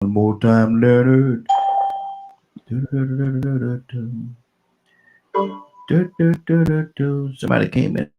One more time, Leonard. Somebody came in.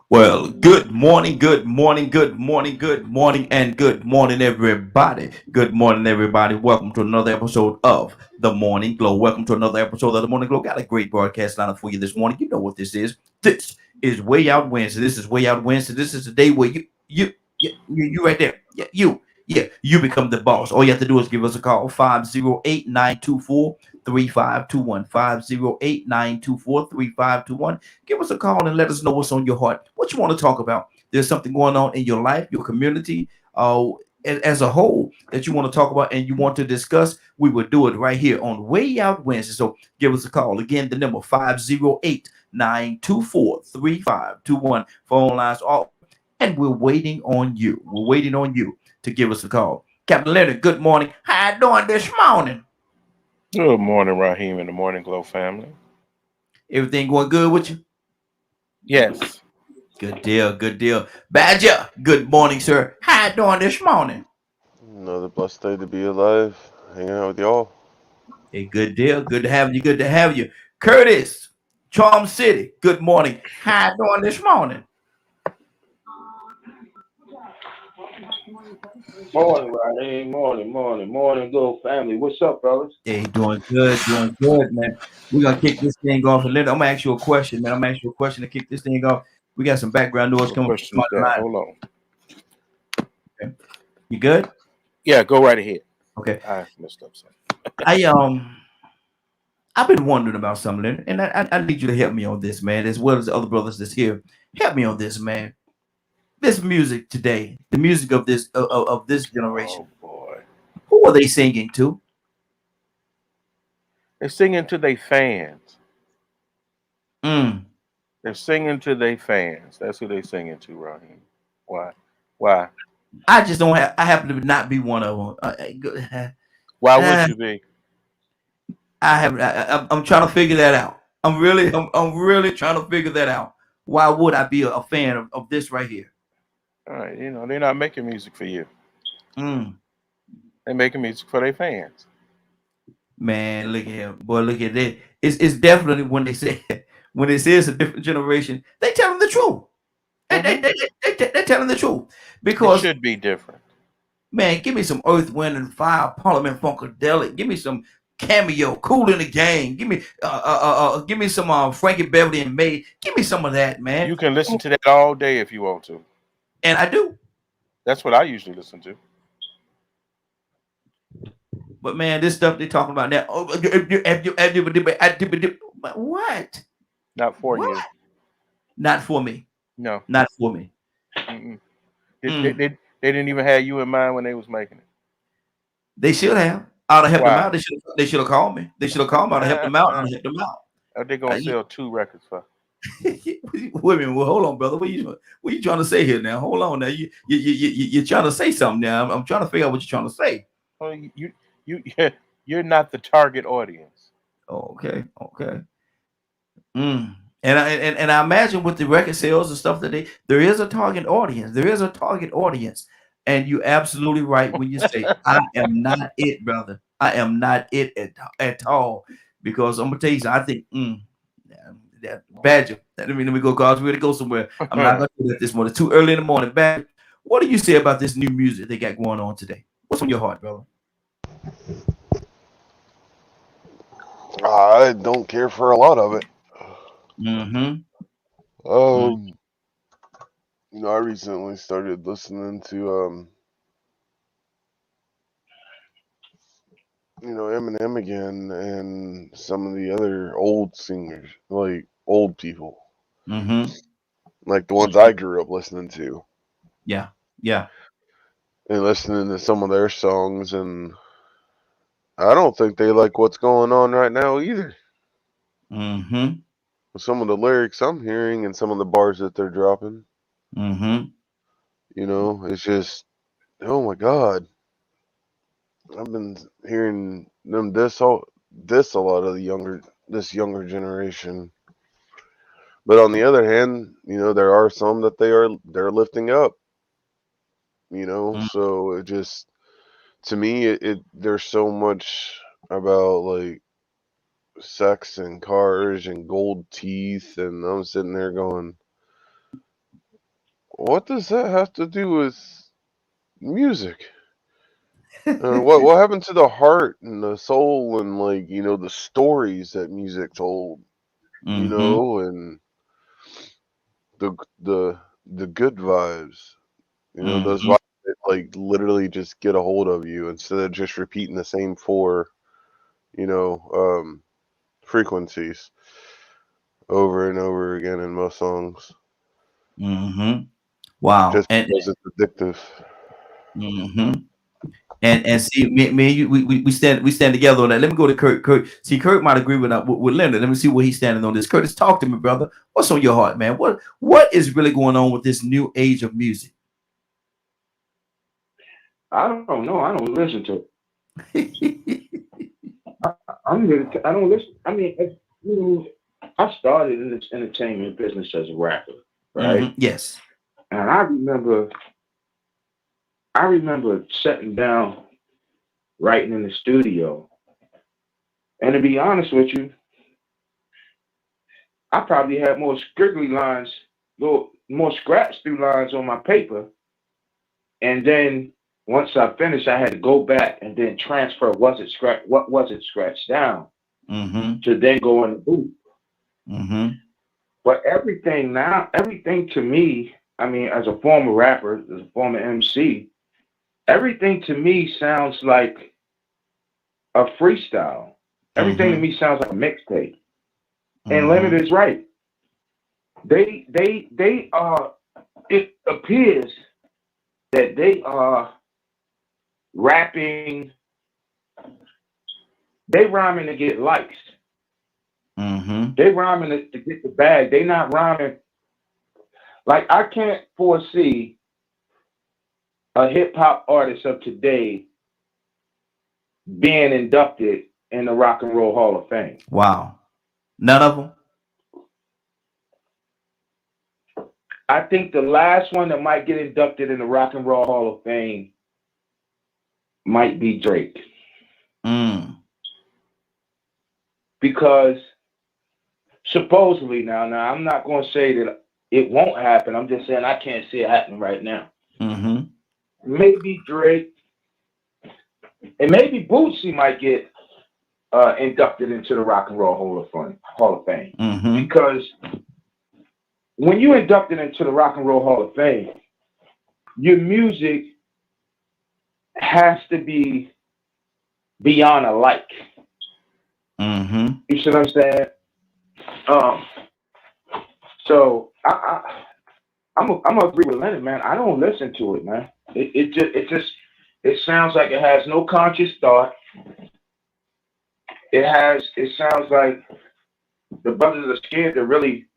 Well, good morning, good morning, good morning, good morning, and good morning, everybody. Good morning, everybody. Welcome to another episode of The Morning Glow. Welcome to another episode of The Morning Glow. Got a great broadcast lineup for you this morning. You know what this is. This is Way Out Wednesday. This is Way Out Wednesday. This is the day where you right there. You become the boss. All you have to do is give us a call 508-924-3521. 508-924-3521. Give us a call and let us know what's on your heart. What you want to talk about. There's something going on in your life, your community, as a whole that you want to talk about and you want to discuss. We will do it right here on Way Out Wednesday. So give us a call. Again, the number 508-924-3521. Phone lines are, and we're waiting on you. We're waiting on you to give us a call. Captain Leonard, good morning. How you doing this morning? Good morning, Raheem and the Morning Glow family. Everything going good with you? Yes, Good deal, good deal. Badger, good morning, sir. How you doing this morning? Another blessed day to be alive, hanging out with y'all. Hey, good deal. Good to have you. Good to have you. Curtis, Charm City, good morning. How you doing this morning? Morning, Rodney. Morning, go family. What's up, brothers? Hey, doing good, man. We're gonna kick this thing off. And I'm gonna ask you a question, man. I'm gonna ask you a question to kick this thing off. We got some background noise what coming from question is somebody that? line. Hold on. Okay. You good? Yeah, go right ahead. Okay. I messed up something. I I've been wondering about something, and I need you to help me on this, man, as well as the other brothers that's here. Help me on this, man. This music today, the music of this Oh generation. boy, Who are they singing to? they're singing to their fans. Mm. They're singing to their fans. That's who they're singing to, Raheem. Why? Why? I just don't have. I happen to not be one of them. Why would Uh, you be? I have. I'm trying to figure that out. I'm really trying to figure that out. Why would I be a fan of this right here? All right, they're not making music for you. Mm. They're making music for their fans. Man, look at him, boy. Look at that. It's definitely when they say when they say it's a different generation, they tell them the truth. They, they, Hmm. they, they're telling the truth It because should be different. man, give me some Earth, Wind, and Fire, Parliament Funkadelic. Give me some Cameo, Cool in the Game. Give me some Frankie Beverly and May. Give me some of that, man. You can listen to that all day if you want to. And I do, That's what I usually listen to. but man, this stuff they're talking about now. Oh, what? Not for What? you. Not for me. No. Not for me. Mm-mm. They, they, Mm. they, they didn't even have you in mind when they was making it. They should have. I'd have helped them out. Why? They should have called me. They should have called me. I'd have helped them out. I'd have helped them out. They're gonna You- sell two records for. Wait a minute. Well, hold on, brother. What you trying to say here now? Hold on now. You're trying to say something now. I'm trying to figure out what you're trying to say. Well, you you're not the target audience. Oh, okay, okay. Mm. And I imagine with the record sales and stuff that there is a target audience. There is a target audience. And you're absolutely right when you say I am not it, brother. I am not it at all. Because I'm gonna tell you something, I think that Badger. That I mean let me go cause we're to go somewhere. I'm not gonna do that this morning. It's too early in the morning. Badger, what do you say about this new music they got going on today? What's on your heart, brother? I don't care for a lot of it. Mm-hmm. Mm. Um, I recently started listening to Eminem again and some of the other old singers, like old people, Mm-hmm. like the ones I grew up listening to. Yeah. Yeah. and listening to some of their songs, and I don't think they like what's going on right now either. Mm-hmm. Some of the lyrics I'm hearing and some of the bars that they're dropping, Mm-hmm. it's just, oh my God. I've been hearing them this a lot of this younger generation. But on the other hand, there are some that they're lifting up, so it just, to me, there's so much about like sex and cars and gold teeth, and I'm sitting there going, what does that have to do with music? What happened to the heart and the soul and like the stories that music told, Mm-hmm. and the the the good vibes, those Mm-hmm. vibes that like literally just get a hold of you instead of just repeating the same four, you know, um, frequencies over and over again in most songs, Mm-hmm. Wow. just because it's addictive. Mm-hmm. And see, me and you, we stand together on that. Let me go to Kurt. See, Kurt might agree with Leonard. Let me see where he's standing on this. Curtis, talk to me, brother. What's on your heart, man? What is really going on with this new age of music? I don't know. I don't listen to it. I don't listen. I mean, I started in this entertainment business as a rapper, right? Yes. And I remember sitting down, writing in the studio. And to be honest with you, I probably had more scriggly lines, more scratch through lines on my paper. And then once I finished, I had to go back and then transfer what was it scratched down Mm-hmm. to then go in the booth. Mm-hmm. But everything to me, I mean, as a former rapper, as a former MC, everything to me sounds like a freestyle. Everything to Mm-hmm. me sounds like a mixtape. And Mm-hmm. Leonard is right. They are. It appears that they are rapping. They rhyming to get likes. Mm-hmm. They rhyming to get the bag. They not rhyming. Like I can't foresee a hip hop artist of today being inducted in the Rock and Roll Hall of Fame. Wow. None of them. I think the last one that might get inducted in the Rock and Roll Hall of Fame might be Drake. Mm. Because supposedly now I'm not going to say that it won't happen. I'm just saying I can't see it happening right now. Mm-hmm. Maybe Drake and maybe Bootsy might get inducted into the Rock and Roll Hall of Fame. Mm-hmm. Because when you inducted into the Rock and Roll Hall of Fame, your music has to be beyond a like. Mm-hmm. You see what I'm saying? So I'm gonna agree with Leonard, man. I don't listen to it, man. It sounds like it has no conscious thought. It sounds like the brothers are scared to really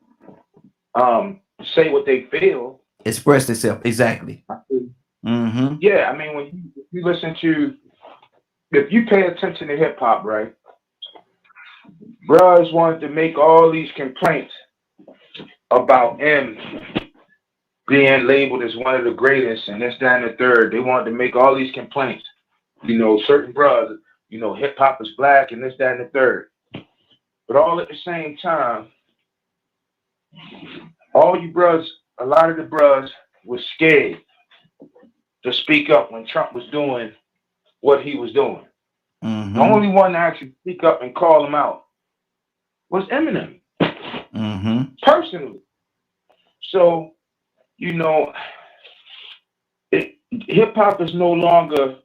say what they feel. Express itself. Exactly. Mm-hmm. Yeah, I mean when you listen to, if you pay attention to hip hop, right? Bros wanted to make all these complaints about M being labeled as one of the greatest and this, that, and the third. They wanted to make all these complaints. Certain bros, hip hop is black and this, that, and the third. But all at the same time, all you bros, a lot of the bros was scared to speak up when Trump was doing what he was doing. Mm-hmm. The only one to actually speak up and call him out was Eminem, personally. So, hip hop is no longer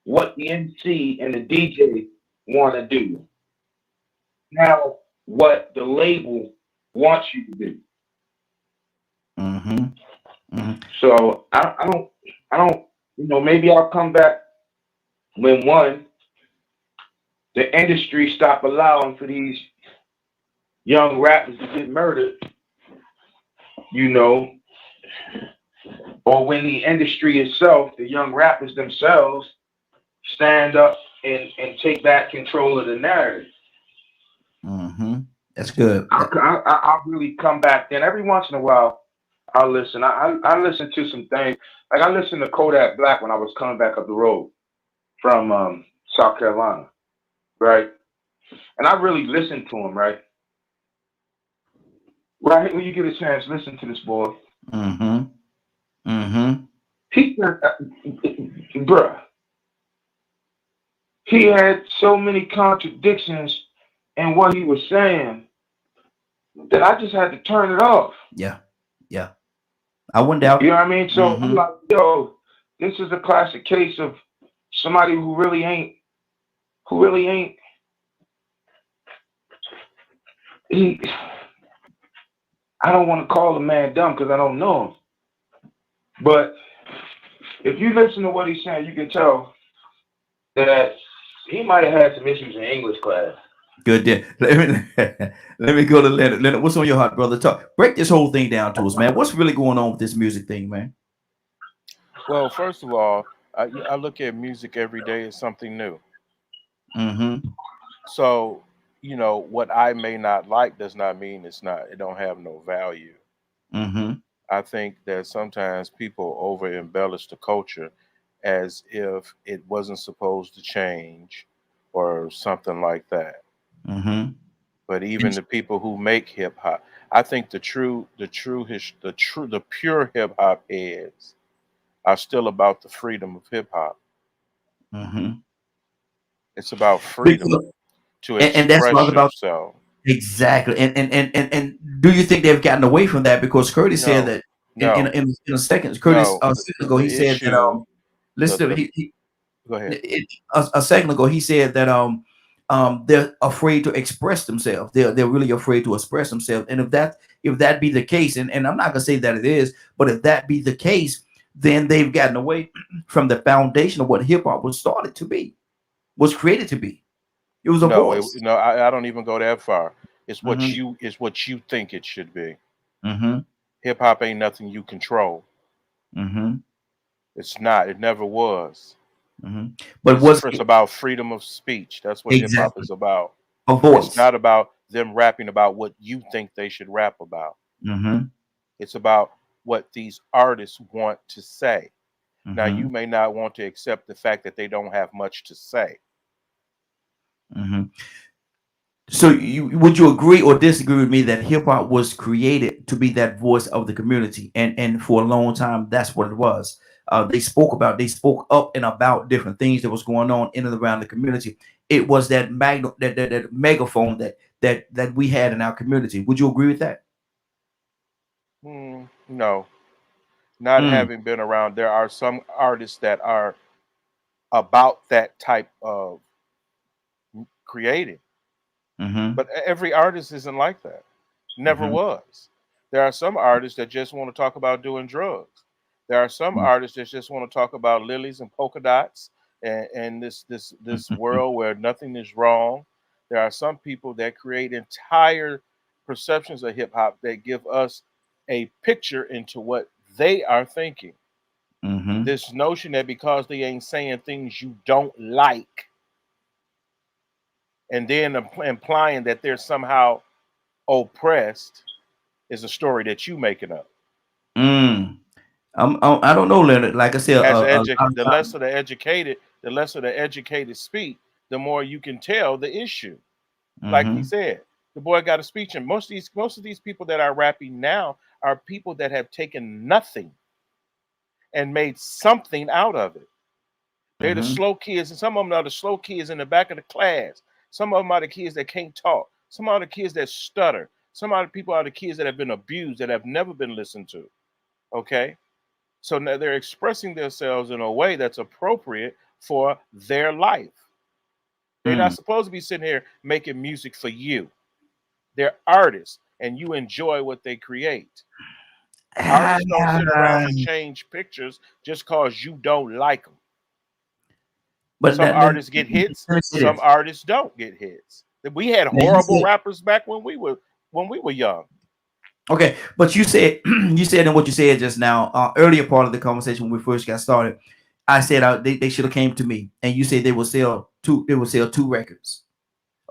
what the MC and the DJ want to do. Now, what the label wants you to do. Mm-hmm. Mm-hmm. So I don't You know, maybe I'll come back when one, the industry stop allowing for these young rappers to get murdered, you know, or when the industry itself, the young rappers themselves, stand up and take back control of the narrative. Mm-hmm. That's good. I'll really come back then. Every once in a while, I'll listen. I listen to some things. Like I listened to Kodak Black when I was coming back up the road from South Carolina, right? And I really listened to him, right? Right when you get a chance, listen to this boy. Mm-hmm. Mm-hmm. He, bruh, he had so many contradictions in what he was saying that I just had to turn it off. Yeah. Yeah. I wouldn't doubt You it. know what I mean? So I'm Mm-hmm. like, yo, this is a classic case of somebody who really ain't, he, I don't want to call the man dumb because I don't know him. But if you listen to what he's saying, you can tell that he might have had some issues in English class. Good deal. Let me go to Leonard. Leonard, what's on your heart, brother? Talk. Break this whole thing down to us, man. What's really going on with this music thing, man? Well, first of all, I look at music every day as something new. Mm-hmm. So, you know, what I may not like does not mean it don't have no value. Mm-hmm. I think that sometimes people over embellish the culture as if it wasn't supposed to change or something like that. Mm-hmm. But even the people who make hip hop, I think the pure hip hop heads are still about the freedom of hip hop. Mm-hmm. It's about freedom Because, to and that's what I was express about. yourself. Exactly. And do you think they've gotten away from that? Because Curtis said No, that no, in a second, Curtis no. a second ago, he The said that issue, listen to the he go ahead. a second ago he said that they're afraid to express themselves. They're really afraid to express themselves. And if that be the case, and I'm not gonna say that it is, but if that be the case, then they've gotten away from the foundation of what hip hop was started to be, was created to be. It was a No, voice. no. I don't even go that far. Mm-hmm. It's what you think it should be. Mm-hmm. Hip hop ain't nothing you control. Mm-hmm. It's not. It never was. Mm-hmm. But was It's it about freedom of speech. That's what hip hop exactly is about. a It's voice? not about them rapping about what you think they should rap about. Mm-hmm. It's about what these artists want to say. Now, Mm-hmm. you may not want to accept the fact that they don't have much to say. Mm-hmm. So would you agree or disagree with me that hip hop was created to be that voice of the community, and for a long time that's what it was. They spoke up and about different things that was going on in and around the community. It was that that megaphone that we had in our community. Would you agree with that? No, not Mm, having been around, there are some artists that are about that type of creating, mm-hmm, but every artist isn't like that. Never mm-hmm, was. There are some artists that just want to talk about doing drugs. There are some artists that just want to talk about lilies and polka dots and this mm-hmm, world where nothing is wrong. There are some people that create entire perceptions of hip hop that give us a picture into what they are thinking. mm-hmm. This notion that because they ain't saying things you don't like, and then implying that they're somehow oppressed, is a story that you making up. Mm. I don't know, Leonard. Like I said, a lot of time. The lesser the educated speak, the more you can tell the issue. Like he Mm-hmm, said, the boy got a speech, and most of these people that are rapping now are people that have taken nothing and made something out of it. They're the mm-hmm, slow kids, and some of them are the slow kids in the back of the class. Some of them are the kids that can't talk. Some are the kids that stutter. Some of the people are the kids that have been abused, that have never been listened to. Okay? So now they're expressing themselves in a way that's appropriate for their life. They're not mm. supposed to be sitting here making music for you. They're artists, and you enjoy what they create. Artists don't sit around and change pictures just cause you don't like them. But Some artists get let hits, me say some this. artists don't get hits. We had Now, you horrible said, rappers back when we were young. okay, but you said you said in what you said just now, earlier part of the conversation when we first got started, I said they should have came to me, and you said they will sell two records.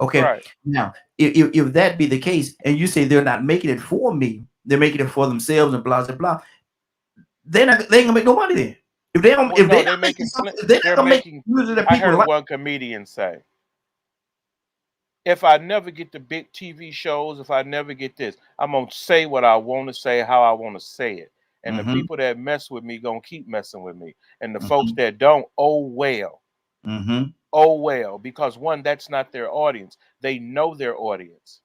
Okay, Right. now if that be the case, and you say they're not making it for me, they're making it for themselves and blah blah blah, they ain't gonna make no money then. If they don't, Well, if no, they they're not making making something, if they're not they're gonna make making. music that I people heard like. one comedian say, if I never get the big TV shows, if I never get this, I'm gonna say what I want to say, how I want to say it. And the Mm-hmm, people that mess with me gonna keep messing with me. And the folks mm-hmm, that don't, oh well. mm-hmm. Oh well. Because one, that's not their audience. They know their audience.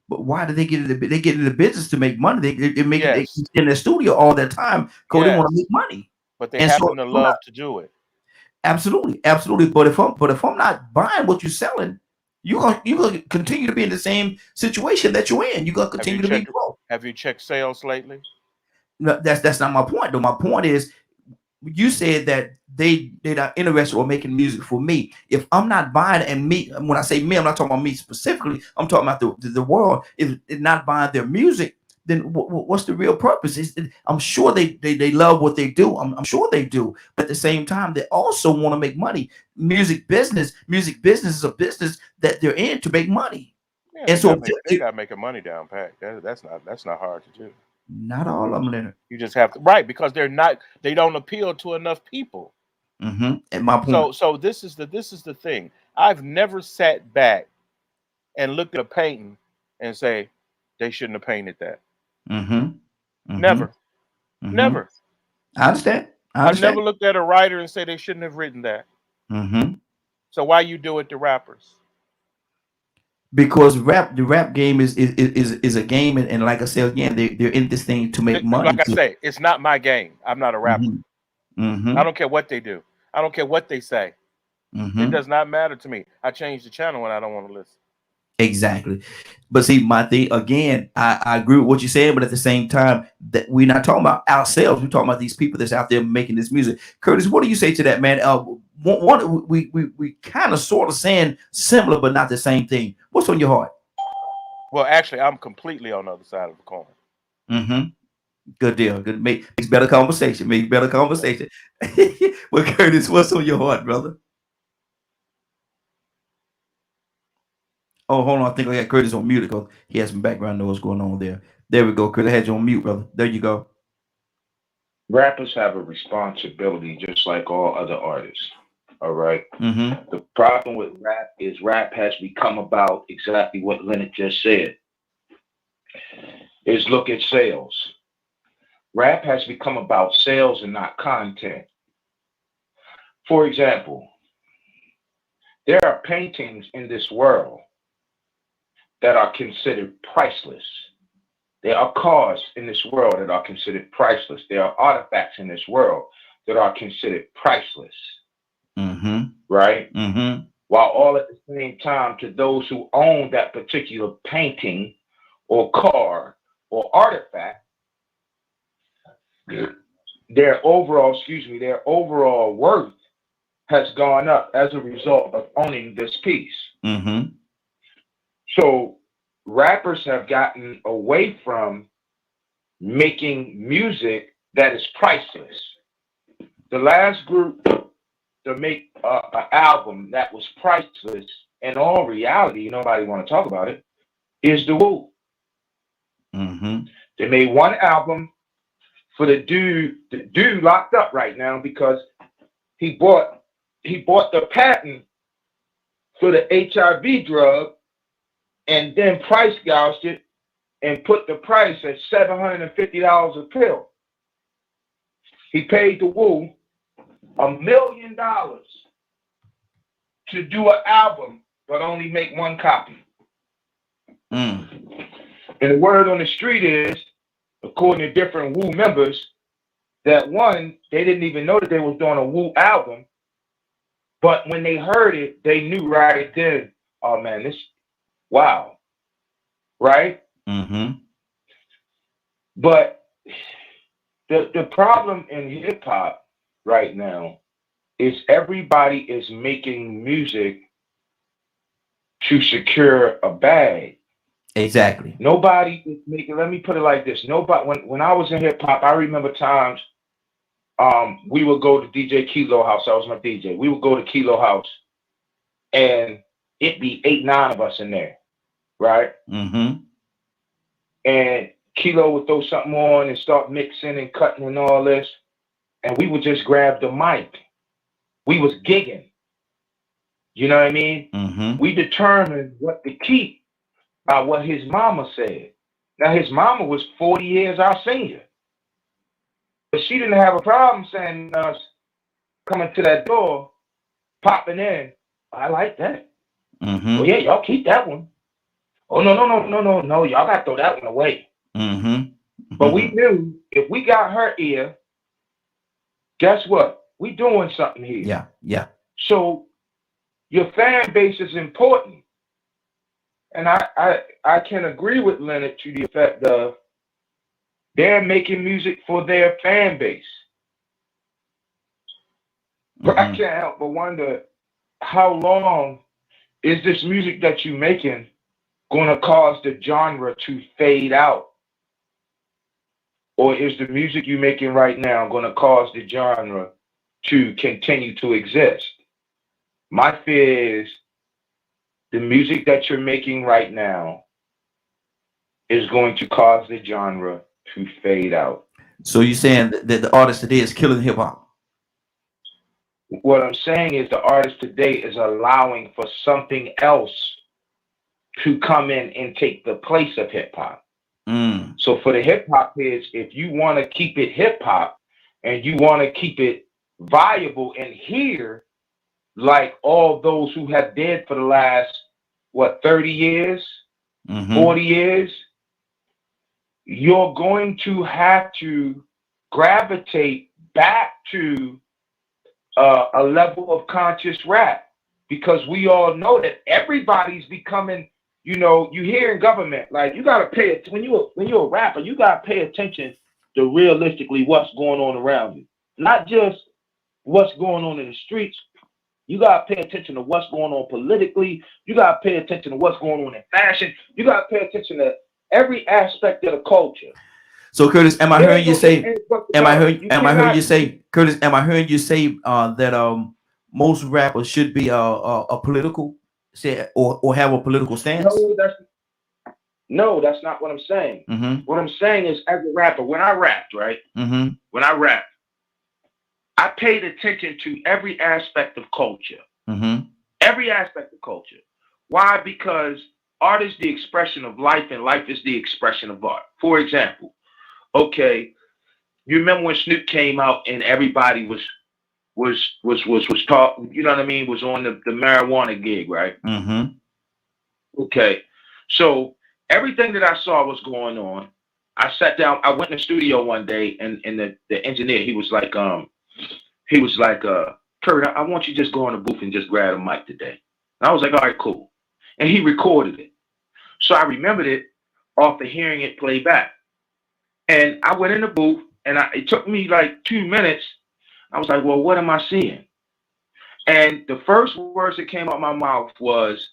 But why do they get into they get into business to make money? They make it they Yes. in their studio all that time because they want to Yes. make money. But they And so happen to love to do it. absolutely, absolutely. But if I'm not buying what you're selling, you're gonna continue to be in the same situation that you're in. You're gonna Have you continue to be checked broke. sales lately? No, that's not my point though. My point is you said that they're not interested or making music for me. If I'm not buying and me, when I say me, I'm not talking about me specifically. I'm talking about the world. If they're not buying their music, then what's the real purpose? I'm sure they love what they do. I'm sure they do. But at the same time, they also want to make money. Music business is a business that they're in to make money. Yeah, And so they got making money down pat. That's not hard to do. not all of them, Leonard. You just have to, right, because they don't appeal to enough people. And my point. So this is the thing. I've never sat back and looked at a painting and say they shouldn't have painted that. Never. Never. I understand. I've never looked at a writer and say they shouldn't have written that. So why you do it to rappers? Because the rap game is a game, and like I said again, they're in this thing to make money. Like I say, it's not my game. I'm not a rapper. I don't care what they do. I don't care what they say. It does not matter to me. I change the channel when I don't want to listen. Exactly. But see, my thing again, I agree with what you're saying, but at the same time, that we're not talking about ourselves. We're talking about these people that's out there making this music. Curtis, what do you say to that, man? We kind of sort of saying similar, but not the same thing. What's on your heart? Well, actually, I'm completely on the other side of the coin. Good deal. Good. Makes better conversation. Make better conversation. Well, Curtis, what's on your heart, brother? Oh, hold on. I think I got Curtis on mute because he has some background noise going on there. There we go. Curtis, I had you on mute, brother. There you go. Rappers have a responsibility just like all other artists. All right. Mm-hmm. The problem with rap is rap has become about exactly what Leonard just said. Is look at sales. Rap has become about sales and not content. For example, there are paintings in this world that are considered priceless. There are cars in this world that are considered priceless. There are artifacts in this world that are considered priceless. Right? While all at the same time, to those who own that particular painting or car or artifact, their overall worth has gone up as a result of owning this piece. So rappers have gotten away from making music that is priceless. The last group to make an album that was priceless, in all reality, nobody want to talk about it, is the Wu. They made one album for the dude locked up right now because he bought the patent for the HIV drug and then price gouged it and put the price at $750 a pill. He paid the Wu $1 million to do an album, but only make one copy. And the word on the street is, according to different Wu members, that one, they didn't even know that they was doing a Wu album, but when they heard it, they knew right then, oh man, this, wow, right? But the problem in hip hop right now is everybody is making music to secure a bag. Exactly. Nobody is making. Let me put it like this: nobody. When I was in hip hop, I remember times. We would go to DJ Kilo house. That was my DJ. We would go to Kilo house, and it'd be 8, 9 of us in there, right? Mm-hmm. And Kilo would throw something on and start mixing and cutting and all this, and we would just grab the mic. We was gigging. You know what I mean? Mm-hmm. We determined what to keep by what his mama said. Now his mama was 40 years our senior, but she didn't have a problem saying us coming to that door, popping in. I like that. Mm-hmm. Oh yeah, y'all keep that one. Oh no, y'all gotta throw that one away. Mm-hmm. But we knew if we got her ear, guess what? We doing something here. Yeah, yeah. So your fan base is important. And I can agree with Leonard to the effect of they're making music for their fan base. But I can't help but wonder how long is this music that you're making going to cause the genre to fade out? Or is the music you're making right now going to cause the genre to continue to exist? My fear is the music that you're making right now is going to cause the genre to fade out. So you're saying that the artist today is killing hip hop? What I'm saying is the artist today is allowing for something else to come in and take the place of hip hop. So for the hip hop heads, if you want to keep it hip hop and you want to keep it viable and hear like all those who have dead for the last 30 years, 40 years, you're going to have to gravitate back to a level of conscious rap, because we all know that everybody's becoming, you know, you hear in government, like you gotta pay it when you're a rapper, you gotta pay attention to realistically what's going on around you, not just what's going on in the streets. You gotta pay attention to what's going on politically. You gotta pay attention to what's going on in fashion. You gotta pay attention to every aspect of the culture. So Curtis, am I hearing you say? Am I hearing you say, Curtis? Am I hearing you say that most rappers should be a political say or have a political stance? No, that's not what I'm saying. What I'm saying is, as a rapper, when I rapped, right? When I rapped, I paid attention to every aspect of culture. Every aspect of culture. Why? Because art is the expression of life, and life is the expression of art. For example, okay, you remember when Snoop came out and everybody was talking, you know what I mean, was on the marijuana gig, right? Okay, so everything that I saw was going on. I sat down, I went in the studio one day, and the engineer, he was like, Kurt, I want you to just go in the booth and just grab a mic today. And I was like, all right, cool. And he recorded it. So I remembered it off of hearing it play back. And I went in the booth, and it took me like 2 minutes. I was like, well, what am I seeing? And the first words that came out my mouth was,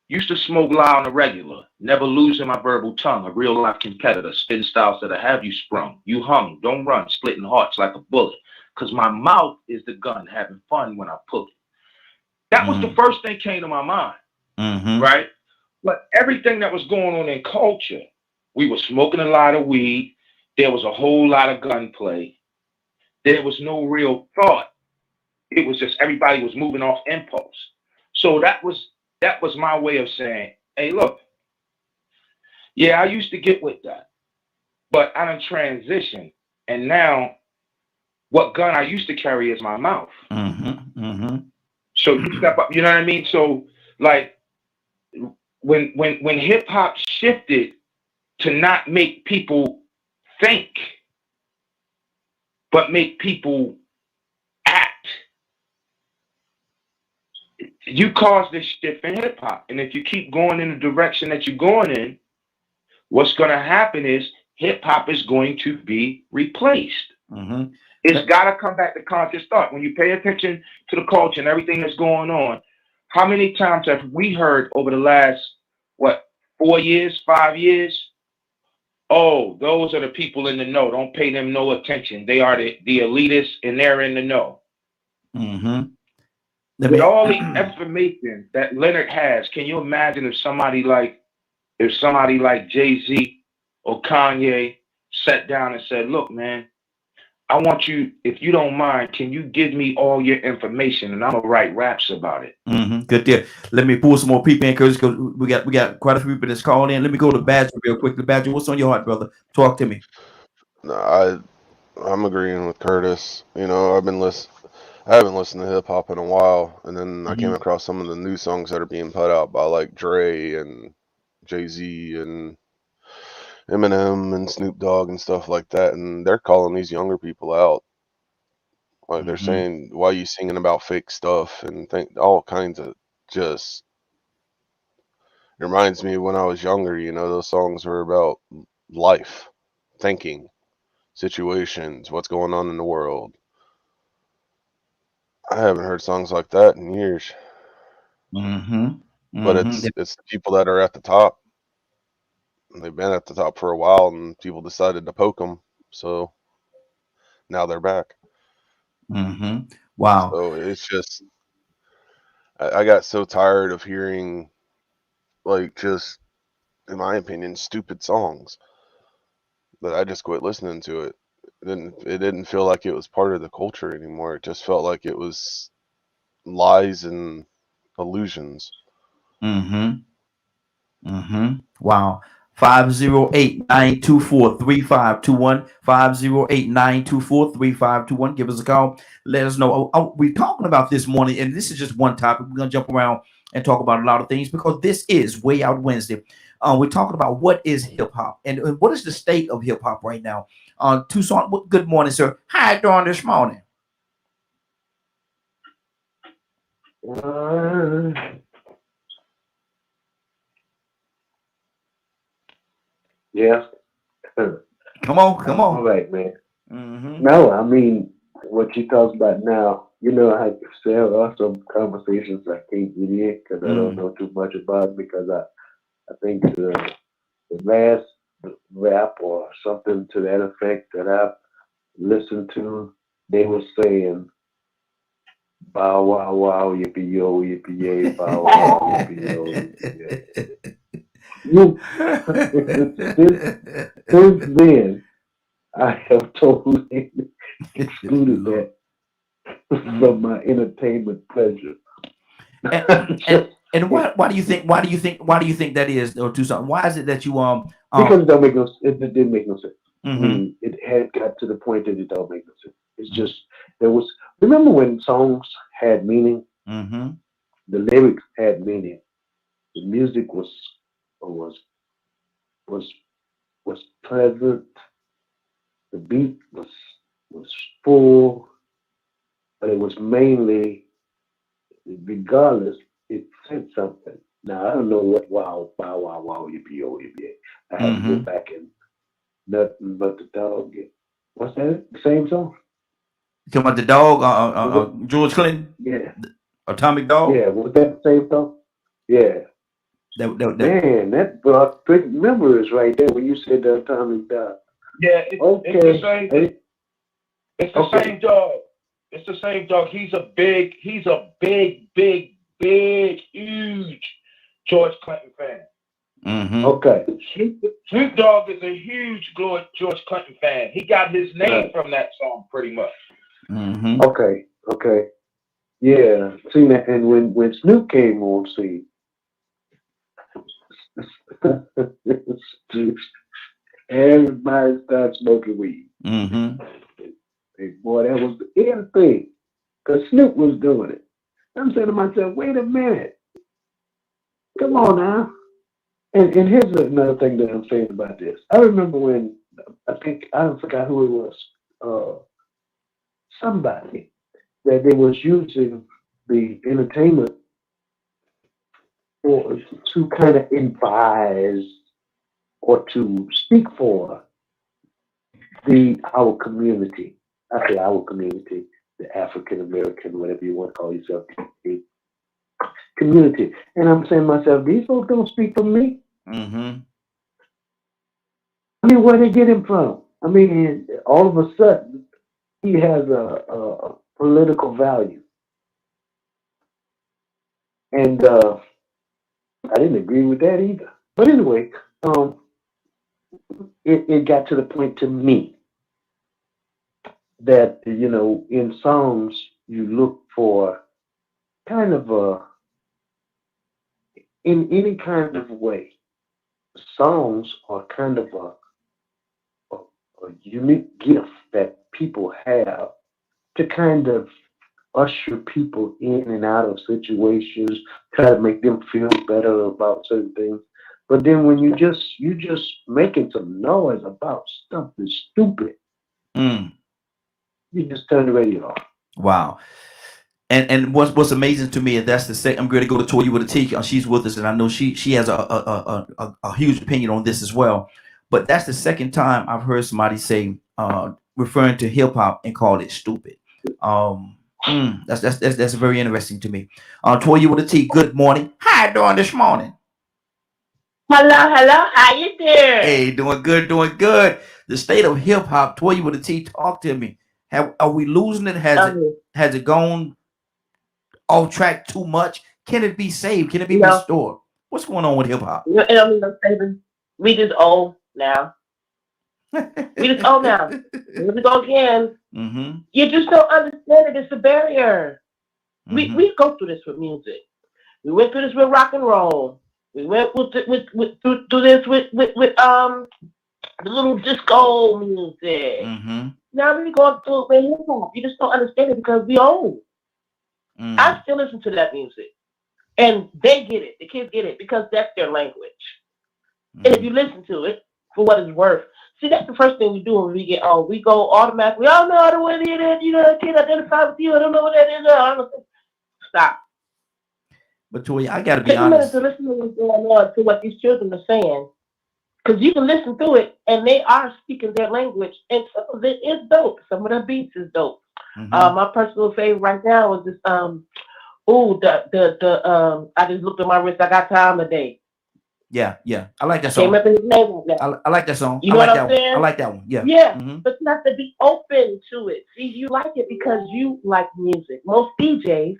used to smoke loud on the regular, never losing my verbal tongue, a real life competitor, spitting styles that'll have you sprung. You hung, don't run, splitting hearts like a bullet. Because my mouth is the gun, having fun when I pull it. That was the first thing came to my mind, right? But everything that was going on in culture, we were smoking a lot of weed. There was a whole lot of gunplay. There was no real thought. It was just everybody was moving off impulse. So that was my way of saying, hey, look, yeah, I used to get with that, but I done transitioned, and now what gun I used to carry is my mouth. So you step up, you know what I mean? So like when hip hop shifted to not make people think, but make people act, you cause this shift in hip hop. And if you keep going in the direction that you're going in, what's going to happen is hip hop is going to be replaced. Mm-hmm. It's got to come back to conscious thought. When you pay attention to the culture and everything that's going on, how many times have we heard over the last, what, 4 years, 5 years? Oh, those are the people in the know. Don't pay them no attention. They are the elitists and they're in the know. Mm-hmm. With all the information that Leonard has, can you imagine if somebody like Jay-Z or Kanye sat down and said, look, man, I want you, if you don't mind, can you give me all your information and I'm gonna write raps about it. Mm-hmm. Good deal. Let me pull some more people in because we got quite a few people that's calling in. Let me go to Badger real quickly. Badger, what's on your heart, brother? Talk to me. No, I'm agreeing with Curtis. You know, I haven't listened to hip hop in a while, and then I came Mm-hmm. across some of the new songs that are being put out by like Dre and Jay-Z and Eminem and Snoop Dogg and stuff like that, and they're calling these younger people out. Like they're Mm-hmm. saying, "Why are you singing about fake stuff?" and think all kinds of just. It reminds me of when I was younger. You know, those songs were about life, thinking, situations, what's going on in the world. I haven't heard songs like that in years. Mm-hmm. But Mm-hmm. it's the people that are at the top. They've been at the top for a while, and people decided to poke them. So now they're back. Mm-hmm. Wow. So it's just I got so tired of hearing like just, in my opinion, stupid songs that I just quit listening to it. It didn't feel like it was part of the culture anymore. It just felt like it was lies and illusions. Mm-hmm. Mm-hmm. Wow. 508-924-3521. 508-924-3521. Give us a call. Let us know. We're talking about this morning, and this is just one topic. We're gonna jump around and talk about a lot of things because this is Way Out Wednesday. We're talking about what is hip hop and what is the state of hip hop right now. Tucson, good morning, sir. How you doing this morning? Yeah. Come on, come All on. right, man. Mm-hmm. No, I mean, what you talk about now, you know, I there are some conversations I can't get in because I don't know too much about it because I think the last rap or something to that effect that I listened to, they were saying, bow wow wow, yippee yo, yippee yay, bow wow, yippee yo, yippee yay. Since then, I have totally excluded Lord. that from my entertainment pleasure. And why do you think that is, though, Tucson? Why is it that you Because it don't make no, it didn't make no sense. I mm-hmm, mean, it had got to the point that it don't make no sense. It's just there was. Remember when songs had meaning? mm-hmm, The lyrics had meaning. The music was was was pleasant. The beat was full, but it was mainly, regardless, it said something. Now I don't know what wow wow wow wow yippee oh yippee. I have to go mm-hmm. back and nothing but the dog. What's that? The same song? Talking about the dog, Was George Clinton, it? Yeah, Atomic Dog. yeah. Was that the same song? Yeah. That Man, that brought big memories right there when you said the atomic dog. Yeah, it's the Okay. same. Hey, It's the okay. same dog. It's the same dog. He's a big, huge George Clinton fan. mm-hmm, Okay. Snoop Dogg is a huge George Clinton fan. He got his name Right. from that song, pretty much. mm-hmm, Okay. Okay. Yeah. See that, and when Snoop came on scene, everybody started smoking weed. mm-hmm. Hey, boy, that was the end thing. Because Snoop was doing it. I'm saying to myself, wait a minute. Come on now. And here's another thing that I'm saying about this. I remember when, I forgot who it was, somebody, that they was using the entertainment to kind of advise or to speak for our community. I say our community, the African American, whatever you want to call yourself, community. And I'm saying to myself, these folks don't speak for me. Mm-hmm. I mean, where they get him from? I mean, all of a sudden, he has a political value. And I didn't agree with that either. But anyway, it got to the point to me that, in songs, you look for kind of in any kind of way, songs are kind of a unique gift that people have to kind of usher people in and out of situations, try to make them feel better about certain things. But then when you just making some noise about stuff that's stupid, Mm. you just turn the radio off. Wow. And what's amazing to me, and that's the second. I'm going to go to Toya with a T. She's with us, and I know she has a huge opinion on this as well. But that's the second time I've heard somebody say, referring to hip hop and call it stupid. That's very interesting to me. Toya with a T. Good morning. How you doing this morning? Hello, how you doing? Hey, doing good, doing good. The state of hip hop. Toya with a T. Talk to me. Are we losing it? Has it gone off track too much? Can it be saved? Can it be restored? What's going on with hip hop? We just old now. We just old now. Here we go again. Mm-hmm. You just don't understand it. It's a barrier. Mm-hmm. We go through this with music. We went through this with rock and roll. We went through this with the little disco music. Mm-hmm. Now we going through it with hip hop. You just don't understand it because we old. Mm. I still listen to that music. And they get it. The kids get it because that's their language. Mm. And if you listen to it for what it's worth, see, that's the first thing we do when we get old. We go automatically, oh, no, I don't want to hear that. I can't identify with you. I don't know what that is. Stop. But Toya, I got to be Take a minute honest. to listen to what's going on, to what these children are saying. Because you can listen to it, and they are speaking their language. And some of it is dope. Some of the beats is dope. Mm-hmm. My personal favorite right now is this, I just looked at my wrist. I got time today. Yeah. I like that Came song. up in his name on that. I like that song. You I know like what that I'm one. saying? I like that one. Yeah. Yeah, Mm-hmm. but you have to be open to it. See, you like it because you like music. Most DJs,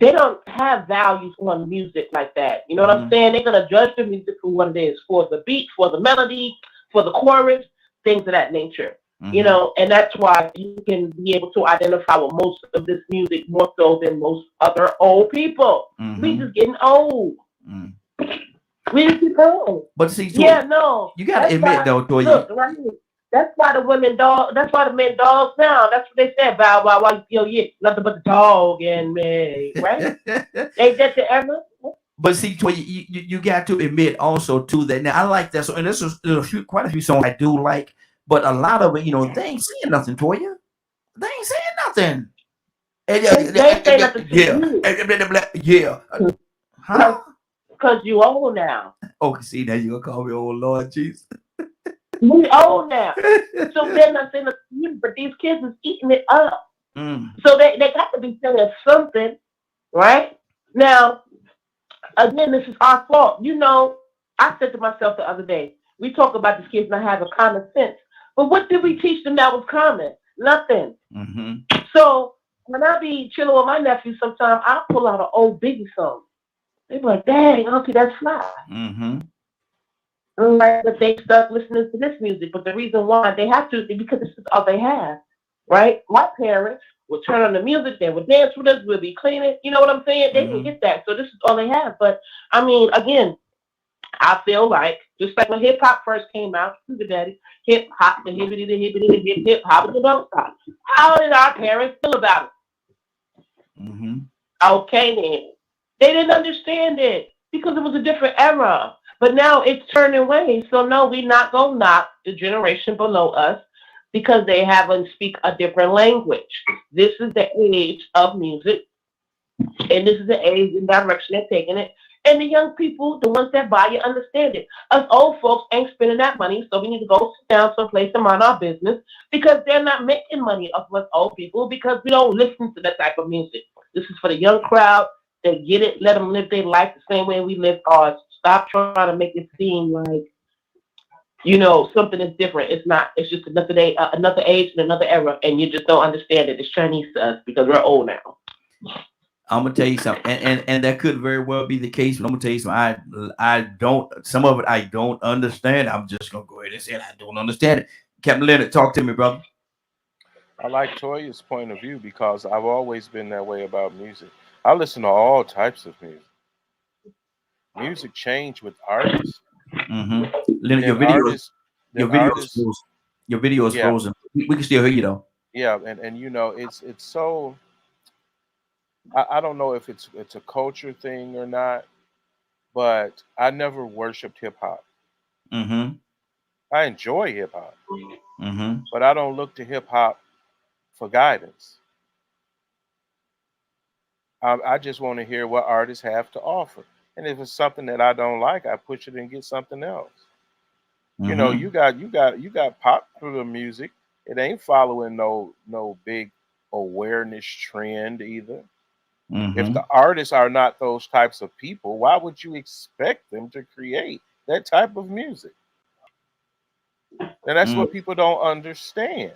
they don't have values on music like that. You know what I'm saying? They're going to judge the music for what it is, for the beat, for the melody, for the chorus, things of that nature. Mm-hmm. And that's why you can be able to identify with most of this music more so than most other old people. Mm-hmm. We just getting old. Mm. We just keep going. But see, Toya, Yeah, no. you got to admit though, Toya. Look, right here. That's why the women dog. That's why the men dogs now. That's what they said. Bow, bow, wow. Yeah, nothing but the dog and me, right? Ain't that the ever? But see, Toya, you got to admit also too that now I like that song, and there's quite a few songs I do like, but a lot of it, they ain't saying nothing, Toya. They ain't saying nothing. They ain't saying nothing to you. Yeah. Huh? Because you old now. Okay, see, now you gonna call me old Lord Jesus. We old now. So they're not saying nothing to you, but these kids is eating it up. Mm. So they got to be saying something, right? Now, again, this is our fault. I said to myself the other day, we talk about these kids not having common sense. But what did we teach them that was common? Nothing. Mm-hmm. So when I be chilling with my nephews, sometimes I pull out an old Biggie song. They be like, dang, Auntie, that's fly. Mm-hmm. Like, but they stuck listening to this music. But the reason why they have to is because this is all they have, right? My parents would turn on the music, they would dance with us, we'll be cleaning. You know what I'm saying? They didn't get that. So this is all they have. But, I mean, again, I feel like, just like when hip-hop first came out, Sugar Daddy, hip-hop, the hibbity, the hibbity, the hip-hop, the don't stop. How did our parents feel about it? Mm-hmm. Okay, then. They didn't understand it because it was a different era. But now it's turning ways. So, no, we're not going to knock the generation below us because they haven't speak a different language. This is the age of music, and this is the age and direction they're taking it. And the young people, the ones that buy it, understand it. Us old folks ain't spending that money, so we need to go sit down someplace and mind our business because they're not making money off of us old people because we don't listen to that type of music. This is for the young crowd. They get it. Let them live their life the same way we live ours. Stop trying to make it seem like something is different. It's not. It's just another day, another age, and another era, and you just don't understand it. It's Chinese to us because we're old now. I'm gonna tell you something, and that could very well be the case. But I'm gonna tell you something. I don't. Some of it I don't understand. I'm just gonna go ahead and say it. I don't understand it. Captain Leonard, talk to me, brother. I like Toya's point of view because I've always been that way about music. I listen to all types of music. Music change with artists. Leonard, your Then video, artists, your then video is artists, frozen. Your video is yeah, frozen. We can still hear you though. yeah, and it's so I don't know if it's a culture thing or not, but I never worshipped hip hop. Mm-hmm. I enjoy hip hop, Mm-hmm. but I don't look to hip hop for guidance. I just want to hear what artists have to offer, and if it's something that I don't like, I push it and get something else. Mm-hmm. You got popular music. It ain't following no big awareness trend either. If Mm-hmm. the artists are not those types of people, why would you expect them to create that type of music? And that's Mm-hmm. what people don't understand.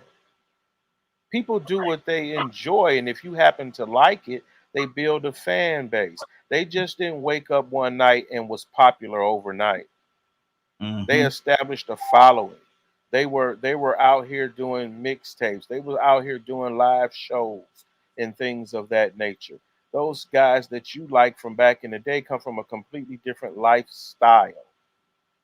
People do what they enjoy, and if you happen to like it, they build a fan base. They just didn't wake up one night and was popular overnight. They Mm-hmm. established a following. They were out here doing mixtapes. They were out here doing live shows and things of that nature. Those guys that you like from back in the day come from a completely different lifestyle.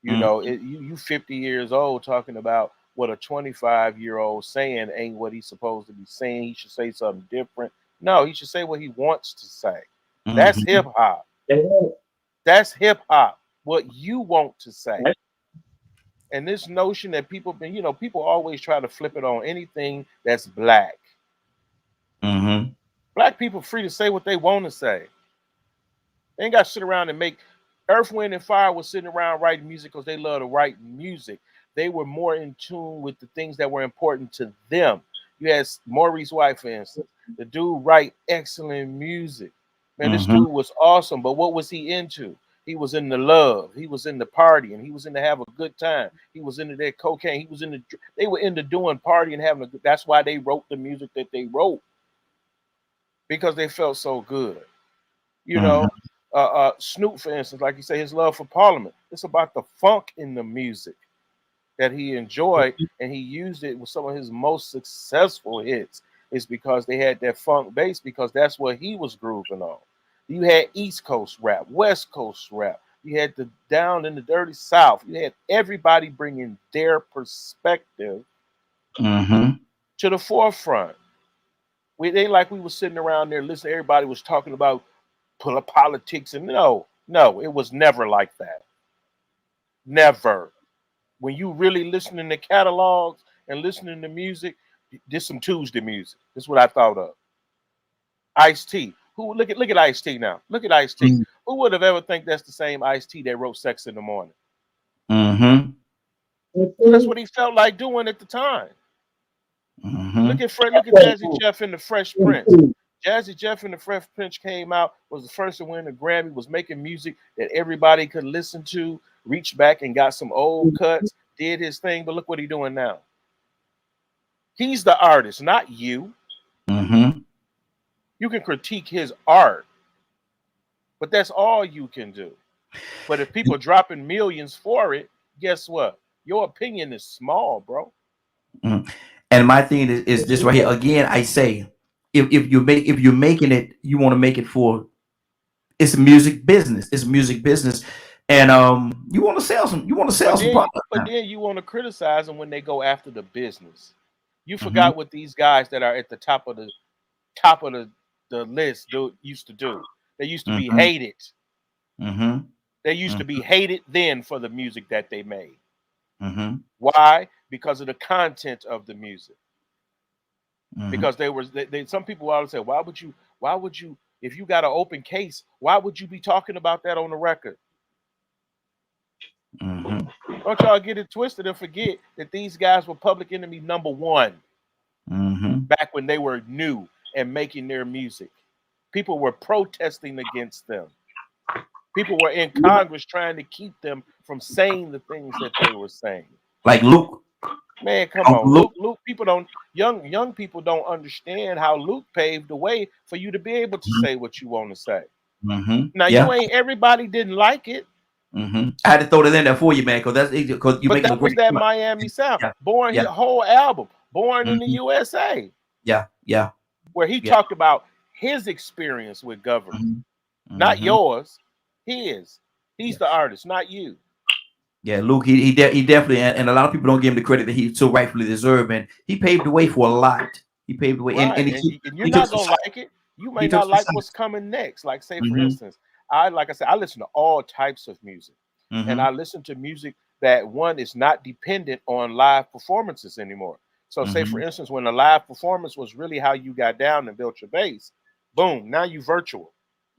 You 50 years old talking about what a 25-year-old saying ain't what he's supposed to be saying. He should say something different. No, he should say what he wants to say. That's Mm-hmm. hip hop. That's hip hop. What you want to say. And this notion that people always try to flip it on anything that's black. Mm-hmm. Black people free to say what they want to say. They ain't got to sit around and make. Earth, Wind, and Fire was sitting around writing music because they love to write music. They were more in tune with the things that were important to them. You had Maurice White, for instance. The dude write excellent music. Man, this Mm-hmm. dude was awesome. But what was he into? He was into love. He was into party, and he was into have a good time. He was into that cocaine. He was into. They were into doing party and having a good. That's why they wrote the music that they wrote because they felt so good. You Mm-hmm. know, Snoop, for instance, like you say, his love for Parliament. It's about the funk in the music that he enjoyed, and he used it with some of his most successful hits. Is because they had that funk bass because that's what he was grooving on. You had East Coast rap, West Coast rap. You had the down in the dirty South. You had everybody bringing their perspective Mm-hmm. to the forefront. It ain't like we were sitting around there listening. Everybody was talking about politics, and no, it was never like that. Never. When you really listening to catalogs and listening to music, this some Tuesday music. This is what I thought of. Ice T. Who look at Ice T now? Look at Ice T. Who would have ever think that's the same Ice T that wrote Sex in the Morning? Mm-hmm. That's what he felt like doing at the time. Mm-hmm. Look at Jazzy Jeff and the Fresh Prince. Jazzy Jeff and the Fresh Prince came out, was the first to win a Grammy, was making music that everybody could listen to, reached back and got some old cuts, did his thing, but look what he's doing now. He's the artist, not you. Mm-hmm. You can critique his art, but that's all you can do. But if people dropping millions for it, guess what? Your opinion is small, bro. Mm-hmm. And my thing is this right here. Again, I say, if you're making it, you want to make it for it's a music business. It's music business, and you want to sell some. You want to sell But some then, product. but then you want to criticize them when they go after the business. You Mm-hmm. forgot what these guys that are at the top of the list used to do. They used to be Mm-hmm. hated. Mm-hmm. They used to be hated then for the music that they made. Mm-hmm. Why? Because of the content of the music. Mm-hmm. Because some people always say, why would you If you got an open case, why would you be talking about that on the record? Mm-hmm. Don't y'all get it twisted and forget that these guys were public enemy number one Mm-hmm. back when they were new and making their music. People were protesting against them. People were in Congress trying to keep them from saying the things that they were saying. Like Luke. Man, come on. Luke, people don't, young people don't understand how Luke paved the way for you to be able to say what you want to say. Mm-hmm. Now, you ain't, everybody didn't like it. Mm-hmm. I had to throw that in there for you, man, because that's easy. Because you But making that a was great that point. Miami sound. Yeah. Born, Yeah. his whole album, Born in the Mhm. USA. Yeah. Yeah. Where he Yeah. talked about his experience with government. Mm-hmm. Not Mhm. yours, his. He's Yes. the artist, not you. Yeah, Luke, he definitely, and a lot of people don't give him the credit that he so rightfully deserved, and he paved the way for a lot. He paved the way, Right. and you're he not took gonna some, like it. You he may took not some like shots. what's coming next. Like, say, for Mm-hmm. instance, like I said, I listen to all types of music. Mm-hmm. And I listen to music that, one, is not dependent on live performances anymore. So, say, for instance, when a live performance was really how you got down and built your base, boom, now you virtual.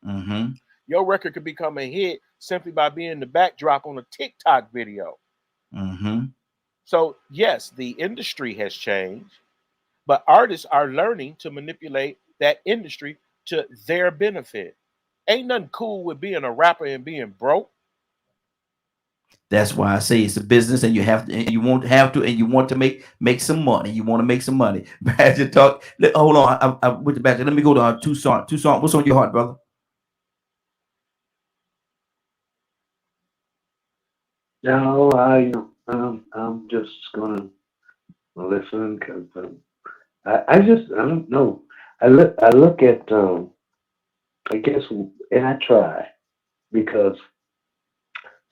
Mm-hmm. Your record could become a hit simply by being the backdrop on a TikTok video. Mm-hmm. So, yes, the industry has changed, but artists are learning to manipulate that industry to their benefit. Ain't nothing cool with being a rapper and being broke. That's why I say it's a business, and you have to, and you won't have to, and you want to make some money. You want to make some money. Badger talk. Hold on, I with the Badger. Let me go to Tucson. Tucson, what's on your heart, brother? No, I'm just gonna listen because I don't know. I look at I guess, and I try because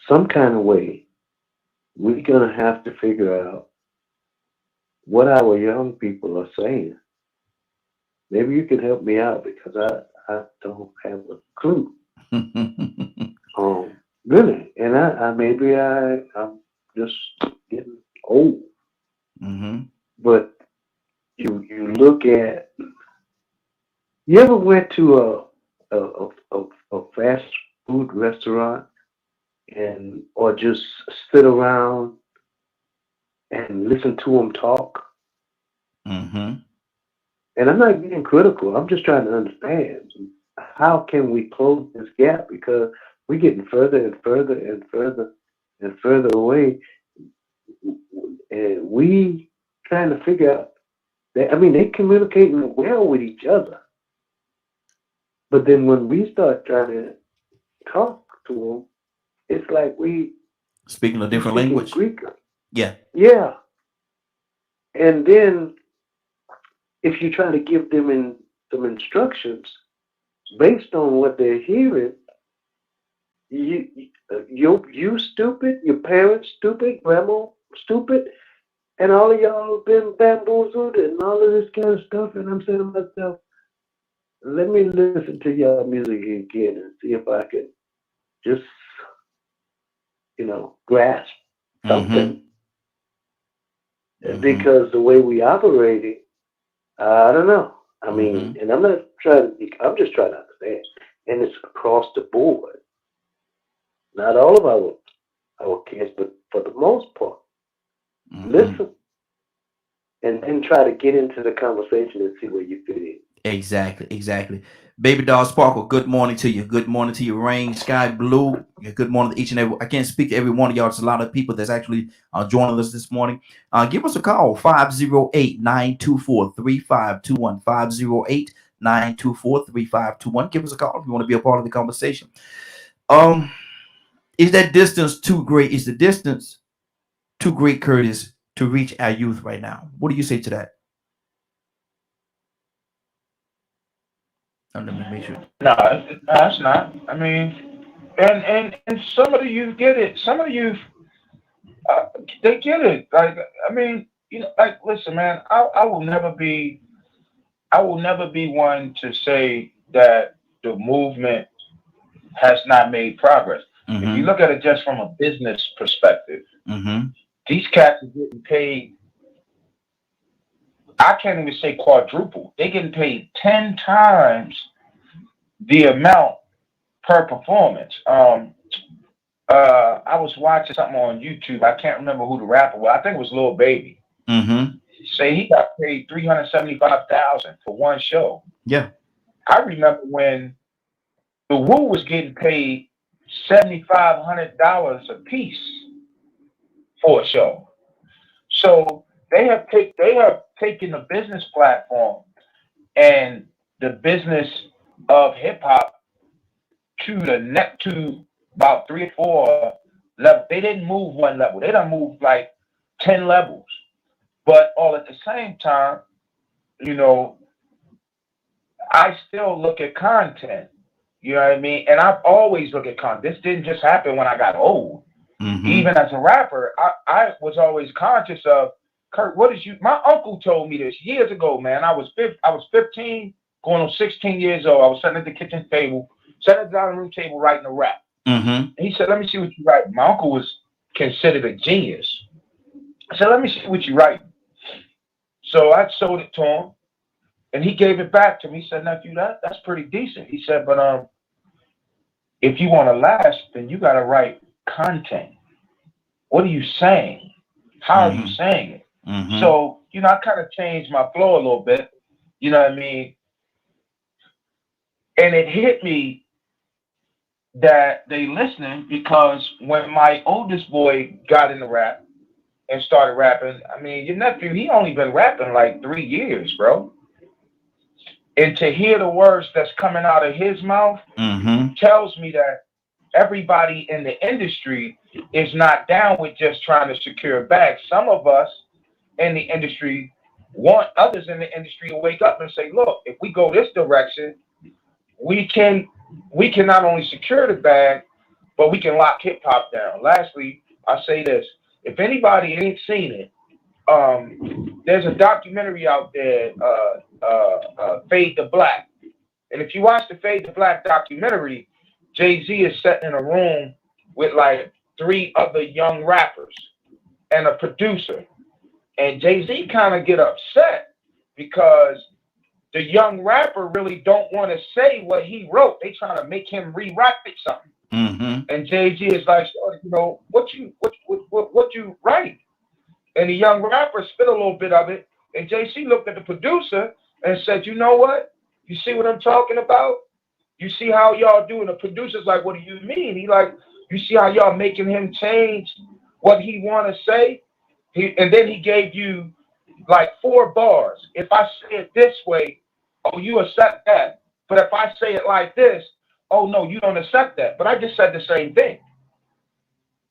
some kind of way we're gonna have to figure out what our young people are saying. Maybe you can help me out because I don't have a clue. Really, and I'm just getting old. Mm-hmm. But you look at, you ever went to a fast food restaurant and or just sit around and listen to them talk? Mm-hmm. And I'm not being critical. I'm just trying to understand how can we close this gap because we're getting further and further and further and further away, and we trying to figure out that. I mean, they communicating well with each other, but then when we start trying to talk to them, it's like we Speaking a different speaking language. Greek. Yeah. Yeah, and then if you try to give them some instructions based on what they're hearing, you stupid, your parents stupid, grandma stupid, and all of y'all have been bamboozled and all of this kind of stuff. And I'm saying to myself, let me listen to y'all music again and see if I can just, grasp something. Mm-hmm. Because the way we operating, I don't know. I mean, and I'm not trying to, I'm just trying to understand. And it's across the board. Not all of our kids, but for the most part. Listen. And then try to get into the conversation and see where you fit in. Exactly. Baby doll Sparkle, good morning to you. Good morning to you, Rain, Sky Blue. Good morning to each and every. I can't speak to every one of y'all. It's a lot of people that's actually joining us this morning. Give us a call, 508-924-3521. 508-924-3521. Give us a call if you want to be a part of the conversation. Is that distance too great? Is the distance too great, Curtis, to reach our youth right now? What do you say to that? Let me make sure. No, it's not. I mean, and some of the youth get it. Some of the youth, they get it. Like, I mean, like, listen, man, I will never be one to say that the movement has not made progress. If you look at it just from a business perspective, these cats are getting paid. I can't even say quadruple. They're getting paid 10 times the amount per performance. I was watching something on YouTube. I can't remember who the rapper was. I think it was Lil Baby. Mm-hmm. Say he got paid $375,000 for one show. Yeah. I remember when the Wu was getting paid $7,500 a piece for a show. So they have taken the business platform and the business of hip hop to about 3 or 4 levels. They didn't move one level. They done moved like 10 levels. But all at the same time, you know, I still look at content. You know what I mean? And I've always looked at content. This didn't just happen when I got old. Mm-hmm. Even as a rapper, I was always conscious of, Kurt, my uncle told me this years ago, man. I was 15, going on 16 years old. I was sitting at the kitchen table, sitting at the dining room table writing a rap. Mm-hmm. And he said, let me see what you write. My uncle was considered a genius. I said, let me see what you write. So I sold it to him, and he gave it back to me. He said, nephew, that's pretty decent. He said, but if you want to last, then you got to write content. What are you saying? How are you saying it? Mm-hmm. So, you know, I kind of changed my flow a little bit. You know what I mean? And it hit me that they listening, because when my oldest boy got into rap and started rapping, I mean, your nephew, he only been rapping like 3 years, bro. And to hear the words that's coming out of his mouth tells me that everybody in the industry is not down with just trying to secure a bag. Some of us in the industry want others in the industry to wake up and say, look, if we go this direction, we can not only secure the bag, but we can lock hip hop down. Lastly, I say this: if anybody ain't seen it, there's a documentary out there, Fade to Black. And if you watch the Fade to Black documentary, Jay-Z is sitting in a room with like 3 other young rappers and a producer. And Jay-Z kind of get upset because the young rapper really don't want to say what he wrote. They trying to make him rewrite it something. Mm-hmm. And Jay-Z is like, you know, what you write? And the young rapper spit a little bit of it. And Jay-Z looked at the producer and said, you know what? You see what I'm talking about? You see how y'all doing? The producer's like, what do you mean? He like, you see how y'all making him change what he want to say? And then he gave you like 4 bars. If I say it this way, oh, you accept that. But if I say it like this, oh, no, you don't accept that. But I just said the same thing.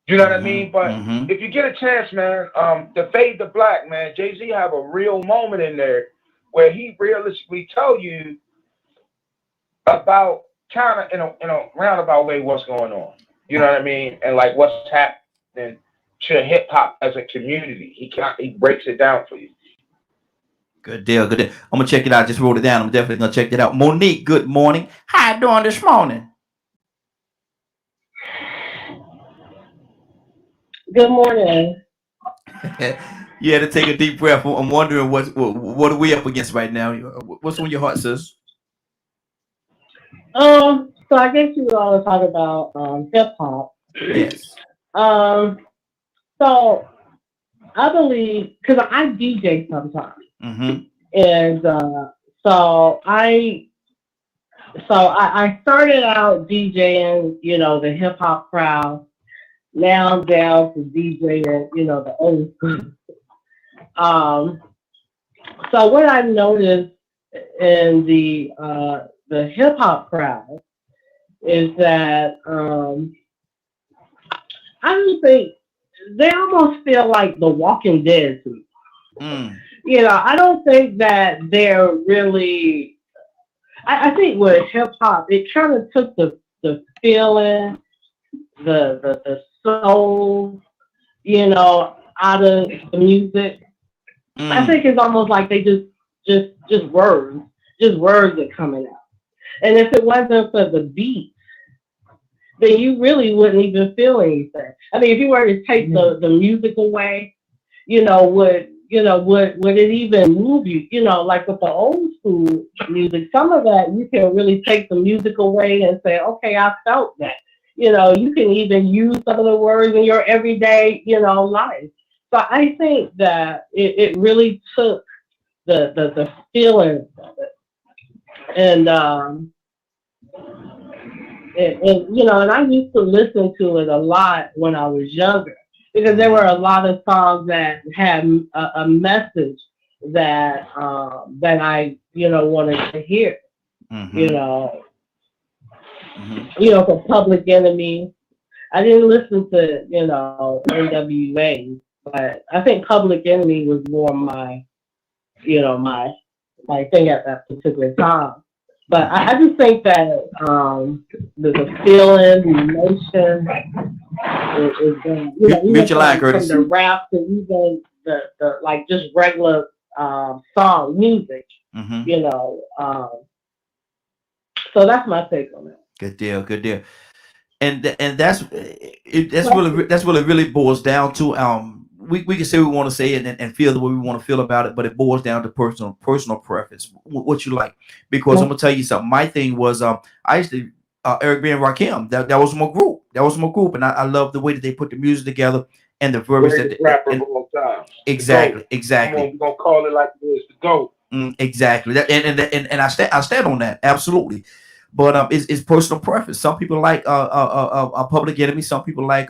You know what I mean? But if you get a chance, man, the Fade to Black, man, Jay-Z have a real moment in there where he realistically tell you about kind of in a roundabout way what's going on. You know what I mean? And like what's happening to hip hop as a community. He breaks it down for you. Good deal, good deal. I'm gonna check it out. Just wrote it down. I'm definitely gonna check it out. Monique, good morning. How you doing this morning? Good morning. You had to take a deep breath. I'm wondering what are we up against right now? What's on your heart, sis? So I guess you all talk about hip hop. Yes. So I believe, because I DJ sometimes, and so I started out DJing, you know, the hip hop crowd. Now I'm down to DJing, you know, the old school. So what I've noticed in the hip hop crowd is that I don't think they almost feel like the Walking Dead to me. You know, I don't think that they're really. I think with hip hop, it kind of took the feeling, the soul, you know, out of the music. I think it's almost like they just words are coming out. And if it wasn't for the beat, then you really wouldn't even feel anything. I mean, if you were to take the music away, you know, would you know, would it even move you? You know, like with the old school music, some of that you can really take the music away and say, okay, I felt that. You know, you can even use some of the words in your everyday, you know, life. So I think that it really took the feeling of it. And and you know, and I used to listen to it a lot when I was younger because there were Mhm. a lot of songs that had a message that I you know wanted to hear. You Mhm. know, Mhm. for Public Enemy. I didn't listen to NWA, but I think Public Enemy was more my you know my thing at that particular time. But I Mhm. just think that the feeling, the emotion is even Mute your line, from Curtis. the rap to even the like just regular song music, Mhm. you know. So that's my take on it. Good deal. Good deal. And that's it, that's really really boils down to we can say we want to say it and feel the way we want to feel about it, but it boils down to personal preference, what you like. Because I'm gonna tell you something. My thing was I used to Eric B and Rakim. That was my group. That was my group, and I love the way that they put the music together and the verbiage Greatest rapper of all time. The GOAT. exactly, Come on, exactly. we're gonna call it like it is, the GOAT. Exactly. That and I stand on that absolutely. But it's personal preference. Some people like a Public Enemy. Some people like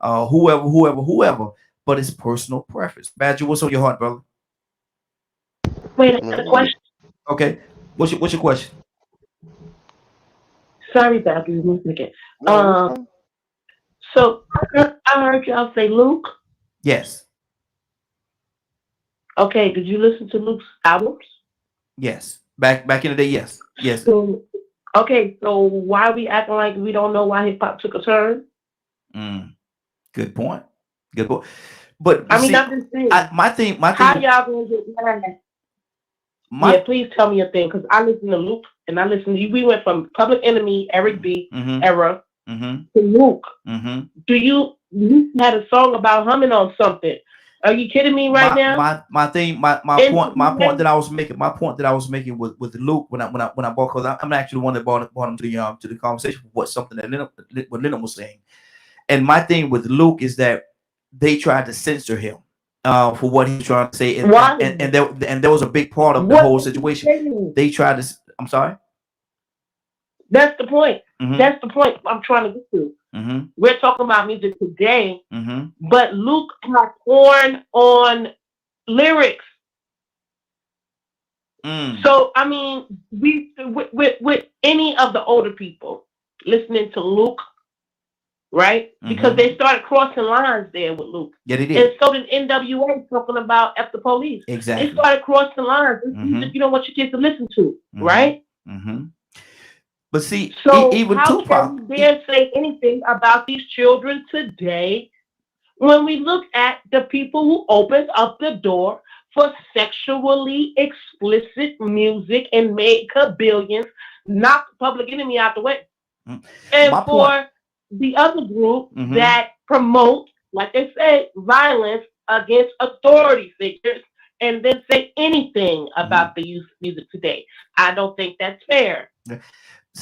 whoever. But it's personal preference. Badger, what's on your heart, brother? Wait, I got a Man, question. Okay. What's your question? Sorry, Dr. Again. no, you're Um, fine. so I heard y'all say Luke. Yes. Okay, did you listen to Luke's albums? Yes. Back in the day. Yes. Yes. So, okay, so why are we acting like we don't know why hip hop took a turn? Mm, good point. Good point. But I mean, see, I'm just saying, my how thing, y'all gonna get mad? my Yeah, please tell me your thing, because I listen to Luke and I listen to you. We went from Public Enemy, Eric B mm-hmm, era mm-hmm, to Luke. mm-hmm. Do you had a song about humming on something? Are you kidding me right now? My thing And my point that I was making with Luke when I bought, because I'm actually the one that brought him to the conversation for what something that what Lennon was saying. And my thing with Luke is that they tried to censor him for what he was trying to say, why? and there was a big part of the What whole is he situation. saying? They tried to. I'm sorry. That's the point. Mm-hmm. That's the point I'm trying to get to. Mm-hmm. We're talking about music today, Mm-hmm. but Luke has porn on lyrics. Mm. So I mean, we with any of the older people listening to Luke, right? Because Mm-hmm. they started crossing lines there with Luke, Yeah, they and did. so did NWA talking about F the police. They Exactly. started crossing lines. This music Mm-hmm. you don't want your kids to listen to, Mm-hmm. right? Mm-hmm. But see, So even how Tupac. can we dare say anything about these children today when we look at the people who opened up the door for sexually explicit music and made billions, knocked Public Enemy out the way, Mm, and my point. for the other group Mm-hmm. that promote, like they say, violence against authority figures, and then say anything Mm-hmm. about the youth music today. I don't think that's fair.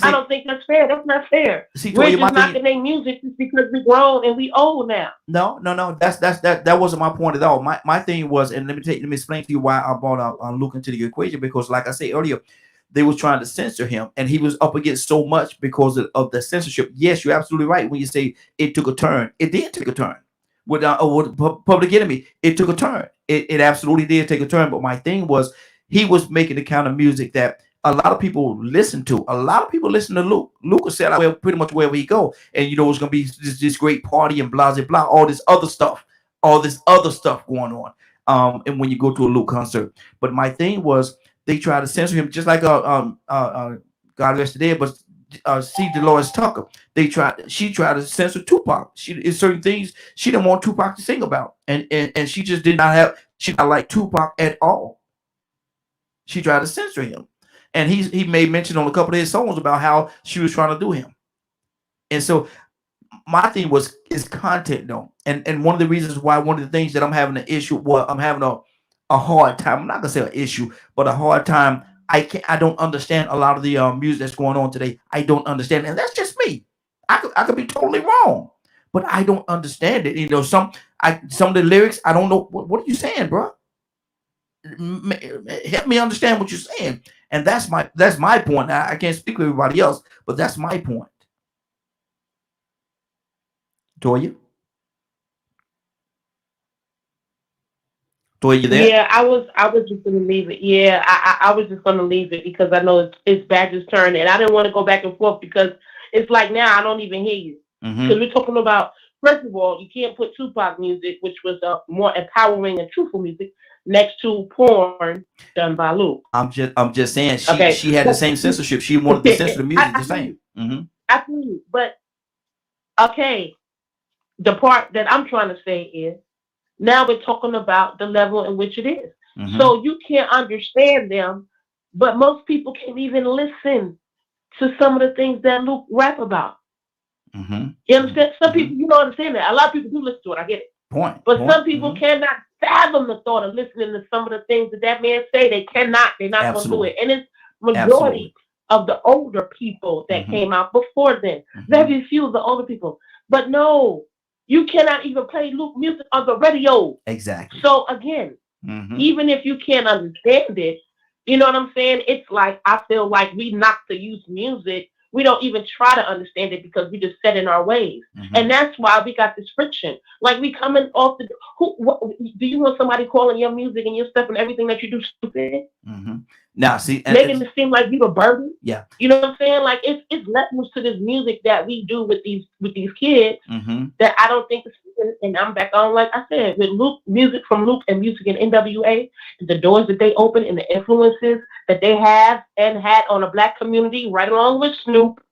I See, don't think that's fair. That's not fair. We're Toya, my just thing. knocking their music just because we're grown and we old now. No. That wasn't my point at all. My thing was, and let me explain to you why I brought Luke into the equation, because, like I said earlier, they was trying to censor him, and he was up against so much because of the censorship. Yes, you're absolutely right when you say it took a turn. It did take a turn with Public Enemy. It took a turn. It absolutely did take a turn. But my thing was, he was making the kind of music that a lot of people listen to. A lot of people listen to Luke. Luke will sell out pretty much wherever he go, and it's gonna be this great party and blah blah blah. All this other stuff going on. And when you go to a Luke concert, but my thing was they tried to censor him, just like God rest the dead, but C. Dolores Tucker. She tried to censor Tupac. She is certain things she didn't want Tupac to sing about, and she just did not have. She did not like Tupac at all. She tried to censor him, and he made mention on a couple of his songs about how she was trying to do him. And so my thing was is content though, and one of the reasons why, one of the things that I'm having an issue, well, I'm having a hard time. I'm not gonna say an issue, but a hard time. I don't understand a lot of the music that's going on today. I don't understand, and that's just me. I could be totally wrong, but I don't understand it. You know, some of the lyrics I don't know. What are you saying, bro? Help me understand what you're saying. And that's my point. I can't speak for everybody else, but that's my point. Toya, you there? Yeah, I was just gonna leave it. Yeah, I was just gonna leave it because I know it's Badger's turn, and I didn't want to go back and forth because it's like now I don't even hear you because we're talking about. First of all, you can't put Tupac music, which was more empowering and truthful music, next to porn done by Luke. I'm just saying Okay, she had the same censorship. She wanted the censor the music the same. I feel you, but okay, the part that I'm trying to say is now we're talking about the level in which it is. So you can't understand them, but most people can't even listen to some of the things that Luke rap about. You understand? Some people, you don't understand that. A lot of people do listen to it. I get it. But some people cannot fathom the thought of listening to some of the things that man say. They cannot. They're not going to do it. And it's majority of the older people that came out before then. Very few of the older people. But no, you cannot even play Luke music on the radio. Exactly. So again, even if you can't understand it, you know what I'm saying? It's like I feel like we knock the youth music. We don't even try to understand it because we just set in our ways. And that's why we got this friction. Like we coming off the do you want somebody calling your music and your stuff and everything that you do stupid? Now see, making it seem like you a burden. Yeah. You know what I'm saying? Like it's levels to this music that we do with these kids that I don't think it's, and I'm back on, like I said, with Luke, music from Luke and music in NWA, the doors that they open and the influences that they have and had on a black community, right along with Snoop,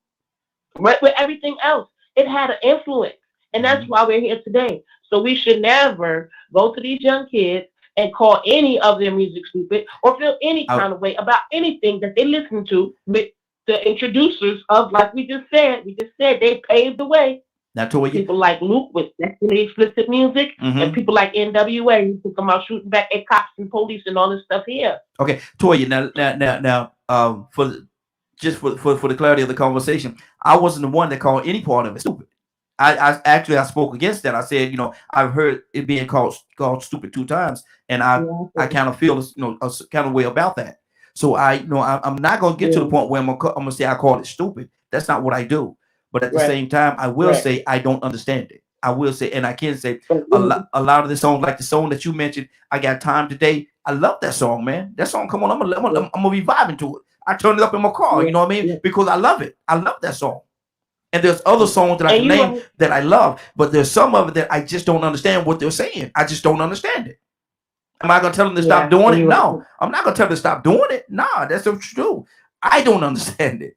right with everything else. It had an influence. And that's why we're here today. So we should never go to these young kids and call any of their music stupid or feel any kind of way about anything that they listen to with the introducers of, like we just said they paved the way. Now, Toya, people like Luke with sexually explicit music and people like NWA who come out shooting back at cops and police and all this stuff here. Okay, Toya, now, for the clarity of the conversation, I wasn't the one that called any part of it stupid. I spoke against that. I said, you know, I've heard it being called stupid 2 times, and I kind of feel, you know, a kind of way about that. So I'm not gonna get to the point where I'm gonna say I called it stupid. That's not what I do. But at the same time, I will say I don't understand it. I will say, and I can say a lot of the songs, like the song that you mentioned, I Got Time Today. I love that song, man. That song, come on, I'm gonna be vibing to it. I turn it up in my car, you know what I mean? Because I love it. I love that song. And there's other songs that I can name that I love, but there's some of it that I just don't understand what they're saying. I just don't understand it. Am I gonna tell them to stop doing it? No, I'm not gonna tell them to stop doing it. Nah, that's what you do. I don't understand it.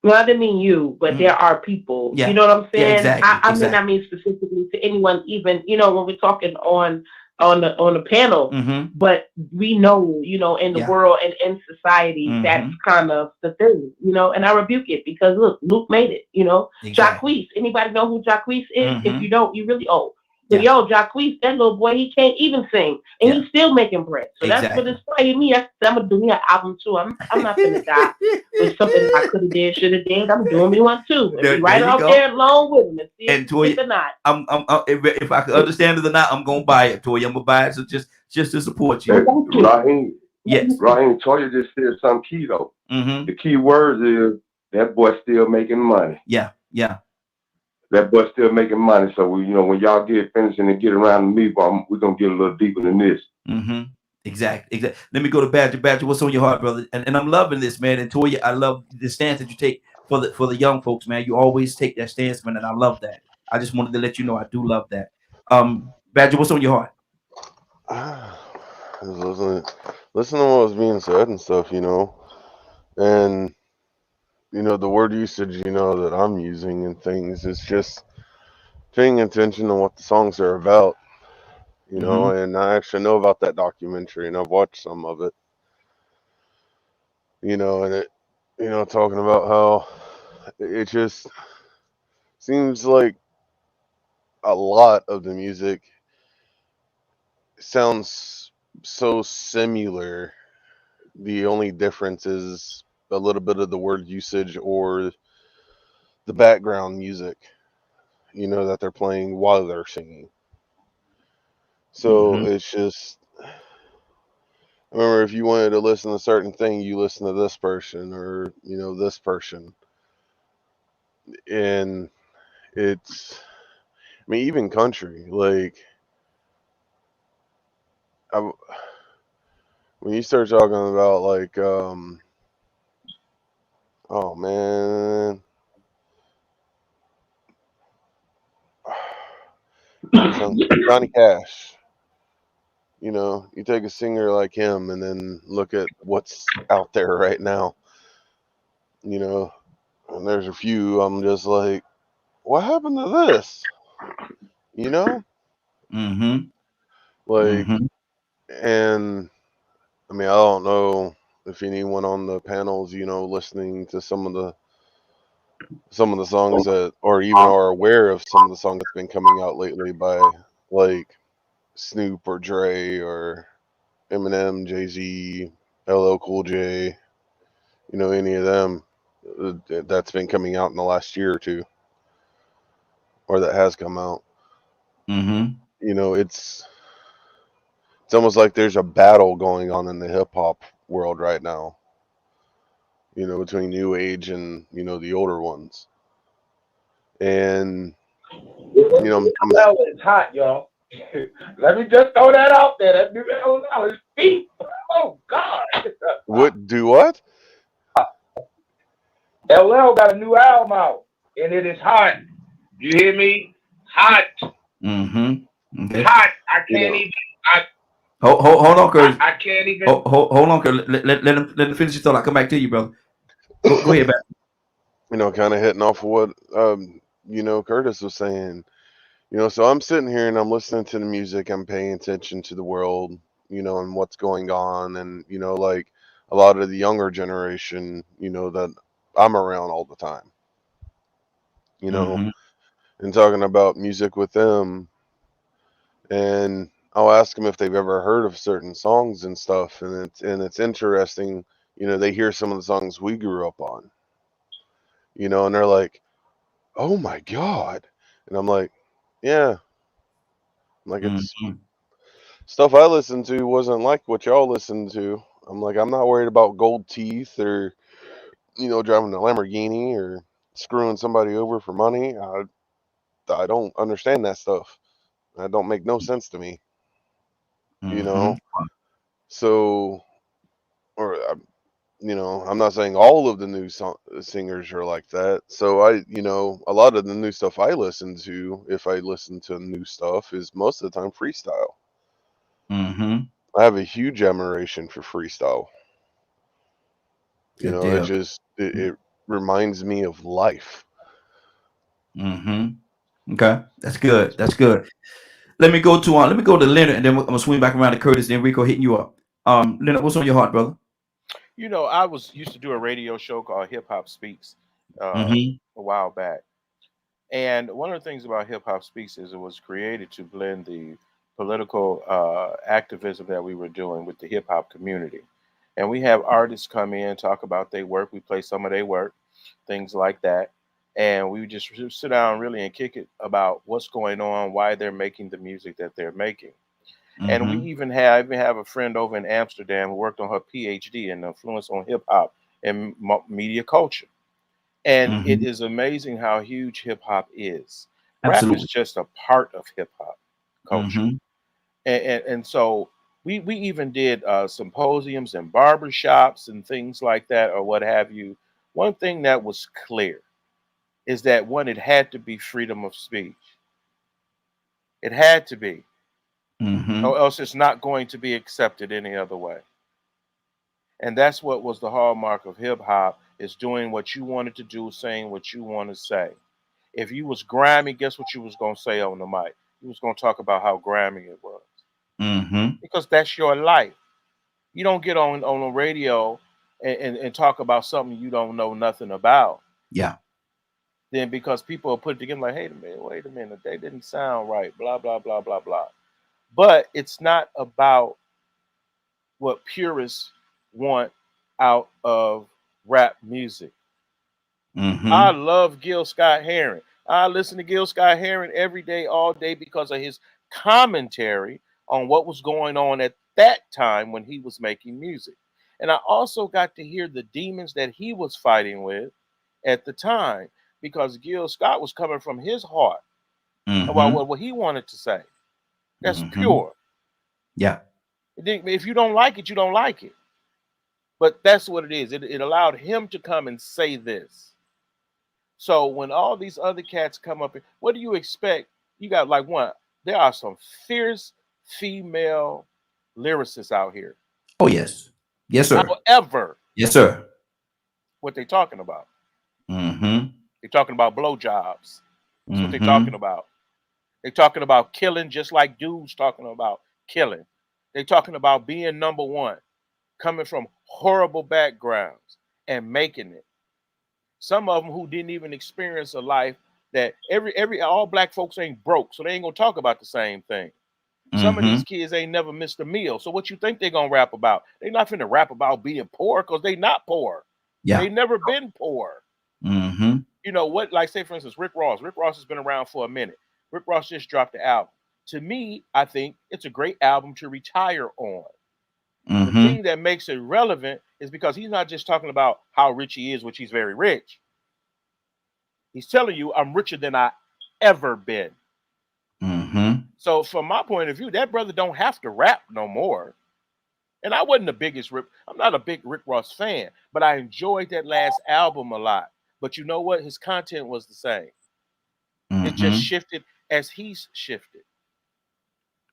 Well, I didn't mean you, but there are people. You know what I'm saying? Yeah, exactly, I mean specifically to anyone, even, you know, when we're talking on the panel, but we know, you know, in the world and in society, that's kind of the thing, you know, and I rebuke it because look, Luke made it, you know. Jacquees, anybody know who Jacquees is? If you don't, you really old. But yo, Jacquees, that little boy, he can't even sing, and he's still making bread. So that's what inspired me. I'm gonna do me an album too. I'm not gonna die with something I could have did, should have did. I'm doing me one too. And right out there along with him and see if it's or not. If I could understand it or not, I'm gonna buy it, Toya. I'm gonna buy it just to support you. Raheem, yes, Raheem, Toya just said something key though. The key words is that boy still making money. Yeah. That boy's still making money. So we, you know, when y'all get finished and get around to me, we're gonna get a little deeper than this. Exactly. Let me go to Badger. Badger, what's on your heart, brother? And I'm loving this, man. And Toya, I love the stance that you take for the young folks, man. You always take that stance, man, and I love that. I just wanted to let you know I do love that. Badger, what's on your heart? Listen to what was being said and stuff, you know, and you know, the word usage, you know, that I'm using and things is just paying attention to what the songs are about, you know, and I actually know about that documentary and I've watched some of it, you know, and it, you know, talking about how it just seems like a lot of the music sounds so similar. The only difference is a little bit of the word usage or the background music, that they're playing while they're singing. So it's just, I remember if you wanted to listen to a certain thing, you listen to this person or, this person. And it's, I mean, even country, like, when you start talking about like, oh man, Johnny Cash. You take a singer like him and then look at what's out there right now. And there's a few. I'm just like, what happened to this? Like, and I mean, I don't know if anyone on the panels, listening to some of the songs that, or even are aware of some of the songs that's been coming out lately by like Snoop or Dre or Eminem, Jay-Z, LL Cool J, any of them that's been coming out in the last year or two, or that has come out. It's almost like there's a battle going on in the hip hop world right now, between new age and, the older ones. And, it's hot, y'all. Let me just throw that out there. That new LL is deep. Oh, God. what? LL got a new album out, and it is hot. You hear me? Hot. Okay. Hot. I can't even. Hold on, Curtis. I can't even. Hold on, Curtis. Let him finish your thought. I'll come back to you, brother. Go ahead, back. Kind of hitting off of what, Curtis was saying. So I'm sitting here and I'm listening to the music. I'm paying attention to the world, and what's going on. And, like a lot of the younger generation, that I'm around all the time, and talking about music with them. And I'll ask them if they've ever heard of certain songs and stuff. And it's interesting, they hear some of the songs we grew up on, and they're like, oh my God. And I'm like, yeah. Like, it's stuff I listened to wasn't like what y'all listened to. I'm like, I'm not worried about gold teeth or, driving a Lamborghini or screwing somebody over for money. I don't understand that stuff. That don't make no sense to me. So, or, I'm not saying all of the new singers are like that. So a lot of the new stuff I listen to, if I listen to new stuff, is most of the time freestyle. I have a huge admiration for freestyle. It just it reminds me of life. Okay, that's good. That's good. Let me go to Leonard, and then I'm gonna swing back around to Curtis. Then Rico hitting you up. Leonard, what's on your heart, brother? I used to do a radio show called Hip Hop Speaks a while back. And one of the things about Hip Hop Speaks is it was created to blend the political activism that we were doing with the hip hop community. And we have artists come in, talk about their work. We play some of their work, things like that. And we just sit down really and kick it about what's going on, why they're making the music that they're making. And we even have a friend over in Amsterdam who worked on her PhD in influence on hip hop and media culture. And it is amazing how huge hip hop is. Absolutely. Rap is just a part of hip hop culture. And so we even did symposiums and barbershops and things like that, or what have you. One thing that was clear is that it had to be freedom of speech. It had to be. Or else it's not going to be accepted any other way. And that's what was the hallmark of hip hop, is doing what you wanted to do, saying what you want to say. If you was grimy, guess what you was going to say on the mic? You was going to talk about how grimy it was. Because that's your life. You don't get on the radio and talk about something you don't know nothing about. Yeah. Then because people will put it together like, hey, wait a minute, they didn't sound right, blah, blah, blah, blah, blah. but it's not about what purists want out of rap music. I love Gil Scott Heron. I listen to Gil Scott Heron every day, all day, because of his commentary on what was going on at that time when he was making music. And I also got to hear the demons that he was fighting with at the time, because Gil Scott was coming from his heart about what he wanted to say. That's pure. Yeah. If you don't like it, you don't like it. But that's what it is. It allowed him to come and say this. So when all these other cats come up, what do you expect? You got like one. There are some fierce female lyricists out here. Oh yes. Yes, sir. However, Yes, sir. what they talking about? Mm-hmm. They're talking about blowjobs. That's what they're talking about. They're talking about killing, just like dudes talking about killing. They're talking about being number one, coming from horrible backgrounds and making it. Some of them who didn't even experience a life that all black folks ain't broke, so they ain't gonna talk about the same thing. Some of these kids ain't never missed a meal. So what you think they're gonna rap about? They're not finna rap about being poor, because they not poor. Yeah. They never been poor. You know what? Like, say for instance, Rick Ross. Rick Ross has been around for a minute. Rick Ross just dropped the album. To me, I think it's a great album to retire on. The thing that makes it relevant is because he's not just talking about how rich he is, which he's very rich. He's telling you, I'm richer than I ever been. So from my point of view, that brother don't have to rap no more. And I wasn't the biggest I'm not a big Rick Ross fan, but I enjoyed that last album a lot. But you know what? His content was the same. It just shifted as he's shifted.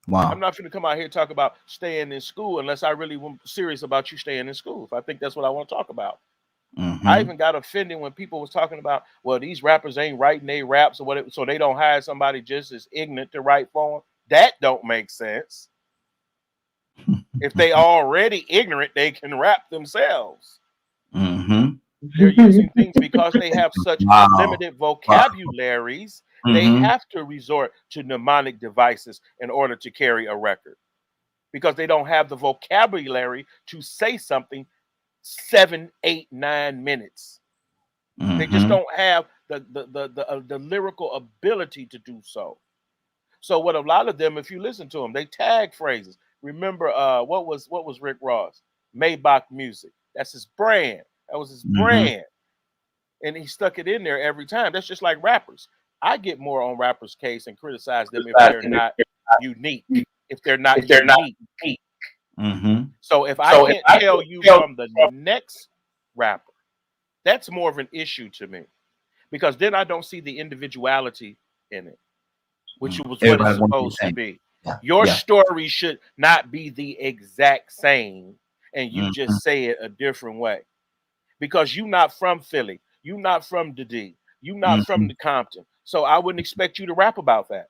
Wow. I'm not going to come out here and talk about staying in school unless I really want serious about you staying in school. If I think that's what I want to talk about. I even got offended when people was talking about, well, these rappers ain't writing they raps or whatever, so they don't hire somebody just as ignorant to write for them. That don't make sense. If they already ignorant, they can rap themselves. They're using things because they have such limited vocabularies. They have to resort to mnemonic devices in order to carry a record, because they don't have the vocabulary to say something 7, 8, 9 minutes. They just don't have the lyrical ability to do so. So what a lot of them, if you listen to them, they tag phrases. Remember, what was Rick Ross? Maybach Music. That's his brand. That was his brand. And he stuck it in there every time. That's just like rappers. I get more on rappers' case and criticize them if they're not unique. If they're not unique. So if I can't tell you from the next rapper, that's more of an issue to me, because then I don't see the individuality in it, which was what it's supposed to be. Your story should not be the exact same, and you just say it a different way, because you're not from Philly, you're not from the D, you're not from the Compton, so I wouldn't expect you to rap about that.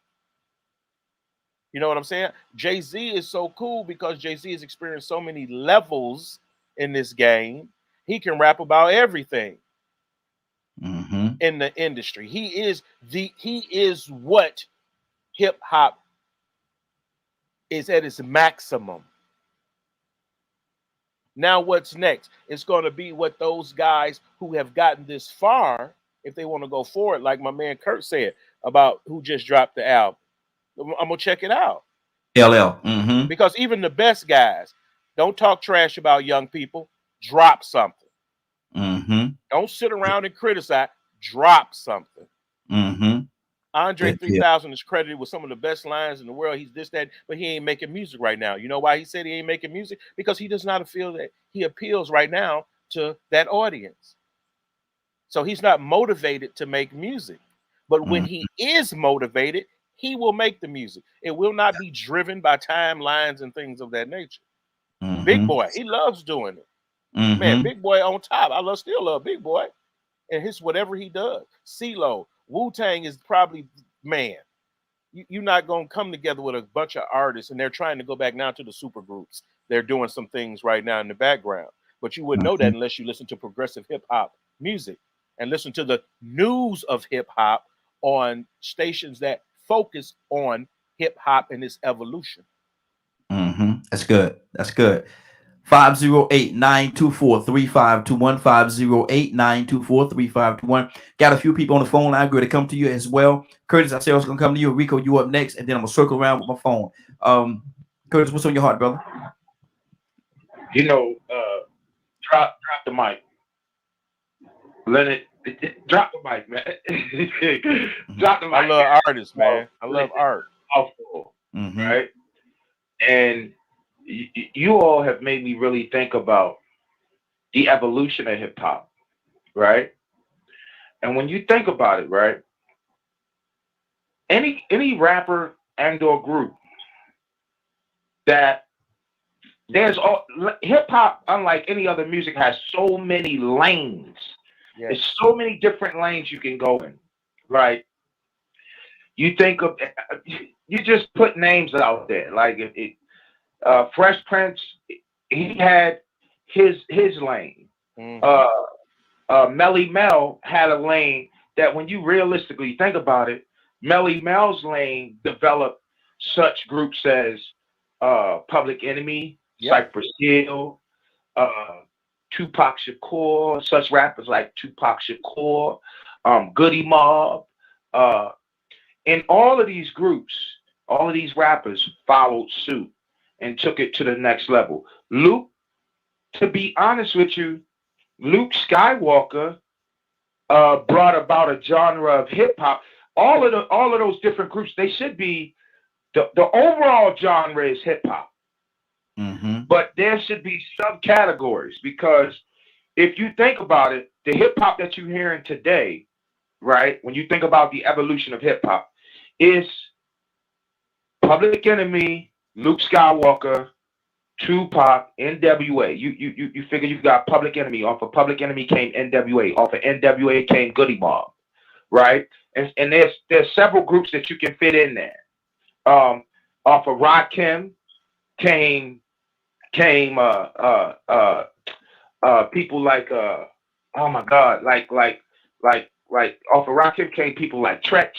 You know what I'm saying? Jay-Z is so cool because Jay-Z has experienced so many levels in this game. He can rap about everything in the industry. He is what hip hop is at its maximum. Now what's next? It's going to be what those guys who have gotten this far, if they want to go forward, like my man Kurt said about who just dropped the album. I'm gonna check it out. LL. Because even the best guys don't talk trash about young people. Drop something. Don't sit around and criticize. Drop something. Andre 3000 is credited with some of the best lines in the world. He's this, that, but he ain't making music right now. You know why he said he ain't making music? Because he does not feel that he appeals right now to that audience. So he's not motivated to make music. But when he is motivated, he will make the music. It will not be driven by timelines and things of that nature. Big Boy, he loves doing it. Man, Big Boy on top. I still love Big Boy. And his whatever he does. CeeLo, Wu-Tang is probably, man, you're not going to come together with a bunch of artists, and they're trying to go back now to the super groups. They're doing some things right now in the background. But you wouldn't know that unless you listen to progressive hip-hop music and listen to the news of hip-hop on stations that focus on hip hop and its evolution. That's good. That's good. 508-924-3521. 508-924-3521. Got a few people on the phone line. Going to come to you as well. Curtis, I say I was going to come to you. Rico, you up next, and then I'm going to circle around with my phone. Curtis, what's on your heart, brother? You know, drop the mic. Leonard, drop the mic, man. Drop the mic. I love artists, man. I love art. Right? And you all have made me really think about the evolution of hip hop, right? And when you think about it, right, any rapper and or group that there's all hip hop, unlike any other music, has so many lanes. Yes. There's so many different lanes you can go in, right? You think of, you just put names out there, like Fresh Prince, he had his lane. Melly Mel had a lane that, when you realistically think about it, Melly Mel's lane developed such groups as Public Enemy, Cypress Hill, Tupac Shakur, such rappers like Tupac Shakur, Goody Mob, and all of these groups, all of these rappers followed suit and took it to the next level. Luke, to be honest with you, Luke Skywalker brought about a genre of hip hop. All of those different groups, they should be the overall genre is hip hop. But there should be subcategories, because if you think about it, the hip hop that you're hearing today, right? When you think about the evolution of hip hop, is Public Enemy, Luke Skywalker, Tupac, NWA. You figure you've got Public Enemy. Off of Public Enemy came NWA. Off of NWA came Goody Mob, right? And there's several groups that you can fit in there. Off of Rakim came people like oh my God, like off of Rakim came people like Tretch,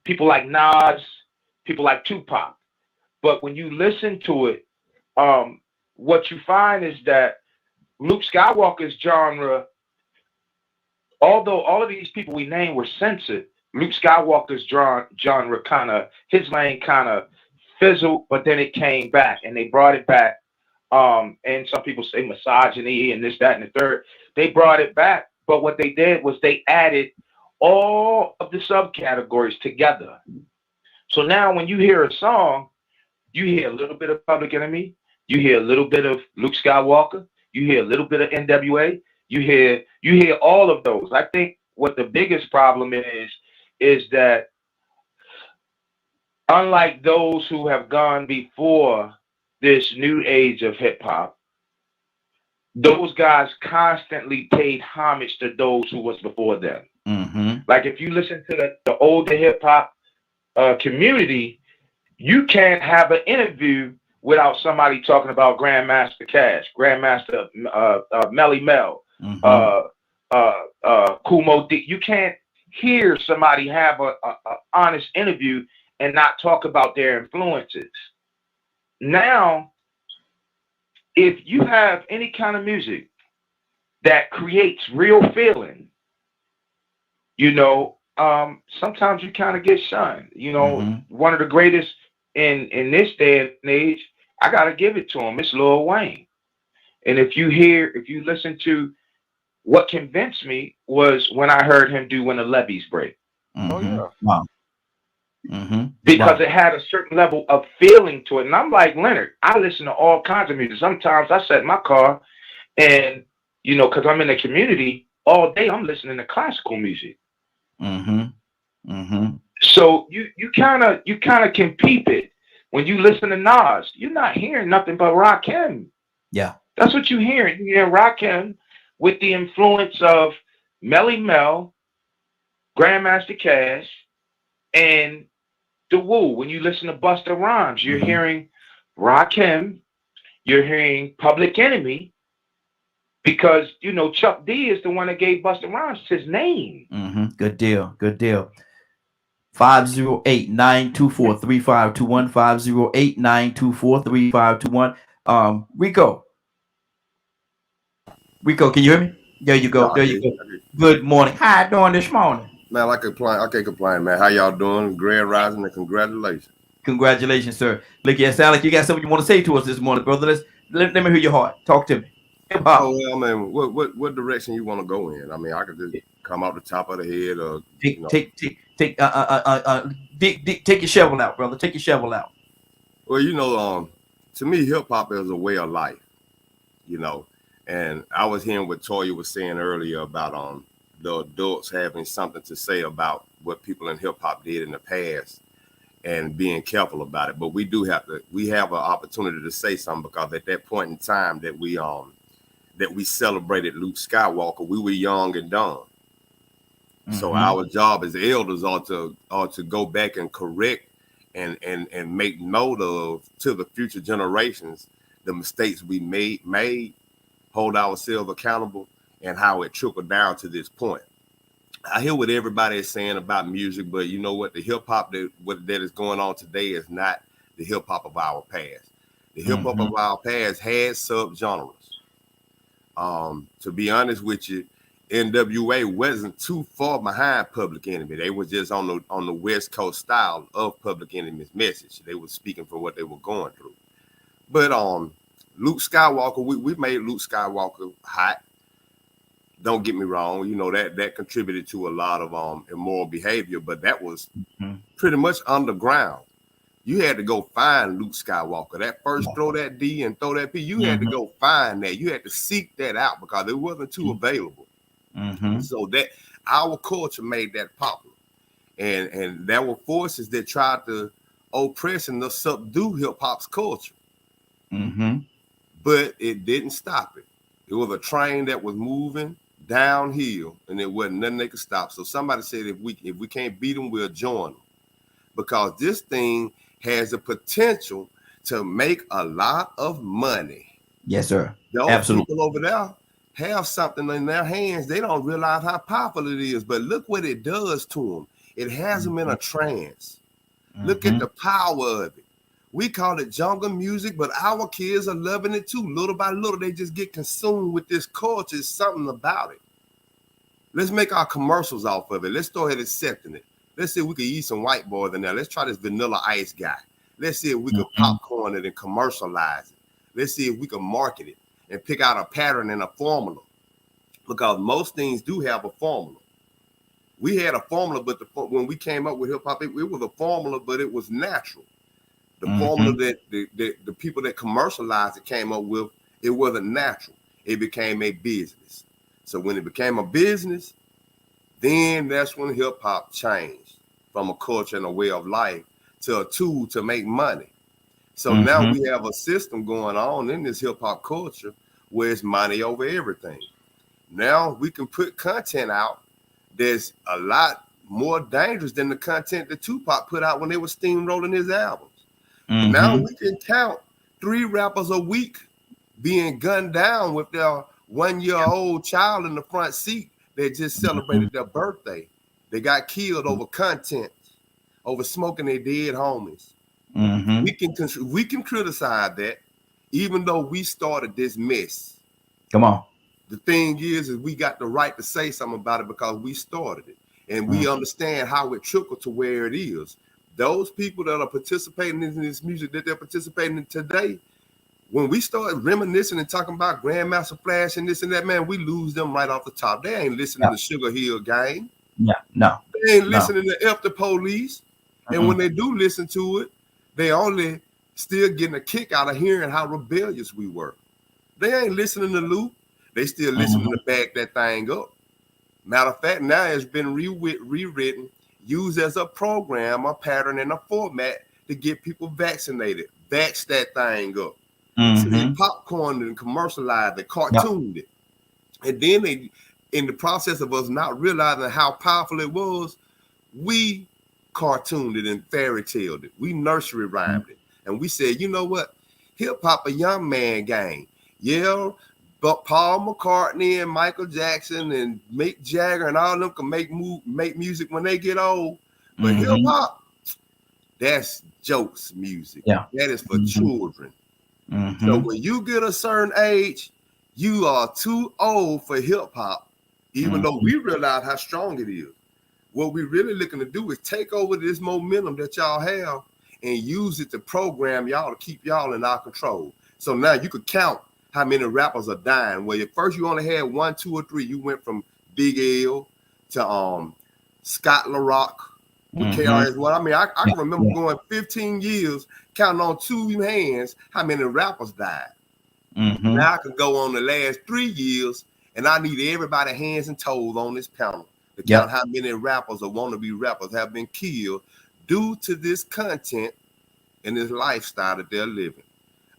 people like Nas, people like Tupac. But when you listen to it, what you find is that Luke Skywalker's genre, although all of these people we named were censored, Luke Skywalker's genre kind of, his lane kind of fizzled, but then it came back and they brought it back. And some people say misogyny and this, that, and the third. They brought it back, but what they did was they added all of the subcategories together. So now when you hear a song, you hear a little bit of Public Enemy, you hear a little bit of Luke Skywalker, you hear a little bit of NWA, you hear all of those. I think what the biggest problem is that unlike those who have gone before this new age of hip hop, those guys constantly paid homage to those who was before them. Like if you listen to the older hip hop community, you can't have an interview without somebody talking about Grandmaster Cash, Grandmaster Melly Mel, Kumo D. You can't hear somebody have a honest interview and not talk about their influences. Now, if you have any kind of music that creates real feeling, you know, sometimes you kind of get shunned. You know, one of the greatest in this day and age, I gotta give it to him. It's Lil Wayne. And if you listen to what convinced me was when I heard him do When the Levees Break. Oh yeah. Wow. Because it had a certain level of feeling to it. And I'm like, Leonard, I listen to all kinds of music. Sometimes I sit in my car and, you know, because I'm in the community all day, I'm listening to classical music. So you kind of can peep it. When you listen to Nas, you're not hearing nothing but Rakim. Yeah. That's what you're hearing. You're hearing Rakim with the influence of Melly Mel, Grandmaster Cash, and the Wu. When you listen to Busta Rhymes, you're hearing Rakim, you're hearing Public Enemy, because, you know, Chuck D is the one that gave Busta Rhymes his name. Good deal. Good deal. 508-924-3521. 508-924-3521. Rico, can you hear me? There you go. There you go. Good morning. How you doing this morning? Man, I can't complain, man. How y'all doing? Grand rising and congratulations. Congratulations, sir. Look, it sounds like you got something you want to say to us this morning, brother. Let me hear your heart. Talk to me. Hip hop. Oh, well, man, what direction you want to go in? I mean, I could just come out the top of the head, or Take your shovel out, brother. Take your shovel out. Well, to me, hip hop is a way of life, And I was hearing what Toya was saying earlier about the adults having something to say about what people in hip hop did in the past and being careful about it. But we have an opportunity to say something, because at that point in time that we celebrated Luke Skywalker, we were young and dumb. Mm-hmm. So our job as elders are to go back and correct and make note of to the future generations the mistakes we made, hold ourselves accountable, and how it trickled down to this point. I hear what everybody is saying about music, but you know what? The hip hop that is going on today is not the hip hop of our past. The hip hop of our past had subgenres. To be honest with you, NWA wasn't too far behind Public Enemy. They were just on the West Coast style of Public Enemy's message. They were speaking for what they were going through. But Luke Skywalker, we made Luke Skywalker hot. Don't get me wrong, that contributed to a lot of immoral behavior, but that was pretty much underground. You had to go find Luke Skywalker. That first throw that D and throw that P, you had to go find that. You had to seek that out because it wasn't too available. So that our culture made that popular. And there were forces that tried to oppress and subdue hip hop's culture. But it didn't stop it. It was a train that was moving downhill, and there wasn't nothing they could stop. So somebody said, if we can't beat them, we'll join them, because this thing has the potential to make a lot of money. Yes, sir. Those Absolutely. people over there have something in their hands. They don't realize how powerful it is, but look what it does to them. It has them in a trance. Look at the power of it. We call it jungle music, but our kids are loving it too. Little by little, they just get consumed with this culture. It's something about it. Let's make our commercials off of it. Let's go ahead and accepting it. Let's see if we can eat some white boys in there. Let's try this Vanilla Ice guy. Let's see if we can popcorn it and commercialize it. Let's see if we can market it and pick out a pattern and a formula, because most things do have a formula. We had a formula, but when we came up with hip hop, it was a formula, but it was natural. The formula that the people that commercialized it came up with, it wasn't natural. It became a business. So when it became a business, then that's when hip hop changed from a culture and a way of life to a tool to make money. So now we have a system going on in this hip hop culture where it's money over everything. Now we can put content out that's a lot more dangerous than the content that Tupac put out when they were steamrolling his albums. Now we can count 3 rappers a week being gunned down with their 1-year-old child in the front seat that just celebrated their birthday. They got killed over content, over smoking their dead homies. We can criticize that, even though we started this mess. Come on. The thing is we got the right to say something about it because we started it, and we understand how it trickled to where it is. Those people that are participating in this music that they're participating in today, when we start reminiscing and talking about Grandmaster Flash and this and that, man, we lose them right off the top. They ain't listening to Sugar Hill Gang. They ain't listening to F the Police. And when they do listen to it, they only still getting a kick out of hearing how rebellious we were. They ain't listening to Luke. They still listening to back that thing up. Matter of fact, now it's been rewritten, used as a program, a pattern, and a format to get people vaccinated. Vax that thing up. So they popcorned and commercialized it, cartooned it. And then they, in the process of us not realizing how powerful it was, we cartooned it and fairy tailed it. We nursery rhymed it. And we said, you know what? Hip hop a young man game. Yeah, but Paul McCartney and Michael Jackson and Mick Jagger and all of them can make music when they get old. But hip Mhm. hop, that's jokes music. Yeah. That is for Mhm. children. So Mhm. when you get a certain age, you are too old for hip hop, even though we realize how strong it is. What we're really looking to do is take over this momentum that y'all have and use it to program y'all to keep y'all in our control. So now you could count how many rappers are dying. Where at first you only had 1, 2, or 3. You went from Big L to Scott LaRock with KRS-One. I mean, I can remember going 15 years counting on 2 hands how many rappers died. Now I can go on the last 3 years, and I need everybody hands and toes on this panel to count how many rappers or wannabe rappers have been killed due to this content and this lifestyle that they're living.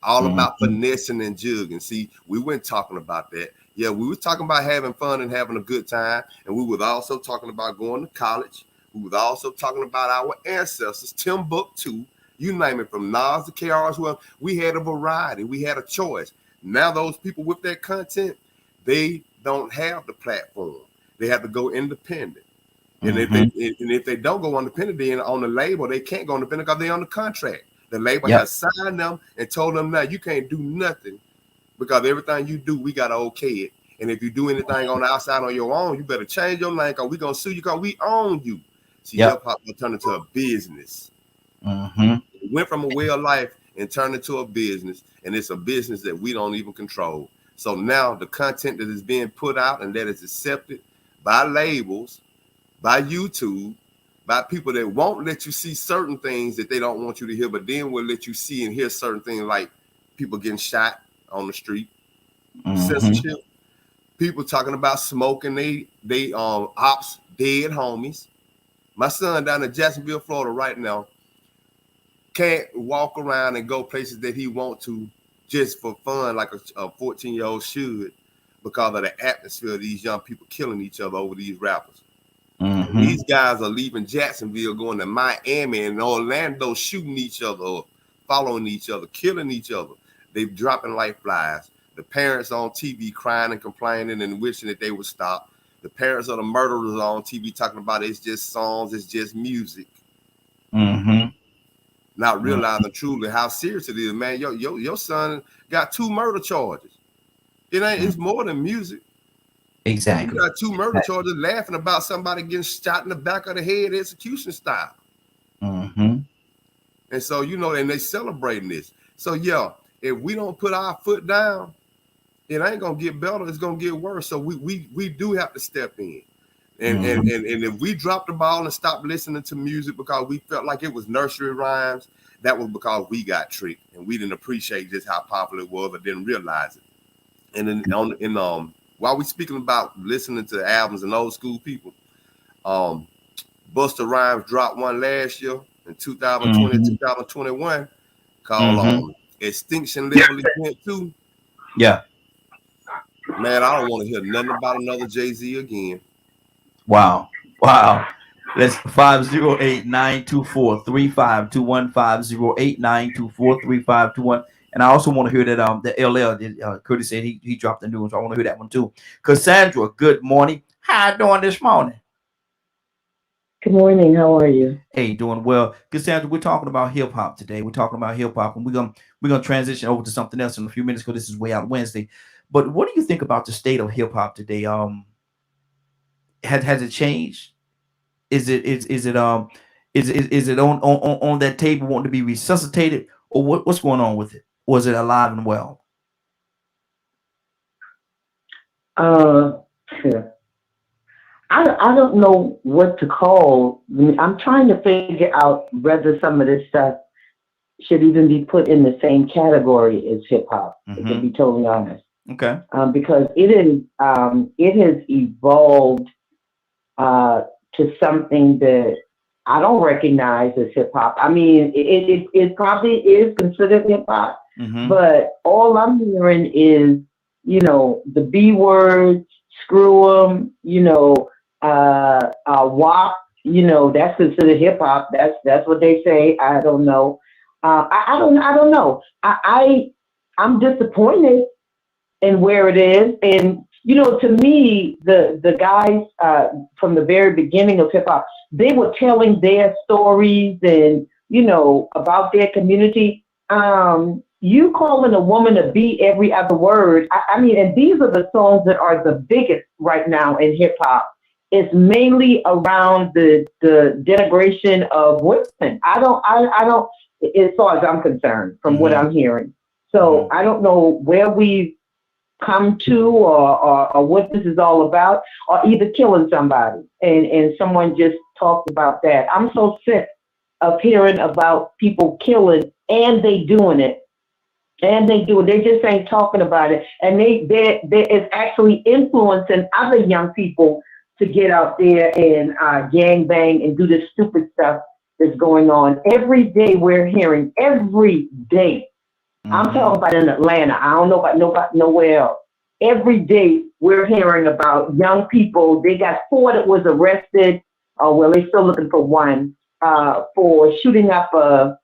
All about finessing and jugging. See, we weren't talking about that. Yeah, we were talking about having fun and having a good time, and we was also talking about going to college. We was also talking about our ancestors, Timbuktu, you name it, from Nas to KRS-One. We had a variety. We had a choice. Now those people with that content, they don't have the platform. They have to go independent. And if they don't go independent, then on the label, they can't go independent because they're on the contract. The label has signed them and told them, now you can't do nothing because everything you do, we got to okay it. And if you do anything on the outside on your own, you better change your name because we're going to sue you because we own you. See, hip-hop will turn into a business. It went from a way of life and turned into a business, and it's a business that we don't even control. So now the content that is being put out and that is accepted by labels, by YouTube, by people that won't let you see certain things that they don't want you to hear, but then will let you see and hear certain things like people getting shot on the street, censorship, people talking about smoking, they ops, dead homies. My son down in Jacksonville, Florida right now can't walk around and go places that he want to just for fun like a 14-year-old should because of the atmosphere of these young people killing each other over these rappers. These guys are leaving Jacksonville, going to Miami and Orlando, shooting each other up, following each other, killing each other. They're dropping life flies. The parents on TV crying and complaining and wishing that they would stop. The parents of the murderers on TV talking about it's just songs, it's just music. Not realizing truly how serious it is, man. Your son got 2 murder charges. It's more than music. Exactly. You got 2 murder charges laughing about somebody getting shot in the back of the head, execution style. And so, and they celebrating this. So, yeah, if we don't put our foot down, it ain't going to get better. It's going to get worse. So we do have to step in. And if we drop the ball and stop listening to music because we felt like it was nursery rhymes, that was because we got tricked and we didn't appreciate just how popular it was or didn't realize it. And then while we speaking about listening to albums and old school people, Busta Rhymes dropped one last year in 2020, 2021 called Extinction Level Event 2. Yeah. Man, I don't want to hear nothing about another Jay-Z again. Wow. Let's 508-924-3521, 508-924-3521. And I also want to hear that the LL Curtis said he dropped the news. I want to hear that one too. Cassandra, good morning. How you doing this morning? Good morning. How are you? Hey, doing well. Cassandra, we're talking about hip hop today. We're talking about hip hop, and we're gonna transition over to something else in a few minutes because this is Way Out Wednesday. But what do you think about the state of hip hop today? Has it changed? Is it on that table wanting to be resuscitated, or what's going on with it? Or is it alive and well? I don't know what to call. I'm trying to figure out whether some of this stuff should even be put in the same category as hip hop. To be totally honest. Okay. Because it has evolved to something that I don't recognize as hip hop. I mean, it probably is considered hip hop, but all I'm hearing is, the B words, screw them, WAP, that's considered hip hop. That's what they say. I don't know. I don't know. I'm disappointed in where it is, and you know, to me, the guys from the very beginning of hip hop, they were telling their stories and, you know, about their community. You calling a woman a B every other word. I mean, and these are the songs that are the biggest right now in hip hop. It's mainly around the denigration of women. I don't, as far as I'm concerned, from what I'm hearing. So I don't know where we come to or what this is all about, or either killing somebody. And someone just talked about that. I'm so sick of hearing about people killing and they doing it. And they do it. They just ain't talking about it. And it's actually influencing other young people to get out there and gang bang and do this stupid stuff that's going on. Every day we're hearing, every day. I'm talking about in Atlanta. I don't know about nowhere else. Every day we're hearing about young people. They got 4 that was arrested. Well, they're still looking for 1 for shooting up a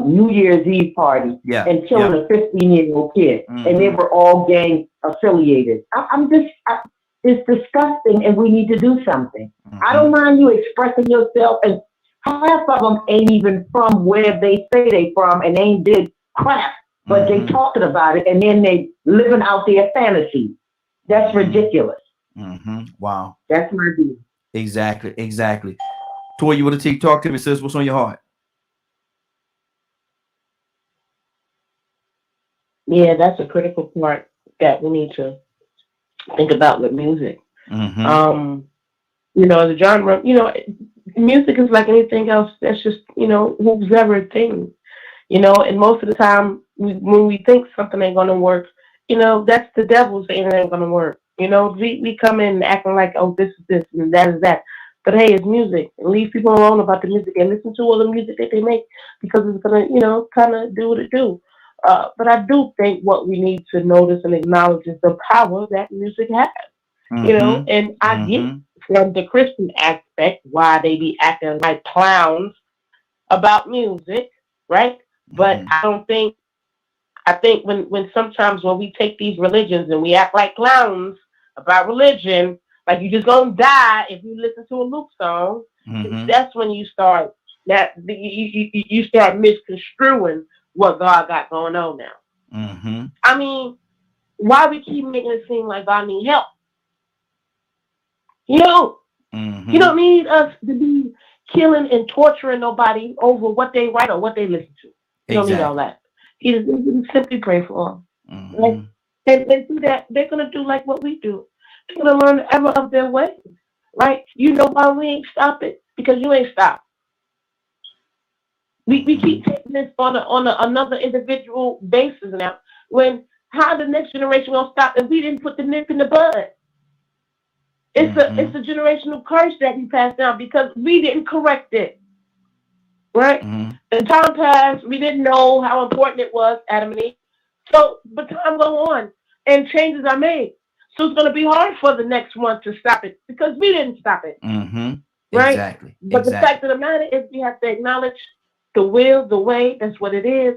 New Year's Eve party and killing a 15-year-old kid. And they were all gang affiliated. It's disgusting, and we need to do something. I don't mind you expressing yourself, and half of them ain't even from where they say they from, and they ain't did crap, but they talking about it, and then they living out their fantasy. That's ridiculous. Wow. That's my view. Exactly. Toy, you want to talk to me, sis? What's on your heart? Yeah, that's a critical part that we need to think about with music. You know, the genre, you know, music is like anything else. That's just, you know, whoever thing, you know, and most of the time when we think something ain't going to work, you know, that's the devil saying it ain't going to work. You know, we come in acting like, oh, this is this and that is that. But hey, it's music. And leave people alone about the music and listen to all the music that they make, because it's going to, you know, kind of do what it do. But I do think what we need to notice and acknowledge is the power that music has. You know, and I get from the Christian aspect why they be acting like clowns about music, right? But I think when sometimes when we take these religions and we act like clowns about religion, like you just gonna die if you listen to a Luke song, that's when you start you start misconstruing what God got going on now. I mean, why we keep making it seem like God need help? You know, you don't need us to be killing and torturing nobody over what they write or what they listen to. You don't need all that. You just simply pray for them. Right? And do that. They're going to do like what we do. They're going to learn ever of their ways. Right? You know why we ain't stop it? Because you ain't stopped. We keep taking this on another individual basis now. How the next generation will stop if we didn't put the nip in the bud? It's a generational curse that we passed down because we didn't correct it. Right? And time passed, we didn't know how important it was, Adam and Eve. So, but time go on and changes are made. So it's going to be hard for the next one to stop it because we didn't stop it. Right? Exactly. But the fact of the matter is we have to acknowledge the will, the way, that's what it is,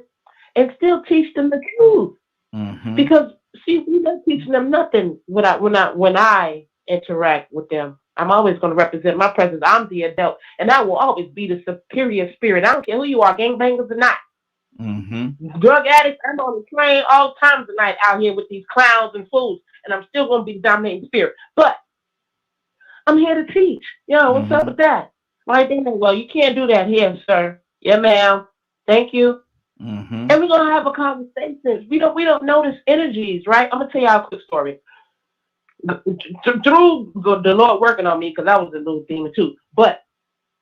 and still teach them the truth. Because, see, we're not teaching them nothing when I interact with them. I'm always going to represent my presence. I'm the adult, and I will always be the superior spirit. I don't care who you are, gangbangers or not. Drug addicts, I'm on the train all times of night out here with these clowns and fools, and I'm still going to be the dominating spirit. But I'm here to teach. Yo, what's up with that? Right then, well, you can't do that here, sir. Yeah, ma'am. Thank you. And we're going to have a conversation. We don't notice energies, right? I'm going to tell y'all a quick story. Through the Lord working on me, because I was a little demon too, but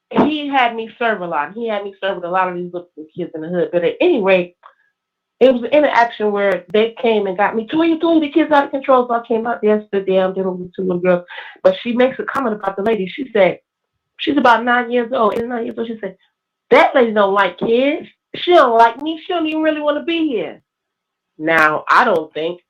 he had me serve a lot. He had me serve with a lot of these little kids in the hood. But at any rate, it was an interaction where they came and got me. Toy, the kids out of control. So I came out there, stood there, I'm dealing with 2 little girls. But she makes a comment about the lady. She said, she's about 9 years old. 8 or 9 years old. She said, that lady don't like kids. She don't like me. She don't even really want to be here. Now, I don't think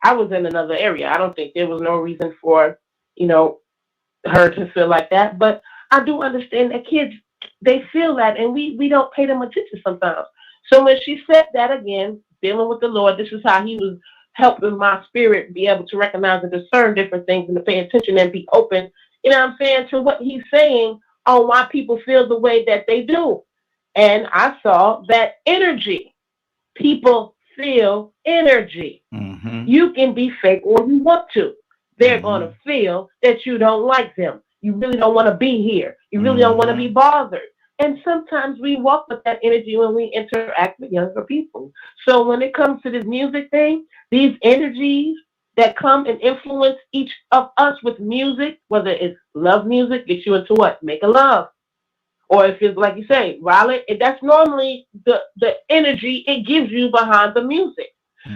I was in another area. I don't think there was no reason for, her to feel like that. But I do understand that kids, they feel that, and we don't pay them attention sometimes. So when she said that again, dealing with the Lord, this is how he was helping my spirit be able to recognize and discern different things and to pay attention and be open, you know what I'm saying, to what he's saying on why people feel the way that they do. And I saw that energy. People feel energy. Mm-hmm. You can be fake or you want to. They're Mhm. going to feel that you don't like them. You really don't want to be here. You really don't want to be bothered. And sometimes we walk with that energy when we interact with younger people. So when it comes to this music thing, these energies that come and influence each of us with music, whether it's love music, gets you into what? Making love. Or if it's like you say, Riley, that's normally the energy it gives you behind the music.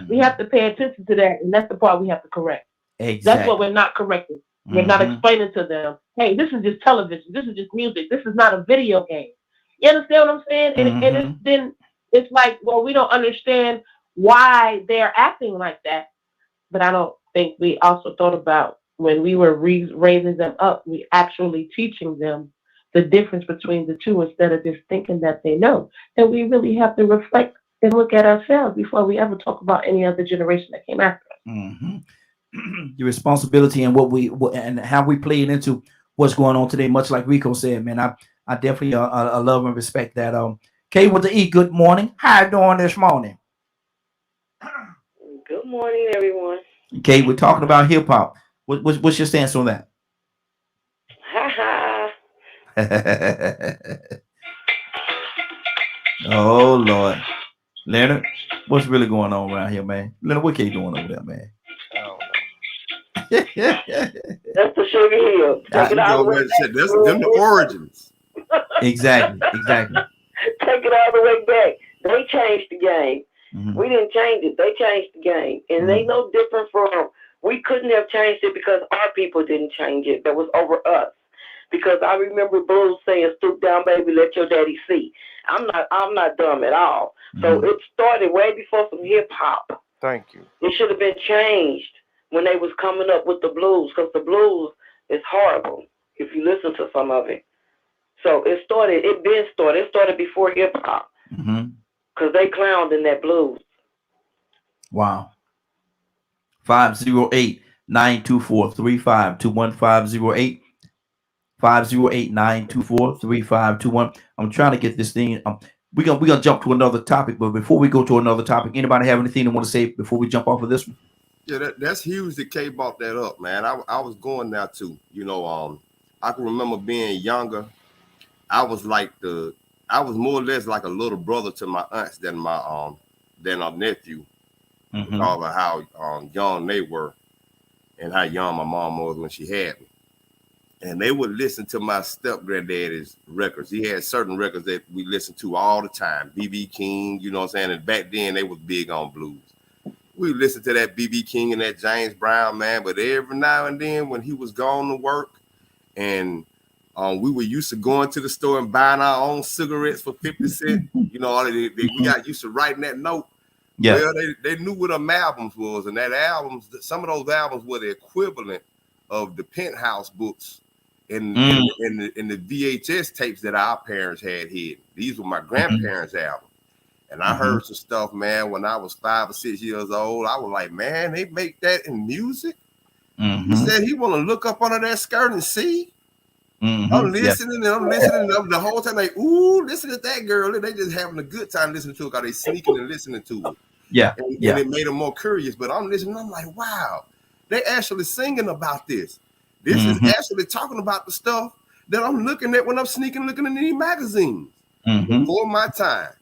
We have to pay attention to that, and that's the part we have to correct. Exactly. That's what we're not correcting. We're not explaining to them, hey, this is just television. This is just music. This is not a video game. You understand what I'm saying? And it's like, well, we don't understand why they're acting like that. But I don't think we also thought about when we were raising them up, we actually teaching them the difference between the two instead of just thinking that they know. And we really have to reflect and look at ourselves before we ever talk about any other generation that came after us. Mm-hmm. The responsibility and and how we play it into what's going on today. Much like Rico said, man, I definitely I love and respect that. K with the E. Good morning. How you doing this morning? Good morning, everyone. K, we're talking about hip hop. What's your stance on that? Ha ha. Oh Lord, Leonard, what's really going on around here, man? Leonard, what K doing over there, man? That's the Sugar Hill. Take it all the way back. That's them the origins. Exactly. Take it all the way back. They changed the game. Mm-hmm. We didn't change it. They changed the game. And they no different from, we couldn't have changed it because our people didn't change it. That was over us. Because I remember Blues saying, stoop down, baby, let your daddy see. I'm not dumb at all. Mm-hmm. So it started way before some hip hop. Thank you. It should have been changed when they was coming up with the blues, because the blues is horrible if you listen to some of it. So it started before hip hop, because they clowned in that blues. Wow. 508-924-3521, 508-924-3521. I'm trying to get this thing. We're gonna jump to another topic, but before we go to another topic, anybody have anything they want to say before we jump off of this one? Yeah, that's huge that Kay brought that up, man. I was going there too. You know, I can remember being younger. I was more or less like a little brother to my aunts than a nephew, because of how young they were and how young my mom was when she had me. And they would listen to my step-granddaddy's records. He had certain records that we listened to all the time. B.B. King, you know what I'm saying? And back then, they was big on blues. We listened to that B.B. King and that James Brown, man. But every now and then, when he was gone to work, and we were used to going to the store and buying our own cigarettes for 50 cents. You know, we got used to writing that note. Yeah. Well, they knew what them albums was. And that albums, some of those albums were the equivalent of the Penthouse books in the VHS tapes that our parents had hidden. These were my grandparents' albums. And I heard some stuff, man, when I was 5 or 6 years old. I was like, man, they make that in music? He said he want to look up under that skirt and see. I'm listening the whole time. Like, ooh, listen to that girl. They just having a good time listening to it because they sneaking and listening to it. And it made them more curious. But I'm listening, I'm like, wow, they actually singing about this. This is actually talking about the stuff that I'm looking at when I'm sneaking looking in these magazines. Before my time.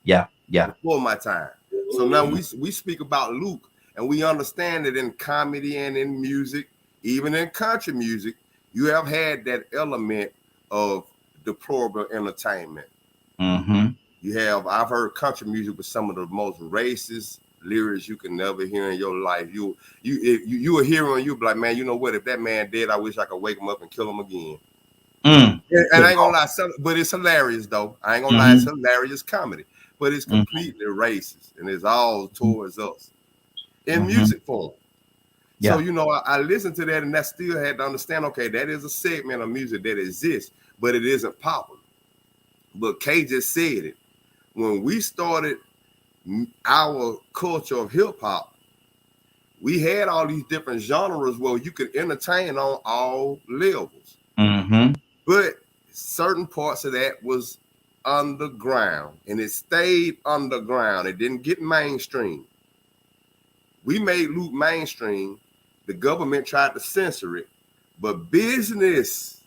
Before my time. So now we speak about Luke, and we understand that in comedy and in music, even in country music, you have had that element of deplorable entertainment. I've heard country music with some of the most racist lyrics you can never hear in your life. You a hero and you be like, man, you know what? If that man dead, I wish I could wake him up and kill him again. And I ain't gonna lie, but it's hilarious though. I ain't gonna lie, it's hilarious comedy, but it's completely racist and it's all towards us in music form. So, you know, I listened to that and I still had to understand, okay, that is a segment of music that exists, but it isn't popular. But Kay just said it. When we started our culture of hip hop, we had all these different genres where you could entertain on all levels. But certain parts of that was underground, and it stayed underground. It didn't get mainstream. We made Luke mainstream. The government tried to censor it, but business,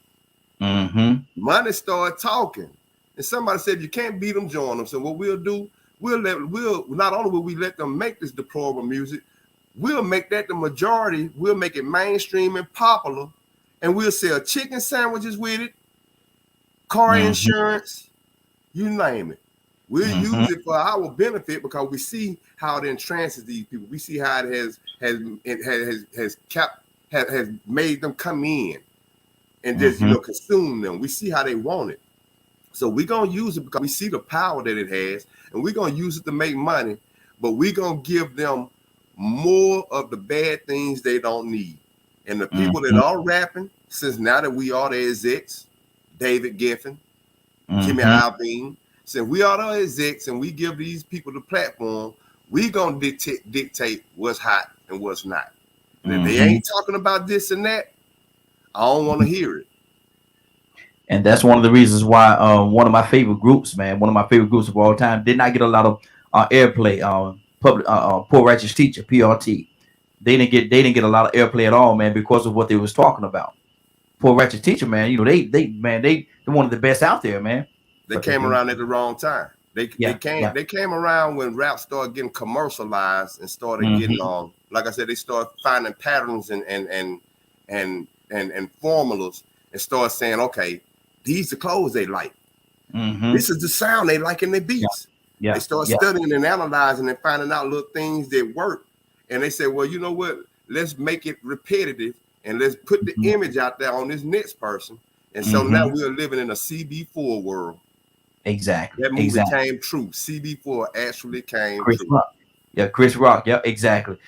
money started talking. And somebody said, you can't beat them, join them. So what we'll do, not only will we let them make this deplorable music, we'll make that the majority. We'll make it mainstream and popular, and we'll sell chicken sandwiches with it, car insurance, you name it. We'll use it for our benefit because we see how it entrances these people. We see how it has made them come in and just consume them. We see how they want it. So we're gonna use it because we see the power that it has, and we're gonna use it to make money, but we're gonna give them more of the bad things they don't need. And the people that are rapping, since now that we are the execs, David Geffen, Jimmy Iovine, since we are the execs and we give these people the platform, we gonna dictate what's hot and what's not. And if they ain't talking about this and that, I don't want to hear it. And that's one of the reasons why one of my favorite groups, man, one of my favorite groups of all time, did not get a lot of airplay. Poor Righteous Teacher, PRT. They didn't get a lot of airplay at all, man, because of what they was talking about. Poor Righteous Teacher, man, you know, they're one of the best out there, man. They came around at the wrong time. They came around when rap started getting commercialized and started getting on. Like I said, they started finding patterns and formulas and started saying, okay, these are clothes they like. This is the sound they like in their beats. They start studying and analyzing and finding out little things that work. And they say, well, you know what? Let's make it repetitive and let's put the image out there on this next person. And so now we're living in a CB4 world. Exactly. That movie came true. CB4 actually came Chris true. Rock. Yeah, Chris Rock. Yeah, exactly.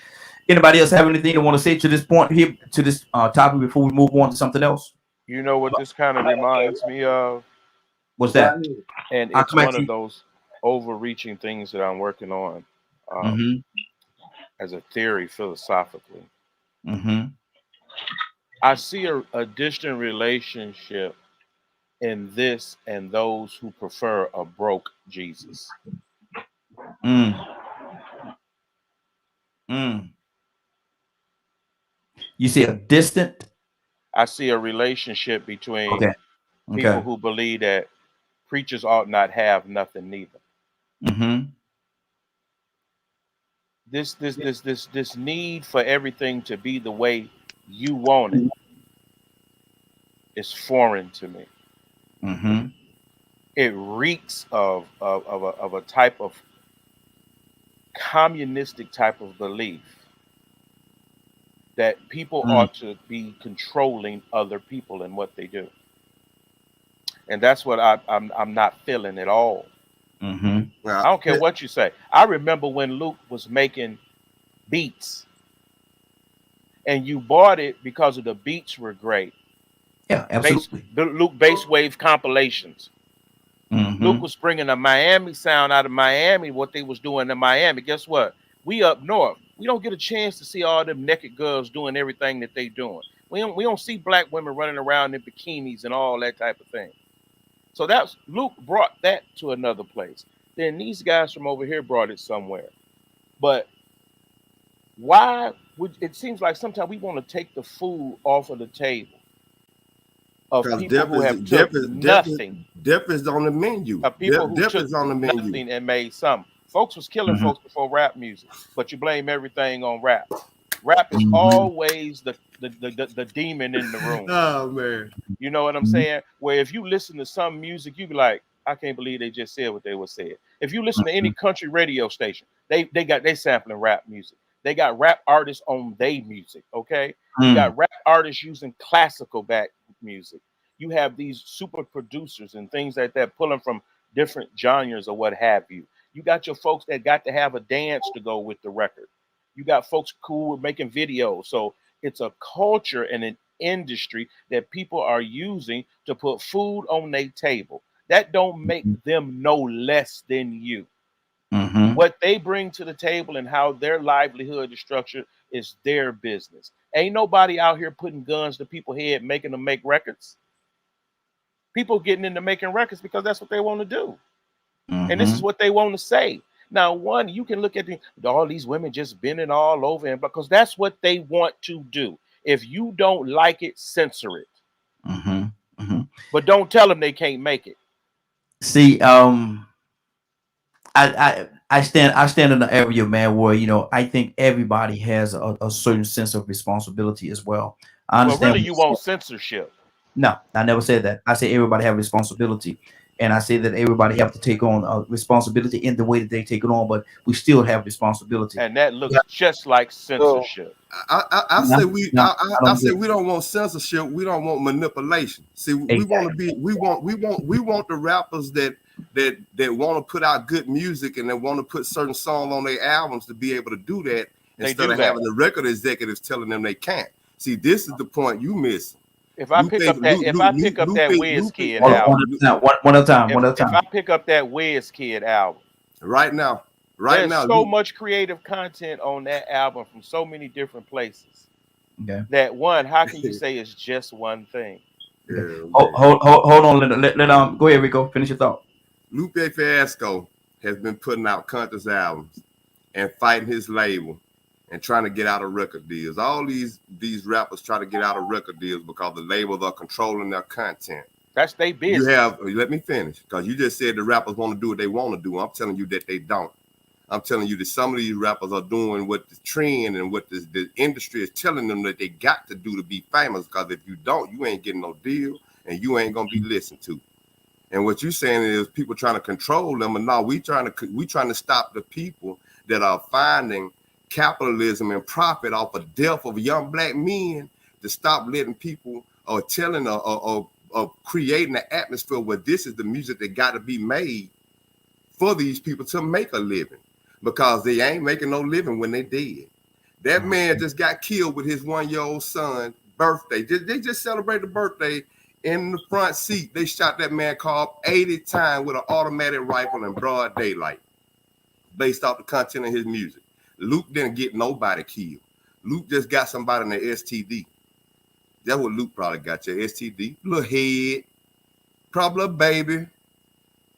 Anybody else have anything to want to say to this point here, to this topic before we move on to something else? You know what this kind of reminds me of? What's that? And it's one of those overreaching things that I'm working on as a theory philosophically. I see a distant relationship in this and those who prefer a broke Jesus. You see a distant? I see a relationship between people who believe that preachers ought not have nothing neither. This need for everything to be the way you want it is foreign to me. It reeks of a type of communistic type of belief that people ought to be controlling other people and what they do, and that's what I'm not feeling at all. Well, I don't care what you say. I remember when Luke was making beats, and you bought it because of the beats were great. Yeah, absolutely. Luke Bass Wave compilations. Luke was bringing a Miami sound out of Miami, what they was doing in Miami. Guess what? We up north. We don't get a chance to see all them naked girls doing everything that they doing. We don't see black women running around in bikinis and all that type of thing. So that's Luke brought that to another place. Then these guys from over here brought it somewhere. But why would it seems like sometimes we want to take the food off of the table of people who have took nothing. Death is on the menu. People who took nothing and made something. Folks was killing folks before rap music, but you blame everything on rap. Rap is always the demon in the room. Oh man, you know what I'm saying? Where if you listen to some music, you be like, I can't believe they just said what they were saying. If you listen to any country radio station, they sampling rap music. They got rap artists on their music. Okay, you got rap artists using classical back music. You have these super producers and things like that pulling from different genres or what have you. You got your folks that got to have a dance to go with the record. You got folks cool with making videos. So it's a culture and an industry that people are using to put food on their table. That don't make them no less than you. What they bring to the table and how their livelihood is structured is their business. Ain't nobody out here putting guns to people's head, making them make records. People getting into making records because that's what they want to do. And this is what they want to say. Now, one, you can look at all these women just bending all over, and because that's what they want to do. If you don't like it, censor it. But don't tell them they can't make it. See, I stand in the area, man, where I think everybody has a certain sense of responsibility as well. I understand. Well, really, you want censorship. No, I never said that. I say everybody have responsibility, and I say that everybody have to take on responsibility in the way that they take it on. But we still have responsibility, and that looks just like censorship. I say we don't want censorship. We don't want manipulation. See, we want the rappers that want to put out good music and that want to put certain songs on their albums to be able to do that instead of having the record executives telling them they can't. See, this is the point you miss. If I pick up that Wizkid album, one at a time. If I pick up that Wizkid album right now, there's so much creative content on that album from so many different places. Okay. That one, how can you say it's just one thing? Yeah, hold on. Let go ahead, Rico. Finish your thought. Lupe Fiasco has been putting out countless albums and fighting his label and trying to get out of record deals. All these rappers try to get out of record deals because the labels are controlling their content. That's their business. Let me finish, because you just said the rappers want to do what they want to do. I'm telling you that they don't. I'm telling you that some of these rappers are doing what the trend and what the industry is telling them that they got to do to be famous, because if you don't, you ain't getting no deal and you ain't gonna be listened to. And what you're saying is people trying to control them, and no, we trying to stop the people that are finding capitalism and profit off the death of young black men, to stop letting people or telling or creating an atmosphere where this is the music that got to be made for these people to make a living, because they ain't making no living when they dead. That man just got killed with his 1-year-old son birthday. They just celebrated the birthday. In the front seat, they shot that man car up 80 times with an automatic rifle in broad daylight, based off the content of his music. Luke didn't get nobody killed. Luke just got somebody in the STD. That's what Luke probably got, your STD. Little head, probably a baby.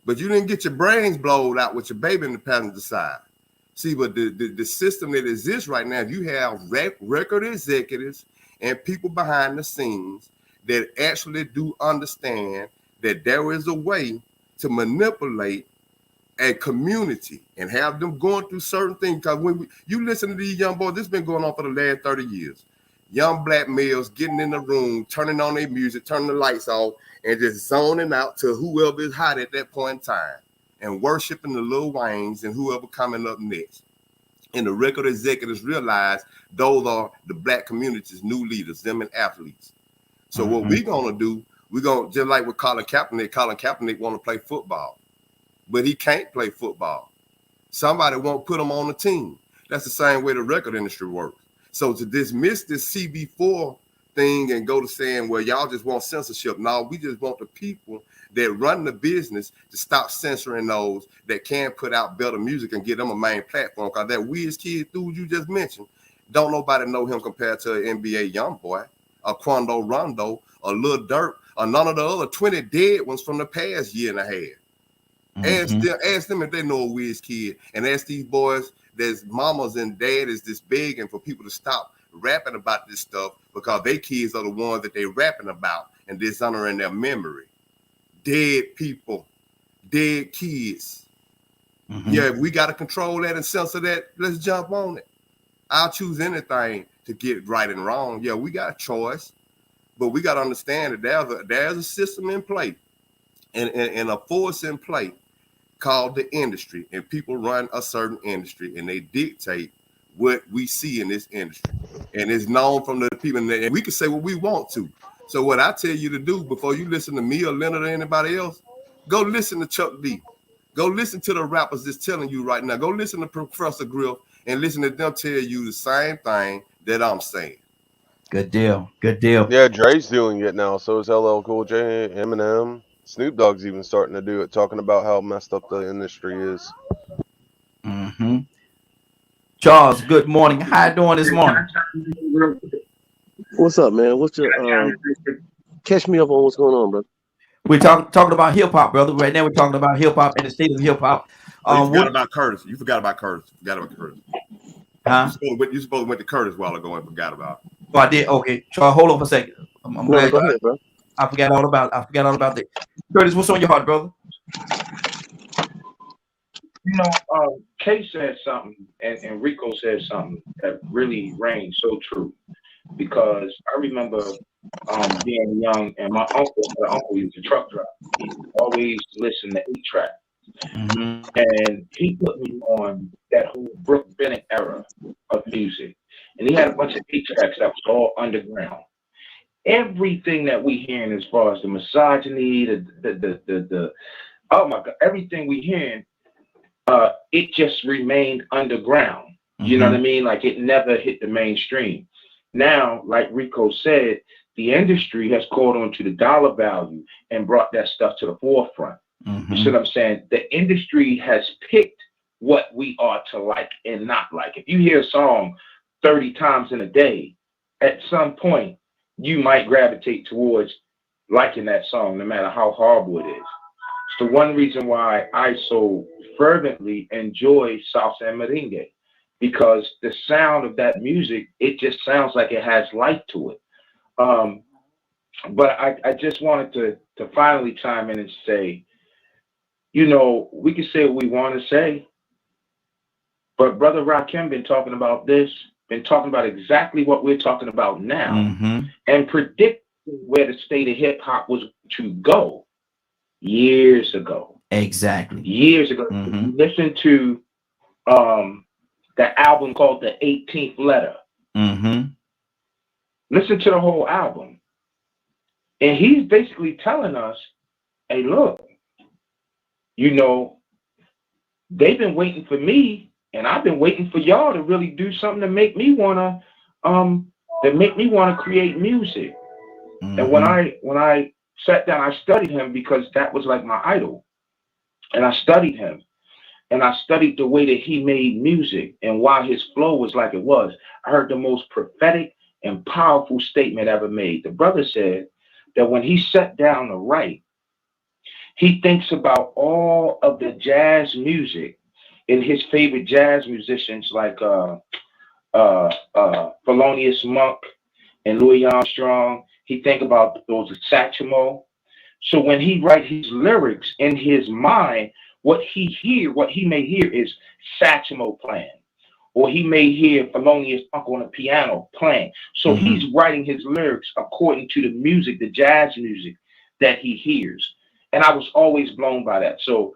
But you didn't get your brains blowed out with your baby in the passenger side. See, but the system that exists right now, if you have record executives and people behind the scenes that actually do understand that there is a way to manipulate a community and have them going through certain things. Because when you listen to these young boys, this has been going on for the last 30 years. Young black males getting in the room, turning on their music, turning the lights off, and just zoning out to whoever is hot at that point in time, and worshiping the Lil Waynes and whoever coming up next. And the record executives realize those are the black community's new leaders, them and athletes. So what we're gonna do, we're gonna, just like with Colin Kaepernick want to play football, but he can't play football. Somebody won't put him on the team. That's the same way the record industry works. So to dismiss this CB4 thing and go to saying, well, y'all just want censorship. No, we just want the people that run the business to stop censoring those that can put out better music and give them a main platform. Because that Wizkid dude you just mentioned, don't nobody know him compared to an NBA young boy, a Quando Rondo, a Lil Durk, or none of the other 20 dead ones from the past year and a half. Ask them if they know a Wizkid, and ask these boys that's mamas and daddies that's begging for people to stop rapping about this stuff, because their kids are the ones that they rapping about and dishonoring their memory. Dead people, dead kids. Yeah, we got to control that and censor that. Let's jump on it. I'll choose anything to get right and wrong. Yeah, we got a choice, but we got to understand that there's a system in play and a force in play called the industry, and people run a certain industry and they dictate what we see in this industry, and it's known from the people, and we can say what we want to. So what I tell you to do before you listen to me or Leonard or anybody else, go listen to Chuck D. Go listen to the rappers that's telling you right now. Go listen to Professor Griff and listen to them tell you the same thing that I'm saying. Good deal. Good deal. Yeah, Dre's doing it now. So is LL Cool J, Eminem. Snoop Dogg's even starting to do it, talking about how messed up the industry is. Charles, good morning. How you doing this morning? What's up, man? What's your catch me up on what's going on, brother? We're talking about hip hop, brother. Right now, we're talking about hip hop and the state of hip hop. You forgot about Curtis. You forgot about Curtis. Huh? You supposed to went to Curtis a while ago and forgot about it. Oh, I did. Okay, Charles, hold on for a second. I'm glad. Go ahead, bro. I forgot all about that. Curtis, what's on your heart, brother? You know, Kay said something, and Rico said something that really rang so true. Because I remember being young, and my uncle he was a truck driver. He always listened to 8-track. And he put me on that whole Brooke Bennett era of music. And he had a bunch of 8-tracks that was all underground. Everything that we hearing as far as the misogyny, the oh my God, everything we hearing, it just remained underground. You know what I mean? Like it never hit the mainstream. Now, like Rico said, the industry has caught on to the dollar value and brought that stuff to the forefront. You see what I'm saying? The industry has picked what we are to like and not like. If you hear a song 30 times in a day, at some point, you might gravitate towards liking that song, no matter how horrible it is. It's the one reason why I so fervently enjoy salsa and merengue, because the sound of that music, it just sounds like it has life to it. But I just wanted to finally chime in and say, you know, we can say what we want to say, but Brother Rakim been talking about this, been talking about exactly what we're talking about now, and predicting where the state of hip hop was to go years ago. Exactly. Years ago. Listen to the album called The 18th Letter. Listen to the whole album. And he's basically telling us, hey, look, you know, they've been waiting for me, and I've been waiting for y'all to really do something to make me wanna create music. And when I sat down, I studied him because that was like my idol. And I studied him. And I studied the way that he made music and why his flow was like it was. I heard the most prophetic and powerful statement ever made. The brother said that when he sat down to write, he thinks about all of the jazz music and his favorite jazz musicians like Thelonious Monk and Louis Armstrong. He think about those Satchmo. So when he write his lyrics in his mind, what he may hear is Satchmo playing, or he may hear Thelonious Monk on the piano playing. So he's writing his lyrics according to the music, the jazz music that he hears. And I was always blown by that. So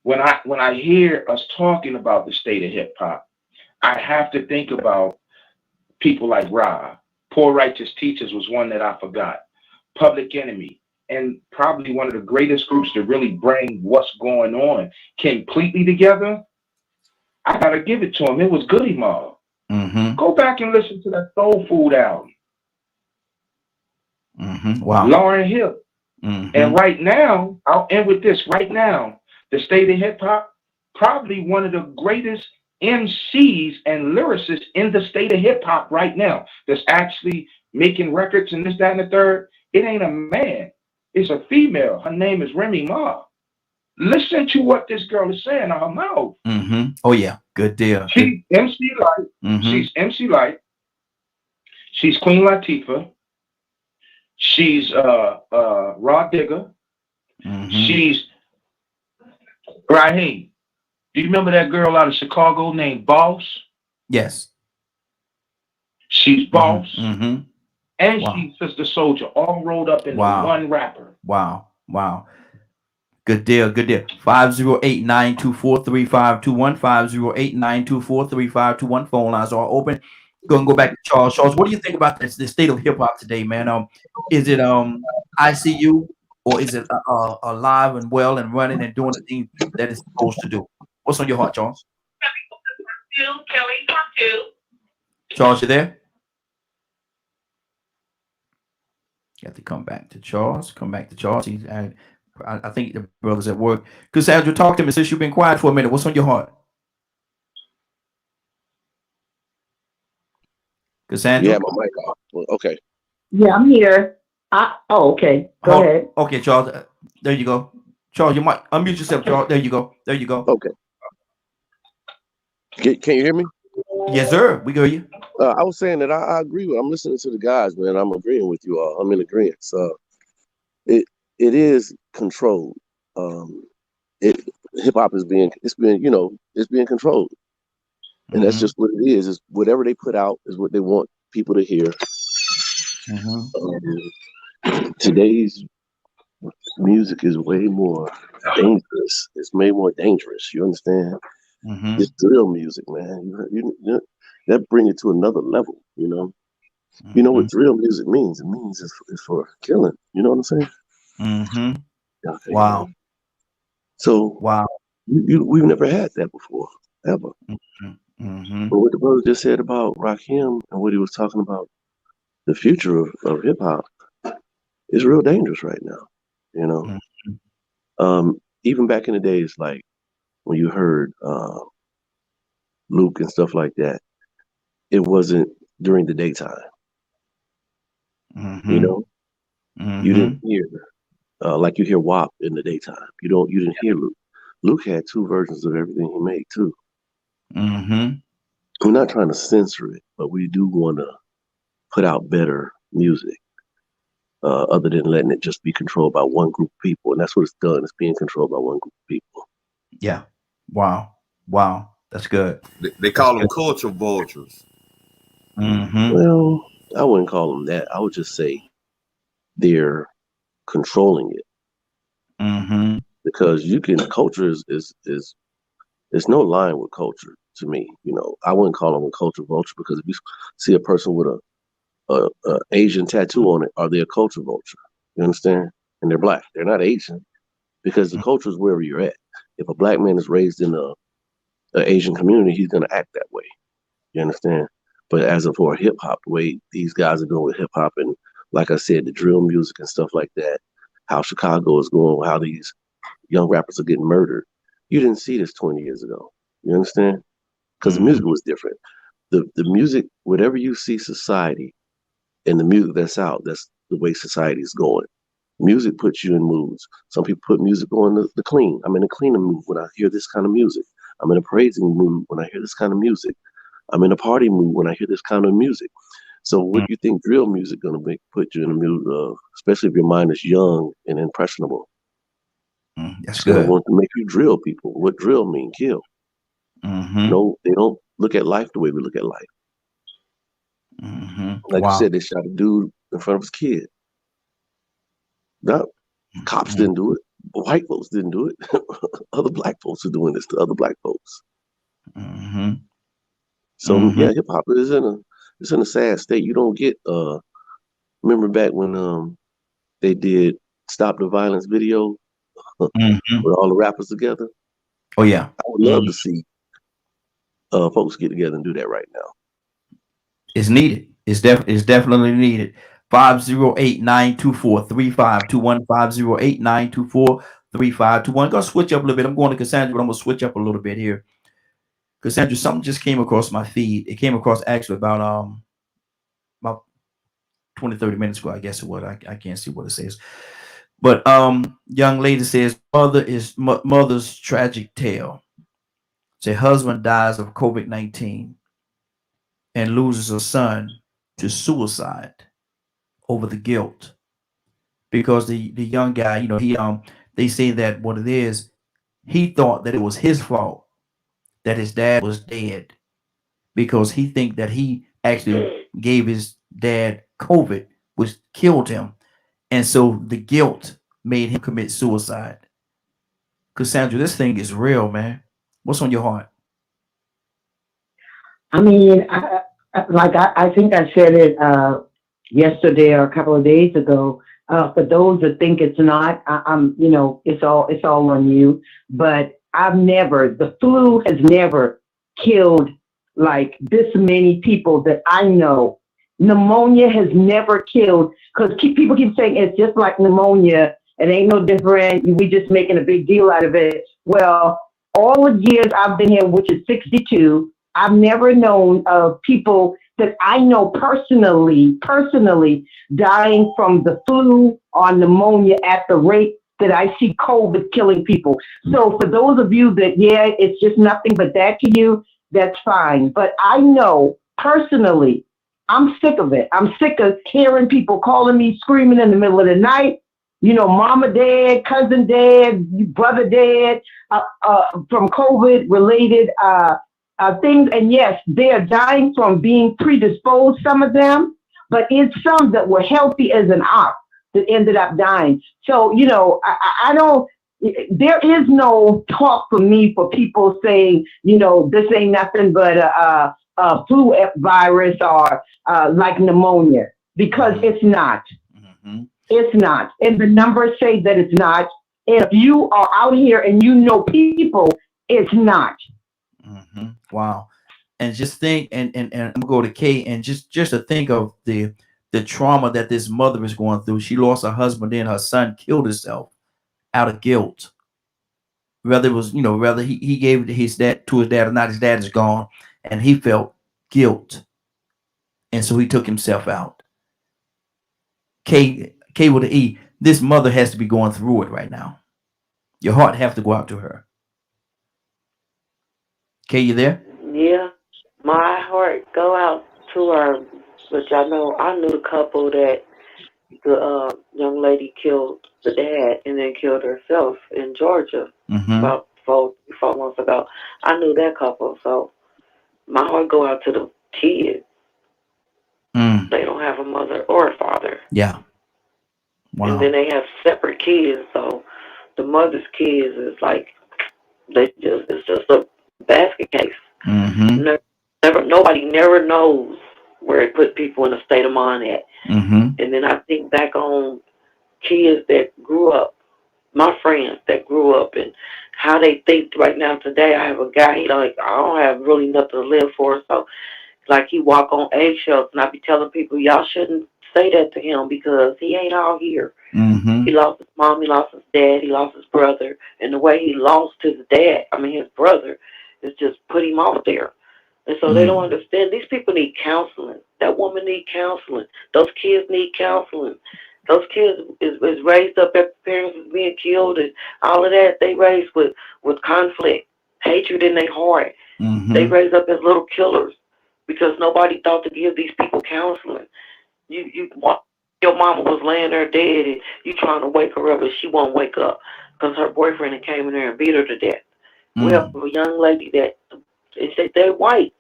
when I hear us talking about the state of hip hop, I have to think about people like Ra. Poor Righteous Teachers was one that I forgot. Public Enemy. And probably one of the greatest groups to really bring what's going on completely together. I gotta give it to him. It was Goody Mob. Go back and listen to that Soul Food album. Wow. Lauryn Hill. And right now, I'll end with this. Right now, the state of hip hop, probably one of the greatest MCs and lyricists in the state of hip hop right now that's actually making records and this, that, and the third. It ain't a man. It's a female. Her name is Remy Ma. Listen to what this girl is saying out her mouth. Oh yeah, good deal. She's MC Light. She's MC Light. She's Queen Latifah. She's Rod Digger. She's Raheem. Do you remember that girl out of Chicago named Boss? Yes. She's Boss. And Wow. she's Sister Soldier, all rolled up in one rapper. Wow. Good deal. 508-924-3521. 508-924-3521. Phone lines are open. Go back to Charles. Charles, what do you think about the state of hip hop today, man? Is it ICU, or is it alive and well and running and doing the things that it's supposed to do? What's on your heart, Charles? Charles, you there? Got to come back to Charles. He's, I think the brother's at work. Cassandra, talk to me since you've been quiet for a minute. What's on your heart? Cassandra? You have my mic off. Well, okay. Yeah, I'm here. Okay. Go ahead. Okay, Charles. There you go. Charles, you might unmute yourself, Charles. There you go. There you go. Okay. Can you hear me? Yes, sir. We hear you. I was saying that I agree with. I'm listening to the guys, man. I'm agreeing with you all. I'm in agreement. So it is controlled. Hip hop is being controlled, and that's just what it is. Is whatever they put out is what they want people to hear. Today's music is way more dangerous. It's way more dangerous. You understand? It's drill music, man. You that bring it to another level. You know. You know what drill music means? It means it's for killing. You know what I'm saying? Okay. Wow. So wow, we've never had that before, ever. But what the brother just said about Rakim and what he was talking about, the future of hip hop, is real dangerous right now. You know, even back in the days, like when you heard Luke and stuff like that, it wasn't during the daytime. You know, you didn't hear like you hear WAP in the daytime. You didn't hear Luke. Luke had 2 versions of everything he made too. We're not trying to censor it, but we do want to put out better music, other than letting it just be controlled by one group of people. And that's what it's done. It's being controlled by one group of people. Yeah. Wow. Wow. That's good. They call them culture vultures. Well, I wouldn't call them that. I would just say they're controlling it. Because culture is there's no line with culture to me. You know, I wouldn't call them a culture vulture, because if you see a person with a Asian tattoo on it, are they a culture vulture? You understand? And they're black. They're not Asian, because the culture is wherever you're at. If a black man is raised in a Asian community, he's gonna act that way. You understand? But as for hip hop, the way these guys are doing with hip hop, and like I said, the drill music and stuff like that, how Chicago is going, how these young rappers are getting murdered. You didn't see this 20 years ago. You understand? Because the music was different. The music, whatever you see society and the music that's out, that's the way society is going. Music puts you in moods. Some people put music on the clean. I'm in a cleaning mood when I hear this kind of music. I'm in a praising mood when I hear this kind of music. I'm in a party mood when I hear this kind of music. So what do you think drill music gonna put you in a mood of, especially if your mind is young and impressionable? That's it's good. gonna want to make you drill people. What drill mean? Kill. No, they don't look at life the way we look at life. Like you said, they shot a dude in front of his kid. No, cops didn't do it. White folks didn't do it. Other black folks are doing this to other black folks. So yeah, hip hop is in a sad state. You don't get remember back when they did Stop the Violence video with all the rappers together? Oh yeah. I would love to see folks get together and do that right now. It's needed. It's definitely needed. 508-924-3521. 508-924-3521. Gonna switch up a little bit. I'm going to Cassandra, but I'm gonna switch up a little bit here. Cassandra, something just came across my feed. It came across actually about 20-30 minutes ago, I guess it was. I can't see what it says. But young lady says mother's tragic tale. Say husband dies of COVID-19 and loses a son to suicide over the guilt, because the young guy, you know, he they say that what it is, he thought that it was his fault that his dad was dead, because he think that he actually gave his dad COVID, which killed him, and so the guilt made him commit suicide. Cassandra, this thing is real, man. What's on your heart? I mean, I think I said it yesterday or a couple of days ago. For those that think it's not, you know, it's all on you. But the flu has never killed like this many people that I know. Pneumonia has never killed, because people keep saying it's just like pneumonia. It ain't no different. We just making a big deal out of it. Well, all the years I've been here, which is 62, I've never known of people that I know personally dying from the flu or pneumonia at the rate that I see COVID killing people. So for those of you that, yeah, it's just nothing but that to you, that's fine. But I know personally, I'm sick of it. I'm sick of hearing people calling me screaming in the middle of the night, mama dead, cousin dead, brother dead, from COVID related things. And yes, they are dying from being predisposed, some of them, but it's some that were healthy as an ox that ended up dying. So, I don't, there is no talk for me for people saying, this ain't nothing but a flu virus or like pneumonia, because it's not. It's not. And the numbers say that it's not. And if you are out here and you know people, it's not. Wow. And just think, and I'm gonna go to Kay, and just to think of the trauma that this mother is going through. She lost her husband, then her son killed himself out of guilt. Whether it was, whether he gave his dad to his dad or not, his dad is gone, and he felt guilt, and so he took himself out. K with an E. This mother has to be going through it right now. Your heart have to go out to her. Kay, you there? Yeah, my heart go out to her, which I knew the couple that the young lady killed the dad and then killed herself in Georgia about 4 months ago. I knew that couple, so my heart go out to the kids. They don't have a mother or a father. Yeah. Wow. And then they have separate kids, so the mother's kids is like it's just a basket case. Nobody never knows where it put people in a state of mind at. And then I think back on kids that grew up, my friends that grew up, and how they think right now today. I have a guy, I don't have really nothing to live for, so like he walk on eggshells, and I be telling people, y'all shouldn't say that to him because he ain't out here. He lost his mom, he lost his dad, he lost his brother, and the way he lost his his brother, is just put him off there. And so they don't understand. These people need counseling. That woman need counseling. Those kids need counseling. Those kids is raised up after parents is being killed and all of that. They raised with conflict, hatred in their heart. They raised up as little killers because nobody thought to give these people counseling. Your mama was laying there dead and you trying to wake her up and she won't wake up because her boyfriend came in there and beat her to death. We have a young lady that they're white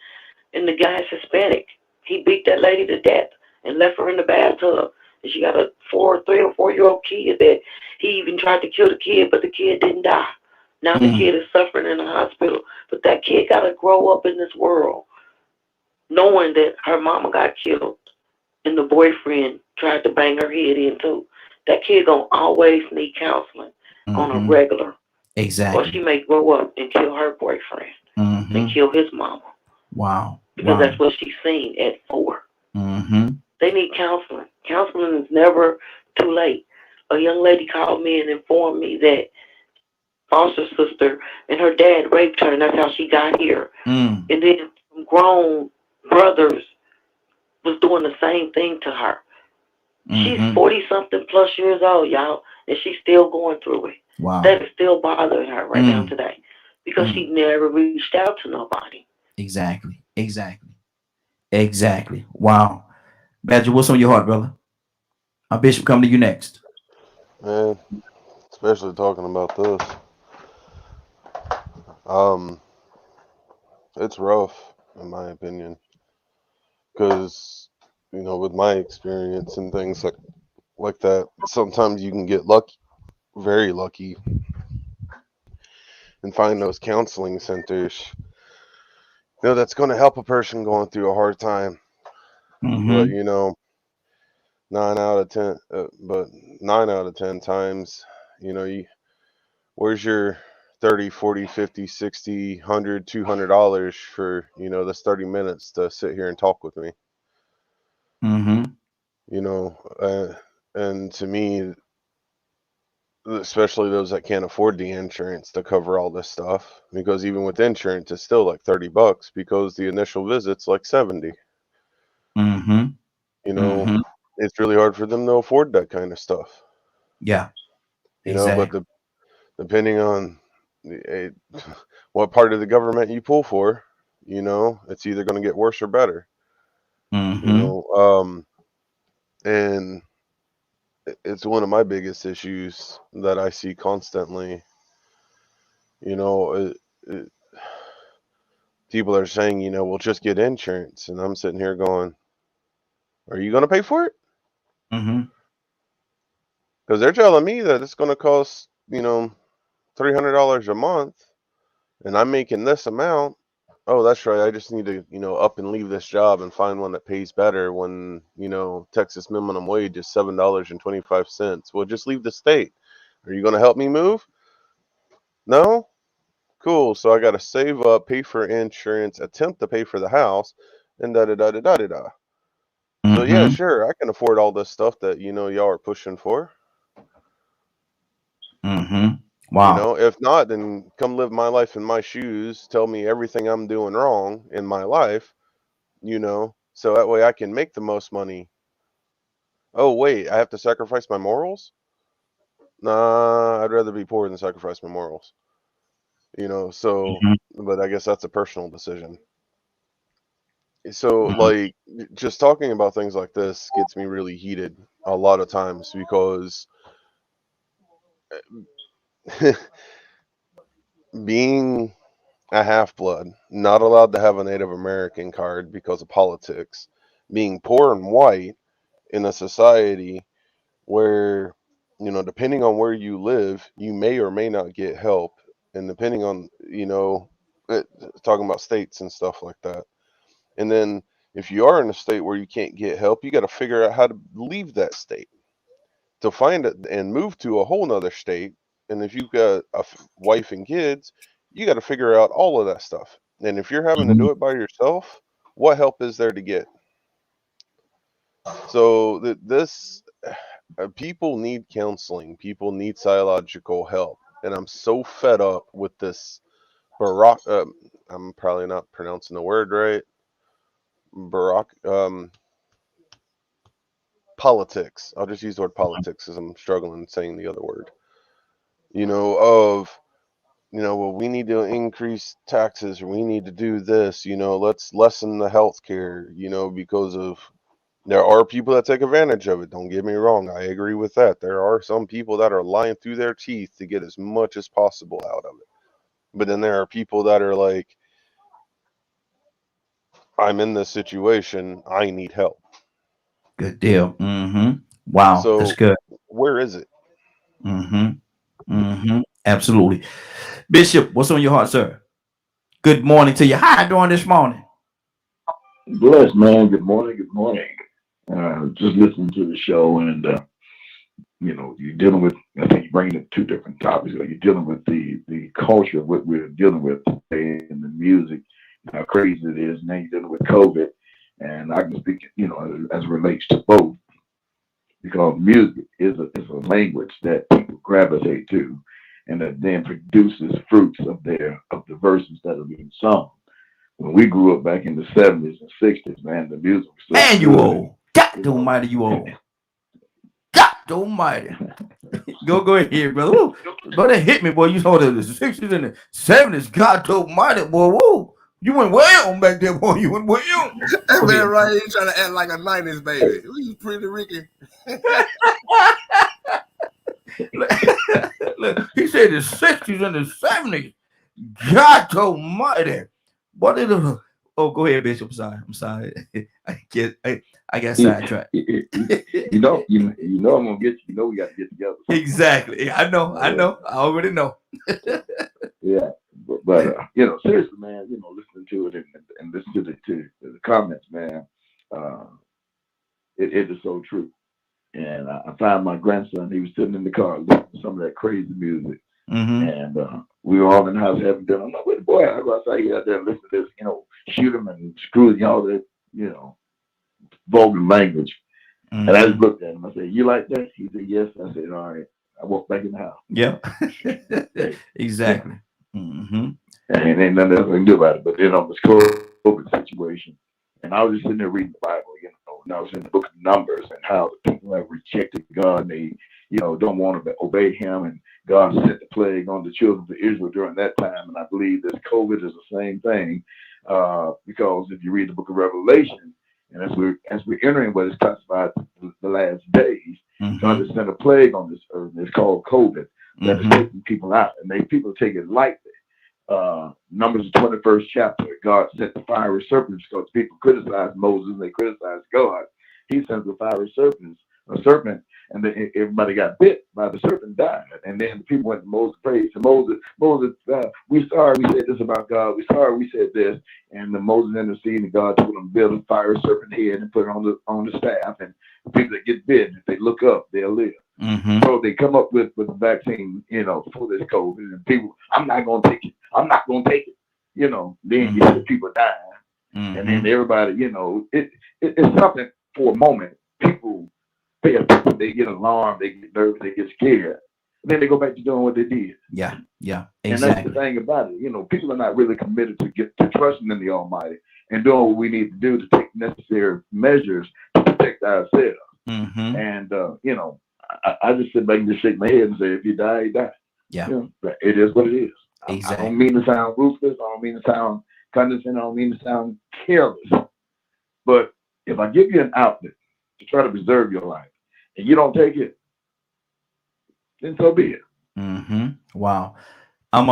and the guy is Hispanic. He beat that lady to death and left her in the bathtub. And she got a 3 or 4-year-old kid that he even tried to kill the kid, but the kid didn't die. Now the kid is suffering in the hospital. But that kid got to grow up in this world knowing that her mama got killed and the boyfriend tried to bang her head in too. That kid gonna always need counseling on a regular. Exactly. Or she may grow up and kill her boyfriend and kill his mama. Wow. Because that's what she's seen at 4. They need counseling. Counseling is never too late. A young lady called me and informed me that foster sister and her dad raped her, and that's how she got here. And then some grown brothers was doing the same thing to her. She's 40-something plus years old, y'all, and she's still going through it. Wow. That is still bothering her right now today because she never reached out to nobody. Exactly. Wow. Badger, what's on your heart, brother? Our Bishop, come to you next. Man, especially talking about this. It's rough, in my opinion, because, with my experience and things like that, sometimes you can get lucky, very lucky, and find those counseling centers, that's going to help a person going through a hard time. But, 9 out of 10 times, where's your 30, 40, 50, 60, 100, $200 for, this 30 minutes to sit here and talk with me? And to me, especially those that can't afford the insurance to cover all this stuff, because even with insurance, it's still like $30 because the initial visit's like $70. Mm-hmm. You know, it's really hard for them to afford that kind of stuff. Yeah. You know, but depending on what part of the government you pull for, you know, it's either going to get worse or better. You know, and it's one of my biggest issues that I see constantly. You know, people are saying, you know, we'll just get insurance, and I'm sitting here going, are you going to pay for it? Because they're telling me that it's going to cost, you know, $300 a month, and I'm making this amount. Oh, that's right. I just need to, you know, up and leave this job and find one that pays better when, you know, Texas minimum wage is $7.25. Well, just leave the state. Are you going to help me move? No? Cool. So I got to save up, pay for insurance, attempt to pay for the house, and da-da-da-da-da-da-da. So, yeah, sure, I can afford all this stuff that, you know, y'all are pushing for. Wow. You know, if not, then come live my life in my shoes. Tell me everything I'm doing wrong in my life, you know, so that way I can make the most money. Oh, wait, I have to sacrifice my morals? Nah, I'd rather be poor than sacrifice my morals. You know, so, but I guess that's a personal decision. So, like, just talking about things like this gets me really heated a lot of times because being a half-blood, not allowed to have a Native American card because of politics, being poor and white in a society where, you know, depending on where you live, you may or may not get help, and depending on, you know, talking about states and stuff like that. And then if you are in a state where you can't get help, you got to figure out how to leave that state to find it and move to a whole nother state. And if you've got a wife and kids, you got to figure out all of that stuff. And if you're having to do it by yourself, what help is there to get? So people need counseling. People need psychological help. And I'm so fed up with this I'm probably not pronouncing the word right. Politics. I'll just use the word politics because I'm struggling saying the other word. You know, well, we need to increase taxes, or we need to do this, you know, let's lessen the health care, you know, because of there are people that take advantage of it. Don't get me wrong. I agree with that. There are some people that are lying through their teeth to get as much as possible out of it. But then there are people that are like, I'm in this situation. I need help. Good deal. Wow. So that's good. Where is it? Absolutely. Bishop, what's on your heart, sir? Good morning to you. How you doing this morning? Blessed, man. Good morning. Good morning. Just listening to the show, and you know, you're dealing with, I think you're bringing up two different topics. You're dealing with the culture of what we're dealing with today in the music, how crazy it is. And then you're dealing with COVID, and I can speak, you know, as it relates to both, because music is a language that people gravitate to, and that then produces fruits of the verses that are being sung. When we grew up back in the 70s and 60s, man, the music was so man, good. you old. God almighty, you old. God almighty. Go ahead, brother. Woo. But they hit me, boy. You saw the 60s and the 70s. God almighty, boy. Woo. You went way on back there, boy. You went way on. That man right here trying to act like a 90s baby. You pretty Ricky. Look, he said the 60s and the 70s. God almighty. What did it? Oh, go ahead, Bishop. I'm sorry. I got sidetracked. You know I'm gonna get you. You know we got to get together. Exactly. I know. I already know. Yeah, but you know, seriously, man. You know, listening to it and listening to the comments, man. It is so true. And I found my grandson. He was sitting in the car listening to some of that crazy music. And we were all in the house having dinner. I'm like, wait, boy, I go outside, get out there and listen to this, you know, shoot him and screw all that, you know, vulgar language. And I just looked at him. I said, you like that? He said, yes. I said, all right. I walked back in the house. Yeah. Exactly. And ain't nothing else I can do about it. But then on this COVID situation, and I was just sitting there reading the Bible, you I was in the book of Numbers, and how the people have rejected God, and they, don't want to obey Him, and God sent the plague on the children of Israel during that time. And I believe this COVID is the same thing, because if you read the book of Revelation, and as we're entering what is classified the last days, God has sent a plague on this earth, and it's called COVID, that is taking people out, and people take it lightly. Numbers the 21st chapter, God sent the fiery serpents because people criticized Moses and they criticized God. He sent the fiery serpent, and then everybody got bit by the serpent, died. And then the people went to Moses, prayed to Moses, we sorry we said this about God, we sorry we said this. And the Moses interceded, and God told them to build a fiery serpent head and put it on the staff, and the people that get bitten, if they look up, they'll live. So they come up with the vaccine, for this COVID, and people, I'm not gonna take it. I'm not gonna take it. Then you see people dying, and then everybody, it's something for a moment. People pay attention, they get alarmed, they get nervous, they get scared, and then they go back to doing what they did. Yeah, exactly. And that's the thing about it. People are not really committed to trusting in the Almighty and doing what we need to do to take necessary measures to protect ourselves. And I just sit back and just shake my head and say, if you die, you die. Yeah. It is what it is. Exactly. I don't mean to sound ruthless. I don't mean to sound condescending. I don't mean to sound careless. But if I give you an outlet to try to preserve your life and you don't take it, then so be it. Wow. I'm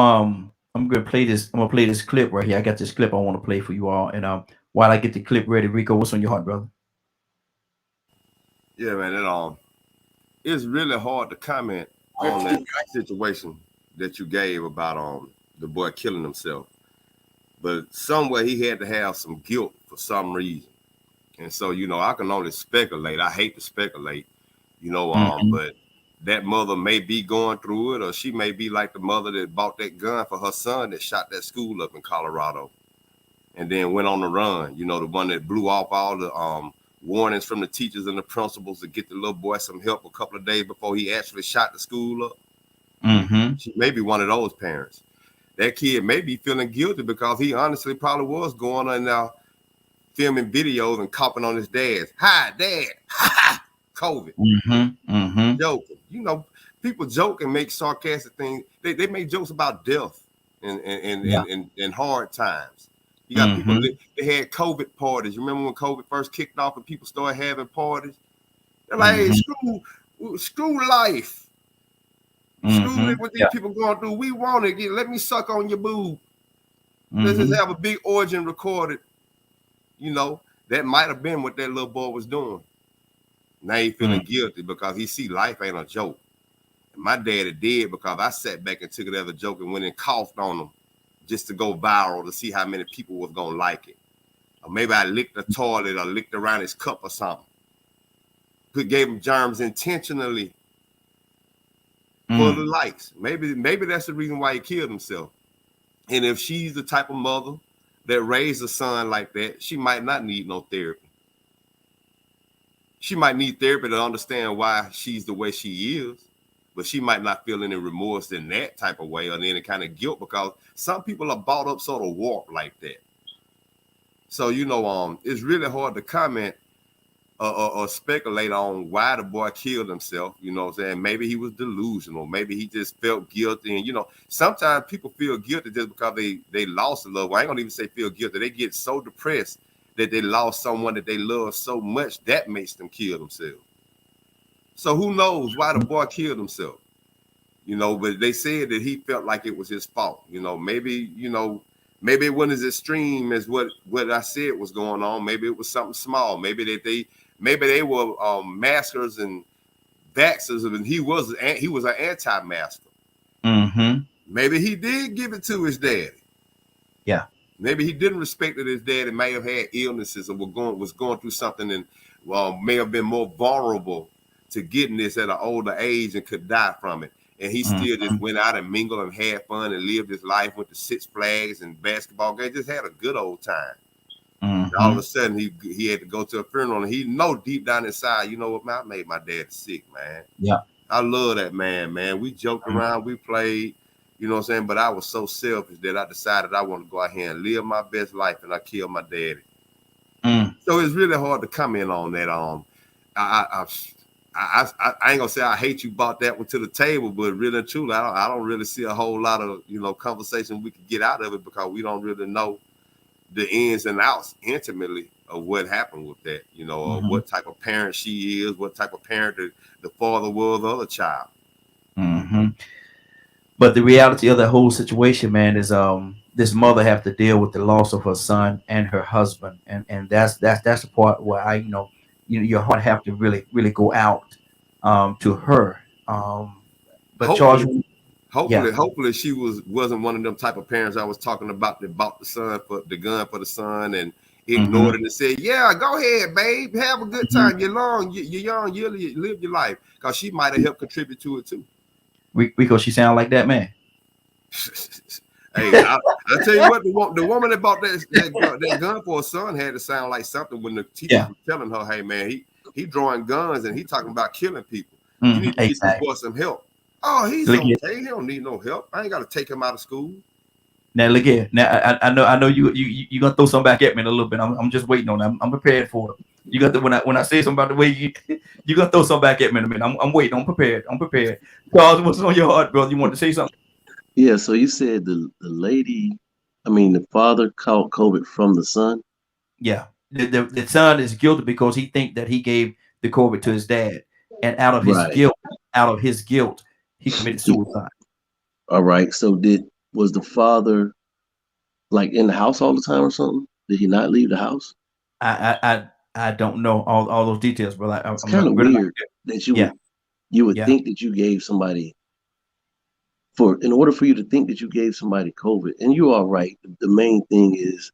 gonna play this. I'm gonna play this clip right here. I got this clip I want to play for you all. And while I get the clip ready, Rico, what's on your heart, brother? Yeah, man. It's really hard to comment on that situation that you gave about the boy killing himself, but somewhere he had to have some guilt for some reason, and so I can only speculate. I hate to speculate, but that mother may be going through it, or she may be like the mother that bought that gun for her son that shot that school up in Colorado, and then went on the run. The one that blew off all the warnings from the teachers and the principals to get the little boy some help a couple of days before he actually shot the school up. She may be one of those parents. That kid may be feeling guilty because he honestly probably was going on now filming videos and copying on his dad's. Hi, Dad. Ha, COVID. Joking. People joke and make sarcastic things. They make jokes about death and hard times. You got people they had COVID parties. You remember when COVID first kicked off and people started having parties? They're like, hey, screw life. Screw what these people going through. We want it. Let me suck on your boob. Let's just have a big origin recorded. That might have been what that little boy was doing. Now he feeling guilty because he see life ain't a joke. And my daddy did because I sat back and took it as a joke and went and coughed on him just to go viral to see how many people was gonna like it. Or maybe I licked the toilet or licked around his cup or something. Gave him germs intentionally for the likes. Maybe that's the reason why he killed himself. And if she's the type of mother that raised a son like that, she might not need no therapy. She might need therapy to understand why she's the way she is, but she might not feel any remorse in that type of way or any kind of guilt because some people are bought up sort of warped like that. So, it's really hard to comment or speculate on why the boy killed himself. You know what I'm saying? Maybe he was delusional. Maybe he just felt guilty. And, sometimes people feel guilty just because they lost a loved one. I ain't gonna even say feel guilty. They get so depressed that they lost someone that they love so much that makes them kill themselves. So who knows why the boy killed himself? But they said that he felt like it was his fault. Maybe it wasn't as extreme as what I said was going on. Maybe it was something small. Maybe they were maskers and vaxxers, and he was an anti-masker. Maybe he did give it to his daddy. Yeah. Maybe he didn't respect that his daddy may have had illnesses or was going through something and may have been more vulnerable to getting this at an older age and could die from it. And he still just went out and mingled and had fun and lived his life, went to Six Flags and basketball games, just had a good old time. All of a sudden, he had to go to a funeral, and he know deep down inside, you know what, man, I made my dad sick, man. Yeah. I love that man. We joked around, we played, you know what I'm saying? But I was so selfish that I decided I want to go out here and live my best life, and I killed my daddy. So it's really hard to comment on that. I ain't gonna say I hate you brought that one to the table, but really and truly, I don't really see a whole lot of conversation we can get out of it because we don't really know the ins and outs intimately of what happened with that. Or what type of parent she is, what type of parent the father was of the child. But the reality of the whole situation, man, is this mother have to deal with the loss of her son and her husband, and that's the part where your heart have to really go out to her. But Charles, hopefully she wasn't one of them type of parents I was talking about that bought the gun for the son and ignored it and said, "Yeah, go ahead, babe, have a good time. You're young, you live your life," because she might have helped contribute to it too. Because she sound like that, man. Hey, I tell you what, the woman that bought that gun for her son had to sound like something when the teacher was telling her, "Hey, man, he drawing guns and he talking about killing people. You need to get this boy some help." Oh, he's okay. He don't need no help. I ain't got to take him out of school. Now look here. Now I know you gonna throw something back at me in a little bit. I'm just waiting on it. I'm prepared for it. You got when I say something about the way you gonna throw something back at me in a minute. I'm waiting. I'm prepared. Charles, what's on your heart, brother? You want to say something? Yeah. So you said the father caught COVID from the son. Yeah. The son is guilty because he think that he gave the COVID to his dad, and out of his guilt, he committed suicide. All right. So was the father like in the house all the time or something? Did he not leave the house? I don't know all those details, but it's kind of weird that you would think that you gave somebody in order for you to think that you gave somebody COVID. And you are right. The main thing is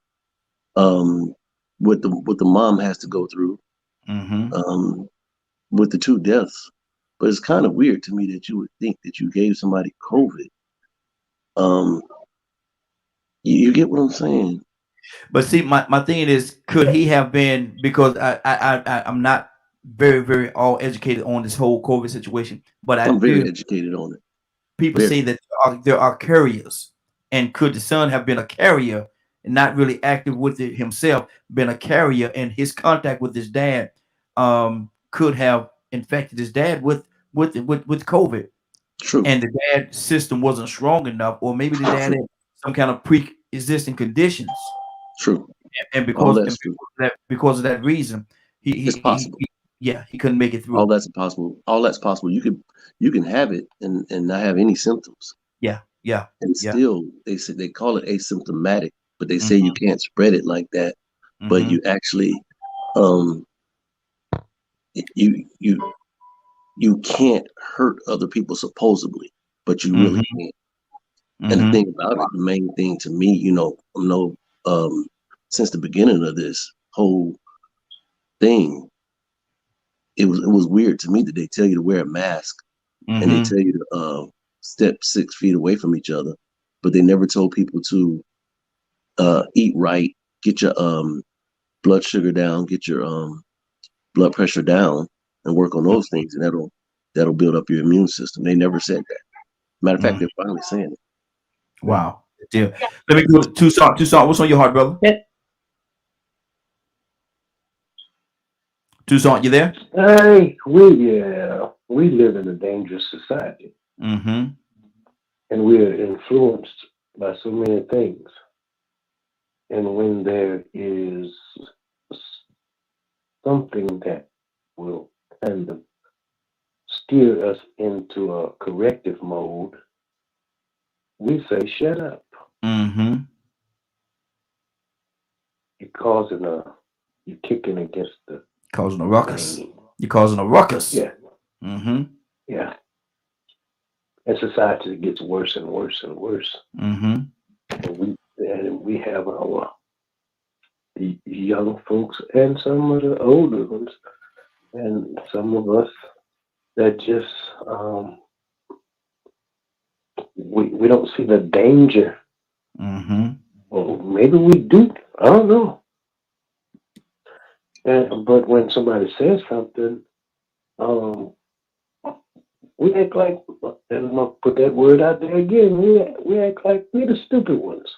what the mom has to go through with the 2 deaths. But it's kind of weird to me that you would think that you gave somebody COVID. You get what I'm saying? But see, my thing is, could he have been, because I'm not very, very all educated on this whole COVID situation, but I'm very educated on it. People say that there are carriers, and could the son have been a carrier and not really active with it himself, been a carrier, and his contact with his dad could have infected his dad with COVID. True. And the dad system wasn't strong enough, or maybe the dad had some kind of pre-existing conditions. True. And because of that reason, it's possible. He couldn't make it through. All that's possible. You can have it and not have any symptoms. Yeah. And still they call it asymptomatic, but they say you can't spread it like that. But you actually you can't hurt other people supposedly, but you really can't. And the thing about it, the main thing to me, since the beginning of this whole thing, it was weird to me that they tell you to wear a mask and they tell you to step 6 feet away from each other, but they never told people to eat right, get your blood sugar down, get your blood pressure down, and work on those things, and that'll build up your immune system. They never said that. Matter of fact, they're finally saying it. Wow. Deal. Let me go Toussaint. What's on your heart, brother? Toussaint, you there? Hey, we live in a dangerous society. And we're influenced by so many things. And when there is something that will kind of steer us into a corrective mode, we say, shut up. You're kicking against the causing a ruckus. You're causing a ruckus. Yeah. Yeah. And society gets worse and worse and worse. And we have the young folks and some of the older ones, and some of us that just we don't see the danger. Well, maybe we do. I don't know. But when somebody says something, we act like, and I'm gonna put that word out there again. We act like we're the stupid ones.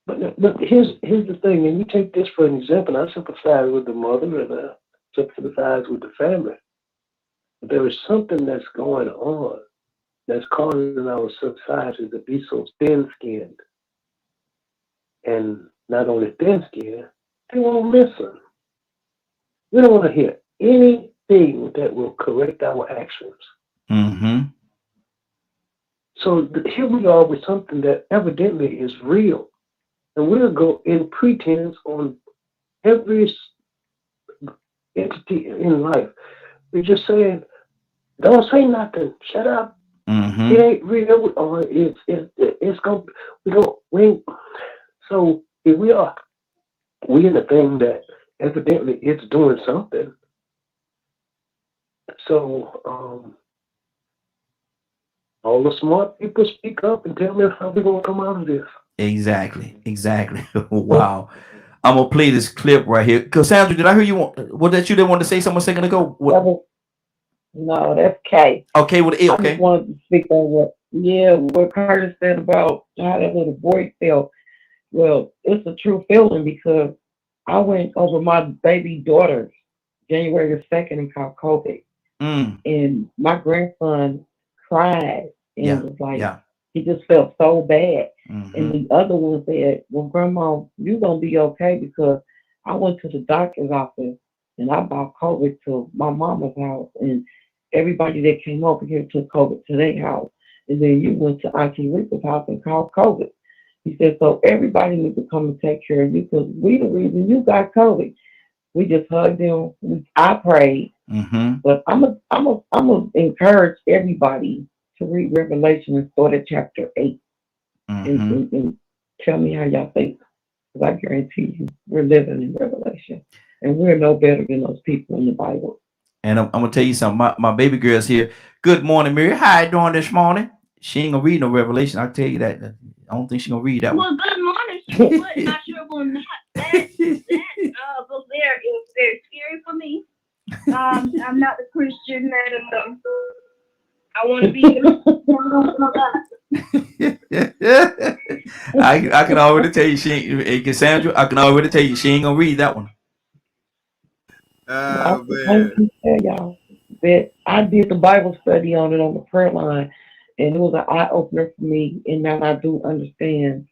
But look, here's the thing, and you take this for an example. I sympathize with the mother and I sympathize with the family. But there is something that's going on that's causing our society to be so thin-skinned. And not only thin-skinned, they won't listen. We don't want to hear anything that will correct our actions. Mm-hmm. So here we are with something that evidently is real. And we'll go in pretense on every entity in life. We're just saying, don't say nothing. Shut up. Mm-hmm. It ain't real, or it's going. So here we are. We in the thing that evidently it's doing something. So all the smart people speak up and tell me how we're gonna come out of this. Exactly. Wow. I'm gonna play this clip right here. Cassandra, did I hear you? Was that you that wanted to say something a second ago? What? No, that's Kay. Okay, with E. I Okay. just wanted to speak on what Curtis said about how that little boy felt. Well, it's a true feeling because I went over my baby daughter's January the 2nd and caught COVID. And my grandson cried and was like, he just felt so bad. And the other one said, well, Grandma, you're going to be okay because I went to the doctor's office and I brought COVID to my mama's house. And everybody that came over here took COVID to their house. And then you went to Auntie Rita's house and caught COVID. He said, so everybody needs to come and take care of you because we the reason you got COVID. We just hugged him. I prayed. But I'm gonna encourage everybody to read Revelation and start at chapter 8 and tell me how y'all think. Because I guarantee you, we're living in Revelation, and we're no better than those people in the Bible. And I'm gonna tell you something. My baby girl's here. Good morning, Mary. How you doing this morning? She ain't gonna read no Revelation. I'll tell you that. I don't think she's gonna read that one. Well, good morning. She would. Not sure on that. Book there is very scary for me. I'm not the Christian that I want to be. I can already tell you she ain't. Cassandra, I can already tell you she ain't gonna read that one. I can tell y'all that I did the Bible study on it on the prayer line, and it was an eye opener for me. And now I do understand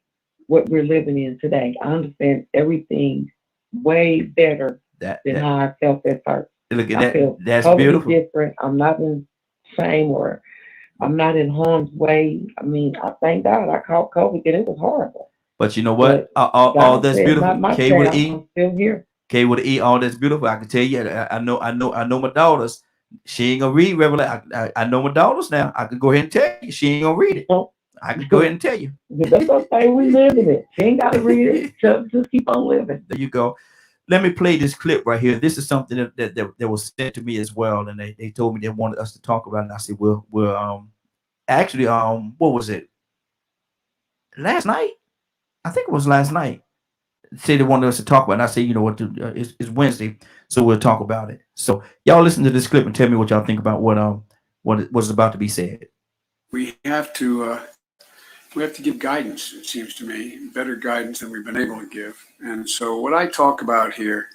what we're living in today. I understand everything way better than how I felt at first. Look at I that. feel That's totally beautiful. different. I'm not in shame or I'm not in harm's way. I mean, I thank God I caught COVID and it was horrible. But you know what? All that's beautiful. K with E. I'm still here. K with E. All that's beautiful. I can tell you. I know my daughters. She ain't gonna read Revelation. I know my daughters now. I can go ahead and tell you she ain't gonna read it. I can go ahead and tell you. That's okay. We live in it. She ain't gotta read it. Just keep on living. There you go. Let me play this clip right here. This is something that was sent to me as well, and they told me they wanted us to talk about it. And I said, we'll actually what was it? Last night? I think it was last night. They said they wanted us to talk about it. And I said, you know what? It's Wednesday, so we'll talk about it. So y'all listen to this clip and tell me what y'all think about what was about to be said. We have to give guidance, it seems to me, better guidance than we've been able to give. And so what I talk about here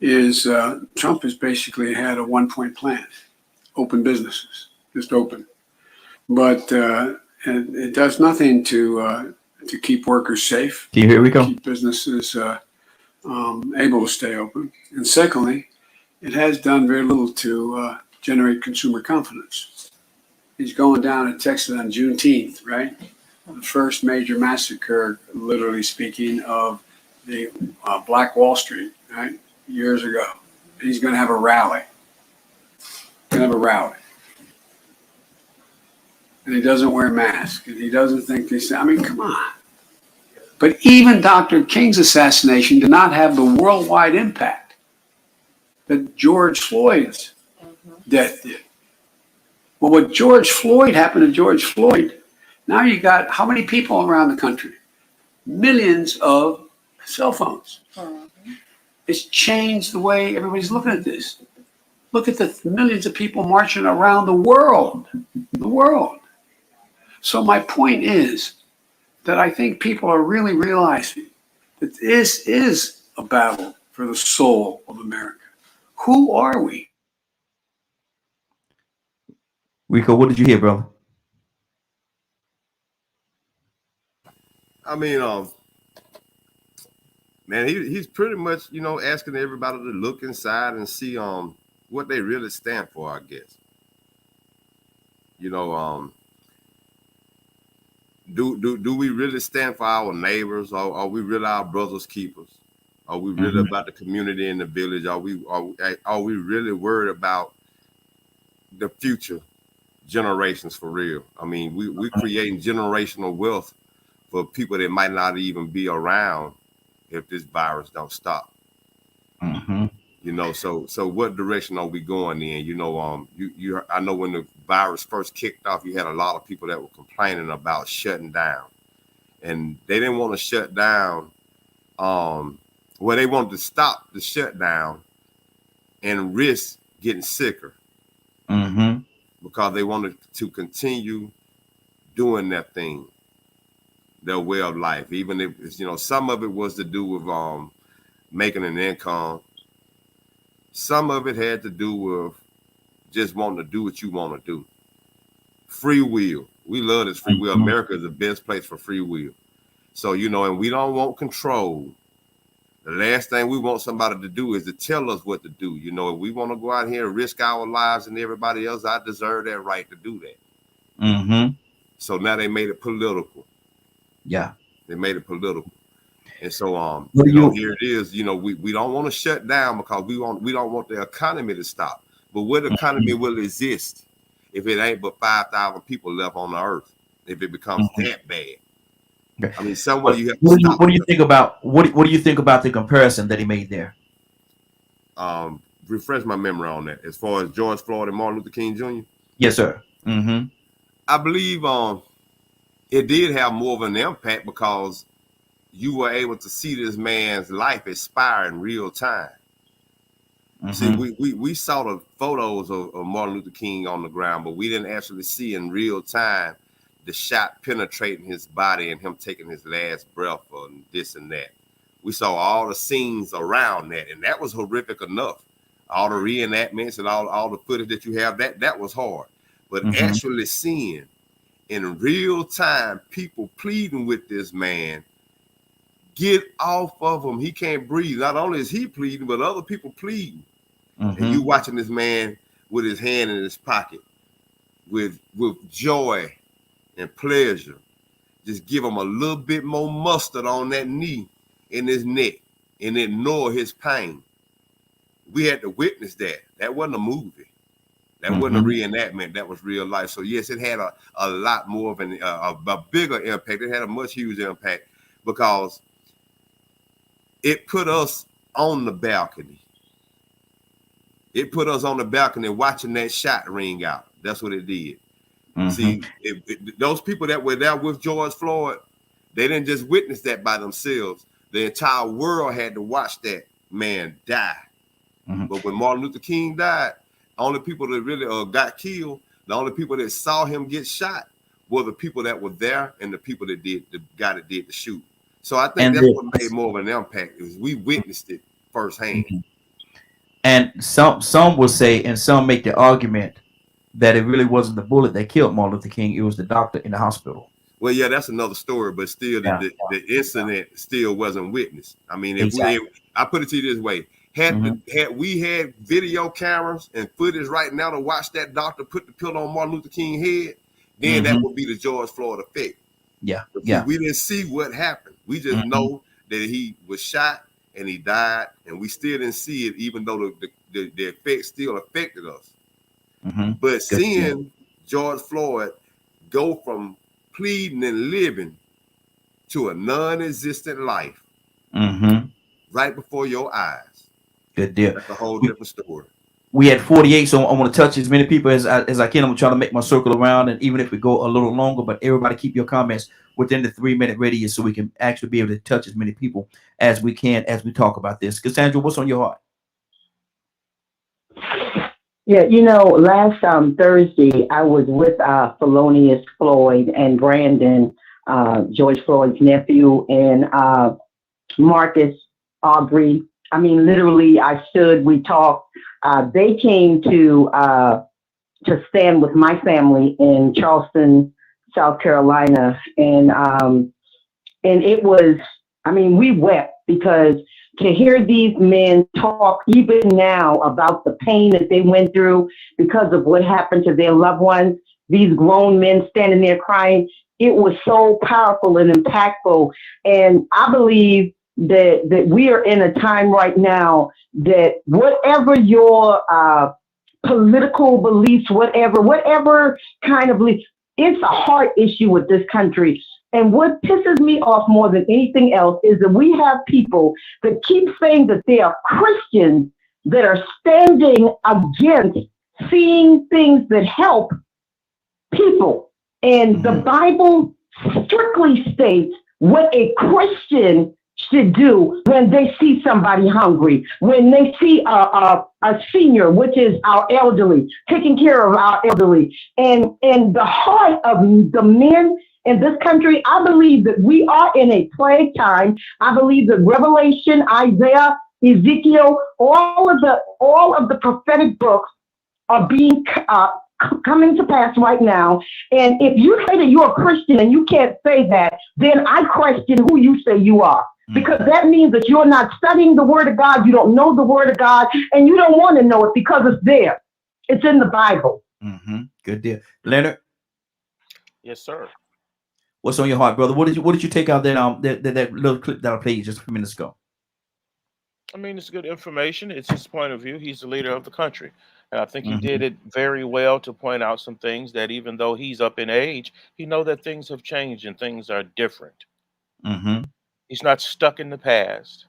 is Trump has basically had a one-point plan, open businesses, just open. But it does nothing to keep workers safe. Here we go. Keep businesses able to stay open. And secondly, it has done very little to generate consumer confidence. He's going down in Texas on Juneteenth, right? The first major massacre, literally speaking, of the Black Wall Street, right? Years ago. And he's going to have a rally. And he doesn't wear a mask. And he doesn't think these. I mean, come on. But even Dr. King's assassination did not have the worldwide impact that George Floyd's death did. Well, what George Floyd happened to George Floyd. Now you got how many people around the country? Millions of cell phones. It's changed the way everybody's looking at this. Look at the millions of people marching around the world. So my point is that I think people are really realizing that this is a battle for the soul of America. Who are we? Rico, what did you hear, brother? I mean, man, he's pretty much, you know, asking everybody to look inside and see what they really stand for, I guess. You know, do we really stand for our neighbors? Or are we really our brothers' keepers? Are we really about the community and the village? Are we really worried about the future generations for real? I mean, we're creating generational wealth for people that might not even be around if this virus don't stop. You know, so what direction are we going in? You know, I know when the virus first kicked off, you had a lot of people that were complaining about shutting down, and they didn't want to shut down. Well, they wanted to stop the shutdown and risk getting sicker because they wanted to continue doing that thing, their way of life, even if it's, you know, some of it was to do with making an income. Some of it had to do with just wanting to do what you want to do. Free will. We love this free will. America is the best place for free will. So, you know, and we don't want control. The last thing we want somebody to do is to tell us what to do. You know, if we want to go out here and risk our lives and everybody else, I deserve that right to do that. So now they made it political. Yeah. They made it political. And so here it is, you know, we don't want to shut down because we don't want the economy to stop. But what economy will exist if it ain't but 5,000 people left on the earth, if it becomes that bad? I mean, somewhere you have to stop. What do you think about what do you think about the comparison that he made there? Refresh my memory on that. As far as George Floyd and Martin Luther King Jr. Yes, sir. I believe it did have more of an impact because you were able to see this man's life expire in real time. See, we saw the photos of Martin Luther King on the ground, but we didn't actually see in real time the shot penetrating his body and him taking his last breath or this and that. We saw all the scenes around that, and that was horrific enough. All the reenactments and all the footage that you have, that was hard. But actually seeing in real time people pleading with this man, get off of him. He can't breathe. Not only is he pleading, but other people pleading. And you watching this man with his hand in his pocket with joy and pleasure. Just give him a little bit more mustard on that knee in his neck and ignore his pain. We had to witness that. That wasn't a movie. That wasn't a reenactment. That was real life. So yes, it had a lot more of a bigger impact. It had a much huge impact because it put us on the balcony. It put us on the balcony watching that shot ring out. That's what it did. See, those people that were there with George Floyd, they didn't just witness that by themselves. The entire world had to watch that man die. But when Martin Luther King died, the only people that really got killed, the only people that saw him get shot were the people that were there and the people that did the guy that did the shoot. So I think that's what made more of an impact, is we witnessed it firsthand. And some will say, and some make the argument that it really wasn't the bullet that killed Martin Luther King; it was the doctor in the hospital. Well, yeah, that's another story, but still, the incident still wasn't witnessed. I mean, if I put it to you this way: had we had video cameras and footage right now to watch that doctor put the pill on Martin Luther King's head, then that would be the George Floyd effect. We didn't see what happened. We just know that he was shot and he died, and we still didn't see it, even though the effect still affected us. But seeing George Floyd go from pleading and living to a non-existent life right before your eyes. Good deal. That's a whole different story. We had 48, so I want to touch as many people as I can. I'm trying to make my circle around, and even if we go a little longer, but everybody keep your comments within the 3-minute radius so we can actually be able to touch as many people as we can as we talk about this. Cassandra, what's on your heart? Yeah, you know, last Thursday I was with Thelonious Floyd and Brandon George Floyd's nephew, and Marcus Aubrey. I mean, literally, we talked. They came to stand with my family in Charleston, South Carolina, and it was, I mean, we wept because to hear these men talk even now about the pain that they went through because of what happened to their loved ones, these grown men standing there crying, it was so powerful and impactful. And I believe that we are in a time right now that whatever your political beliefs, whatever kind of belief, it's a heart issue with this country. And what pisses me off more than anything else is that we have people that keep saying that they are Christians that are standing against seeing things that help people. And the Bible strictly states what a Christian should do when they see somebody hungry, when they see a senior, which is our elderly, taking care of our elderly. And the heart of the men in this country, I believe that we are in a plague time. I believe that Revelation, Isaiah, Ezekiel, all of the prophetic books are being coming to pass right now. And if you say that you're a Christian and you can't say that, then I question who you say you are. Because that means that you're not studying the Word of God, you don't know the Word of God, and you don't want to know it because it's there. It's in the Bible. Good deal. Leonard? Yes, sir. What's on your heart, brother? What did you take out that little clip that I played just a few minutes ago? I mean, it's good information. It's his point of view. He's the leader of the country. And I think he did it very well to point out some things that even though he's up in age, he know that things have changed and things are different. He's not stuck in the past.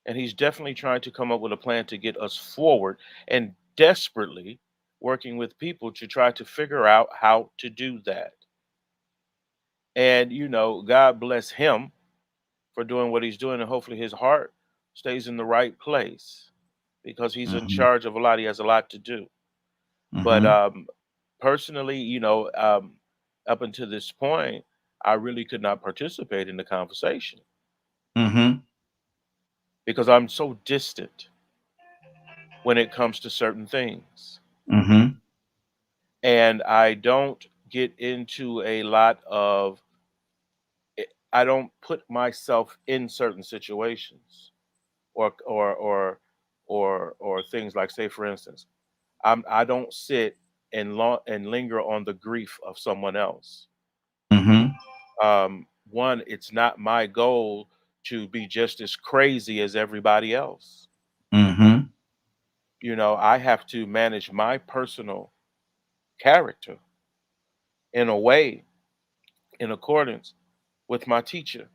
And he's definitely trying to come up with a plan to get us forward and desperately working with people to try to figure out how to do that. And, you know, God bless him for doing what he's doing. And hopefully his heart stays in the right place because he's in charge of a lot. He has a lot to do. But personally, you know, up until this point, I really could not participate in the conversation because I'm so distant when it comes to certain things. And I don't get into a lot of, I don't put myself in certain situations or things like, say, for instance, I don't sit and linger on the grief of someone else. One, it's not my goal to be just as crazy as everybody else. You know, I have to manage my personal character in a way, in accordance with my teacher.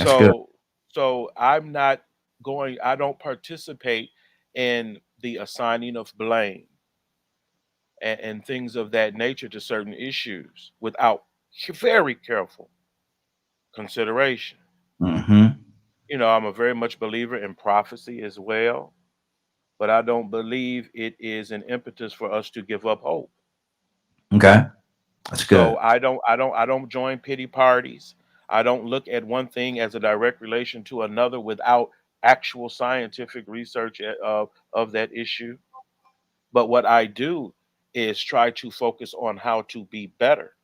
So I'm not going, I don't participate in the assigning of blame and things of that nature to certain issues without very careful consideration. You know, I'm a very much believer in prophecy as well, but I don't believe it is an impetus for us to give up hope. Okay, that's good. So I don't join pity parties. I don't look at one thing as a direct relation to another without actual scientific research of that issue. But what I do is try to focus on how to be better,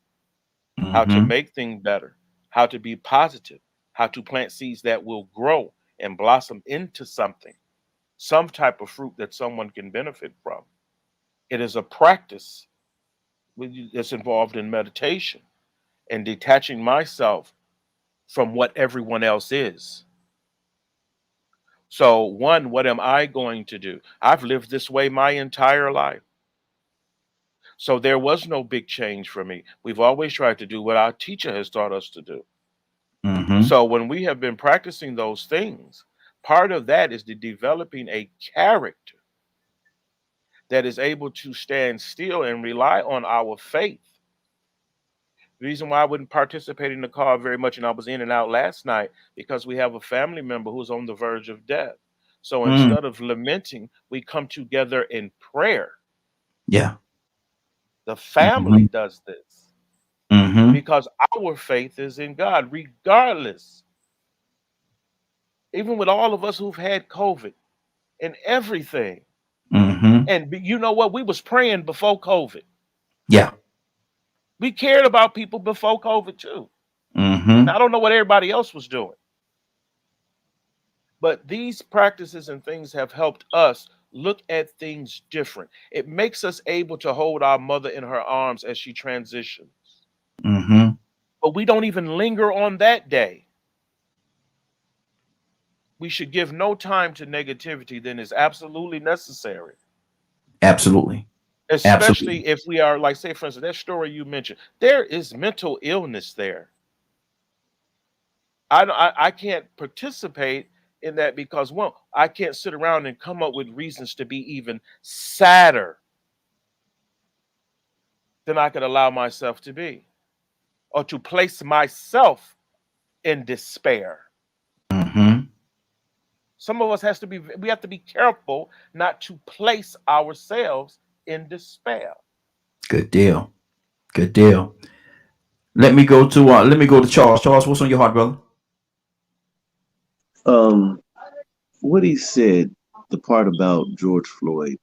how to make things better, how to be positive, how to plant seeds that will grow and blossom into something, some type of fruit that someone can benefit from. It is a practice that's involved in meditation and detaching myself from what everyone else is. So one, what am I going to do? I've lived this way my entire life. So there was no big change for me. We've always tried to do what our teacher has taught us to do. So when we have been practicing those things, part of that is the developing a character that is able to stand still and rely on our faith. The reason why I wouldn't participate in the call very much, and I was in and out last night, because we have a family member who's on the verge of death. So instead of lamenting, we come together in prayer. Yeah. The family does this. because our faith is in God, regardless. Even with all of us who've had COVID and everything. And you know what? We was praying before COVID. Yeah. We cared about people before COVID too. Mm-hmm. Now, I don't know what everybody else was doing. But these practices and things have helped us look at things different. It makes us able to hold our mother in her arms as she transitions. Mm-hmm. But we don't even linger on that day. We should give no time to negativity than is absolutely necessary. Absolutely. Especially if we are, like, say, for instance, that story you mentioned, there is mental illness there. I can't participate in that because, well, I can't sit around and come up with reasons to be even sadder than I could allow myself to be, or to place myself in despair. Some of us we have to be careful not to place ourselves in despair. Good deal. Good deal. Let me go to Charles. Charles, what's on your heart, brother? What he said, the part about George Floyd,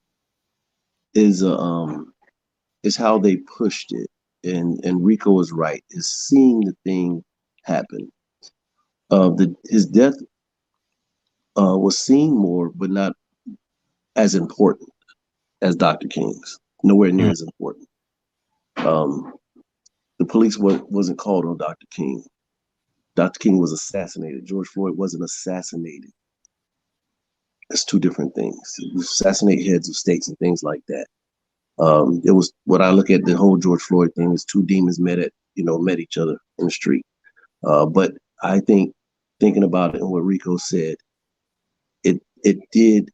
is how they pushed it, and Rico is right. Is seeing the thing happen. His death was seen more, but not as important as Dr. King's. Nowhere near as important. The police wasn't called on Dr. King. Dr. King was assassinated. George Floyd wasn't assassinated. It's two different things. Assassinate heads of states and things like that. It was what I look at the whole George Floyd thing is two demons met each other in the street. But I think thinking about it and what Rico said, it did.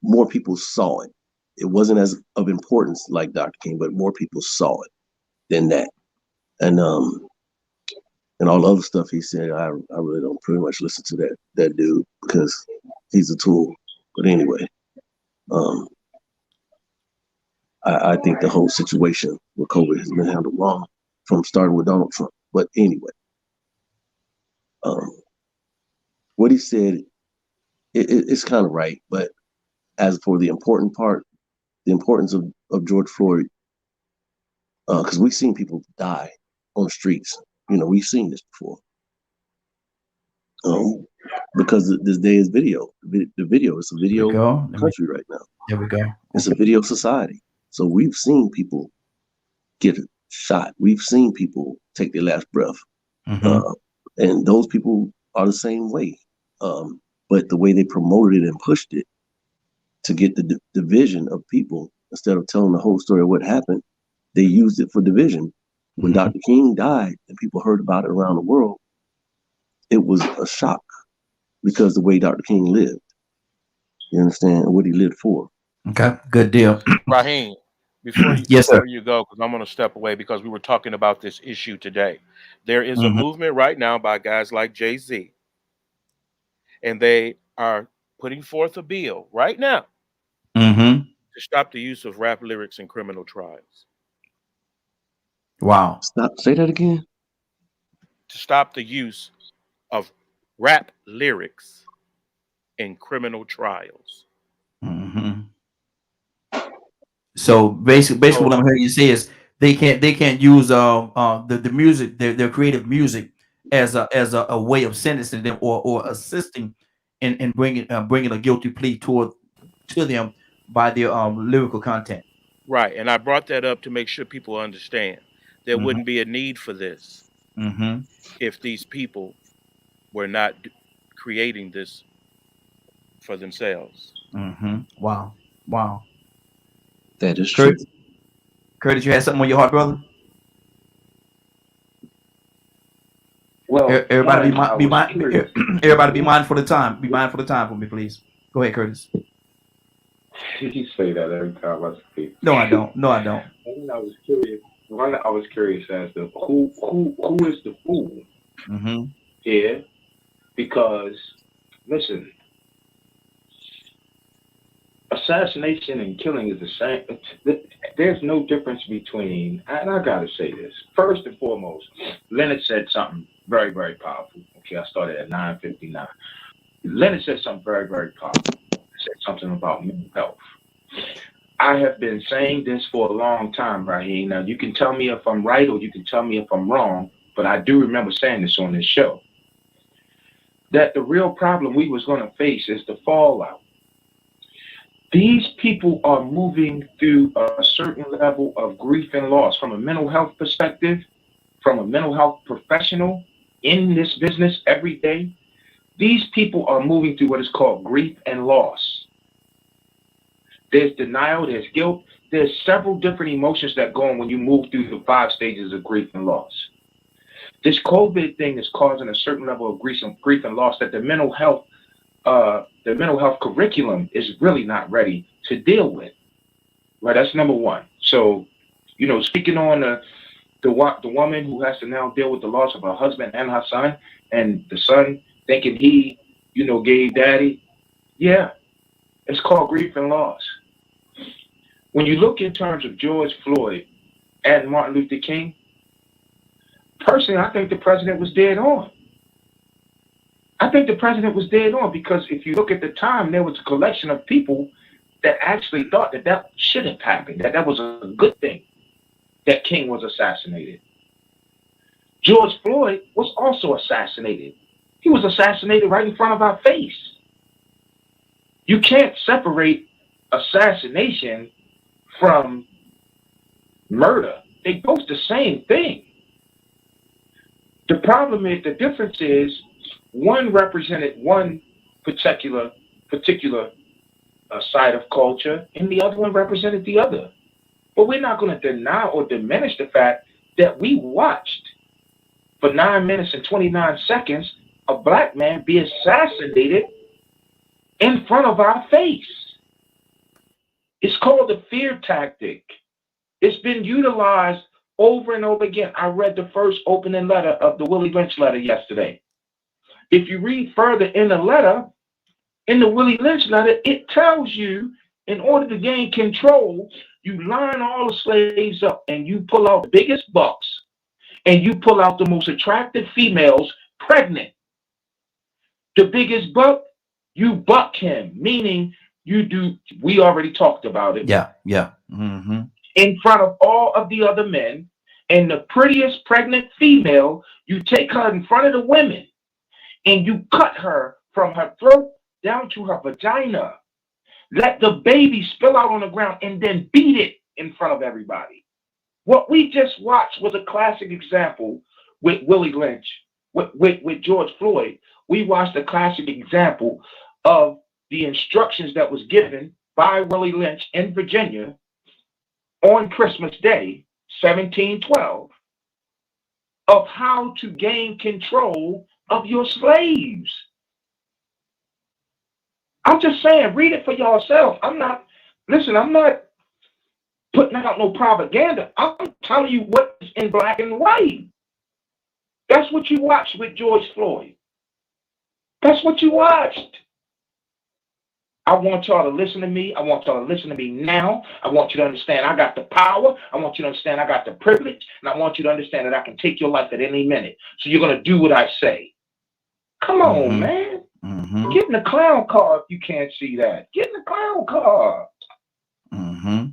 More people saw it. It wasn't as of importance like Dr. King, but more people saw it than that. And all the other stuff he said, I really don't pretty much listen to that dude because he's a tool. But anyway, I think the whole situation with COVID has been handled wrong from starting with Donald Trump. But anyway, what he said, it's kind of right. But as for the important part, the importance of George Floyd, because we've seen people die on the streets. We've seen this before. Because this day is video. The video is a video country right now. There we go. It's a video society. So we've seen people get shot. We've seen people take their last breath. And those people are the same way. But the way they promoted it and pushed it to get the division of people, instead of telling the whole story of what happened, they used it for division. When Dr. King died and people heard about it around the world, it was a shock because the way Dr. King lived. You understand what he lived for. Okay, good deal. Raheem, before you go, because I'm going to step away because we were talking about this issue today. There is a movement right now by guys like Jay-Z, and they are putting forth a bill right now to stop the use of rap lyrics in criminal trials. Wow. Say that again. To stop the use of rap lyrics in criminal trials. So basically what I'm hearing you say is they can't use the music, their creative music as a way of sentencing them or assisting in bringing a guilty plea to them by their lyrical content. Right, and I brought that up to make sure people understand there wouldn't be a need for this if these people were not creating this for themselves. Wow. That is true. Curtis, you had something on your heart, brother? Well, everybody be mindful of the time. Be mindful of the time for me, please. Go ahead, Curtis. You say that every time I speak. No, I don't. I was curious as to who is the fool here, because listen, assassination and killing is the same. There's no difference between, and I gotta say this. First and foremost, Leonard said something very, very powerful. Okay, I started at 9:59. Leonard said something very, very powerful. He said something about mental health. I have been saying this for a long time, Raheem. Now, you can tell me if I'm right or you can tell me if I'm wrong, but I do remember saying this on this show, that the real problem we was going to face is the fallout. These people are moving through a certain level of grief and loss from a mental health perspective, from a mental health professional in this business every day. These people are moving through what is called grief and loss. There's denial, there's guilt, there's several different emotions that go on when you move through the 5 stages of grief and loss. This COVID thing is causing a certain level of grief and loss that the mental health curriculum is really not ready to deal with. Right, that's number one. So, you know, speaking on the woman who has to now deal with the loss of her husband and her son, and the son thinking he, you know, gave daddy. Yeah, it's called grief and loss. When you look in terms of George Floyd and Martin Luther King, personally, I think the president was dead on. I think the president was dead on because if you look at the time, there was a collection of people that actually thought that that should have happened, that that was a good thing that King was assassinated. George Floyd was also assassinated. He was assassinated right in front of our face. You can't separate assassination from murder. They both the same thing. The problem is, the difference is, one represented one particular side of culture, and the other one represented the other. But we're not going to deny or diminish the fact that we watched for 9 minutes and 29 seconds a black man be assassinated in front of our face. It's called the fear tactic. It's been utilized over and over again. I read the first opening letter of the Willie Lynch letter yesterday. If you read further in the letter, in the Willie Lynch letter, it tells you in order to gain control, you line all the slaves up and you pull out the biggest bucks and you pull out the most attractive females pregnant. The biggest buck, you buck him, meaning you do, we already talked about it. Yeah, yeah. Mm-hmm. In front of all of the other men, and the prettiest pregnant female, you take her in front of the women and you cut her from her throat down to her vagina. Let the baby spill out on the ground and then beat it in front of everybody. What we just watched was a classic example with Willie Lynch, with George Floyd. We watched a classic example of the instructions that was given by Willie Lynch in Virginia on Christmas Day, 1712, of how to gain control of your slaves. I'm just saying, read it for yourself. I'm not putting out no propaganda. I'm telling you what's in black and white. That's what you watched with George Floyd. That's what you watched. I want y'all to listen to me. I want y'all to listen to me now. I want you to understand I got the power. I want you to understand I got the privilege. And I want you to understand that I can take your life at any minute. So you're going to do what I say. Come on, man. Mm-hmm. Get in the clown car if you can't see that. Get in the clown car. Mm-hmm.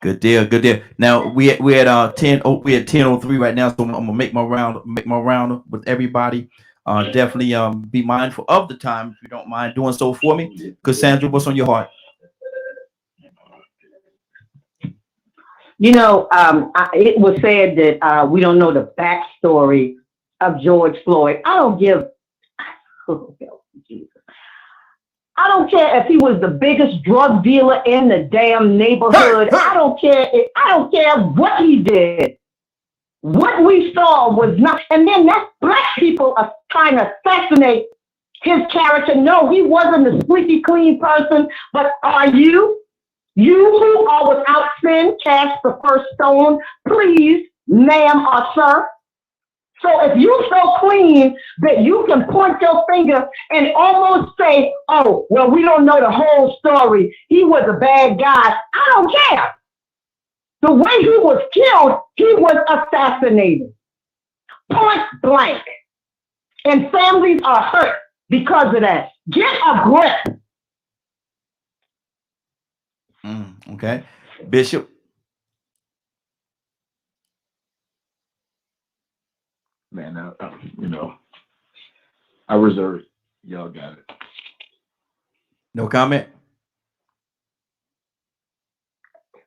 Good deal, good deal. Now we at 10:03 right now, so I'm gonna make my round with everybody. Definitely be mindful of the time if you don't mind doing so for me. Cassandra, what's on your heart? You know, it was said that we don't know the backstory of George Floyd. I don't care if he was the biggest drug dealer in the damn neighborhood. I don't care what he did. What we saw was not, and then that black people are trying to assassinate his character. No, he wasn't a squeaky clean person, but are you? You who are without sin, cast the first stone, please, ma'am or sir. So if you're so clean that you can point your finger and almost say, oh, well, we don't know the whole story. He was a bad guy. I don't care. The way he was killed, he was assassinated. Point blank. And families are hurt because of that. Get a grip. Okay. Bishop. Man, I reserve it. Y'all got it. No comment?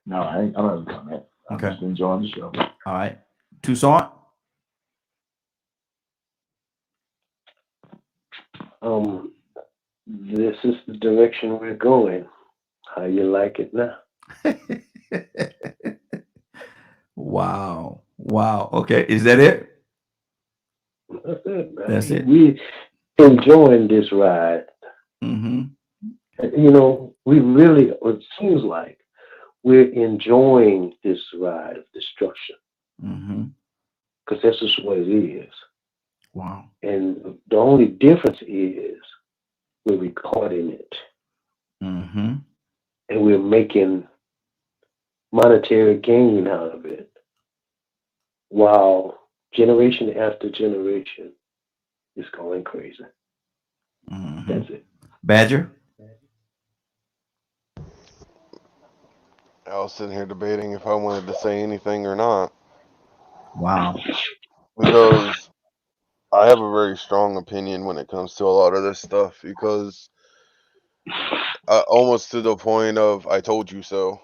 No, I don't have a comment. I'm Okay. just enjoying the show. All right. Toussaint? This is the direction we're going. How you like it now? Wow. Wow. Okay. Is that it? That's it, man. That's it. We enjoying this ride. Mm-hmm. You know, we really, it seems like we're enjoying this ride of destruction. Mm-hmm. Because that's just what it is. Wow. And the only difference is we're recording it. Mm-hmm. And we're making monetary gain out of it. While generation after generation is going crazy. Mm-hmm. That's it. Badger? I was sitting here debating if I wanted to say anything or not. Wow. Because I have a very strong opinion when it comes to a lot of this stuff, because almost to the point of I told you so.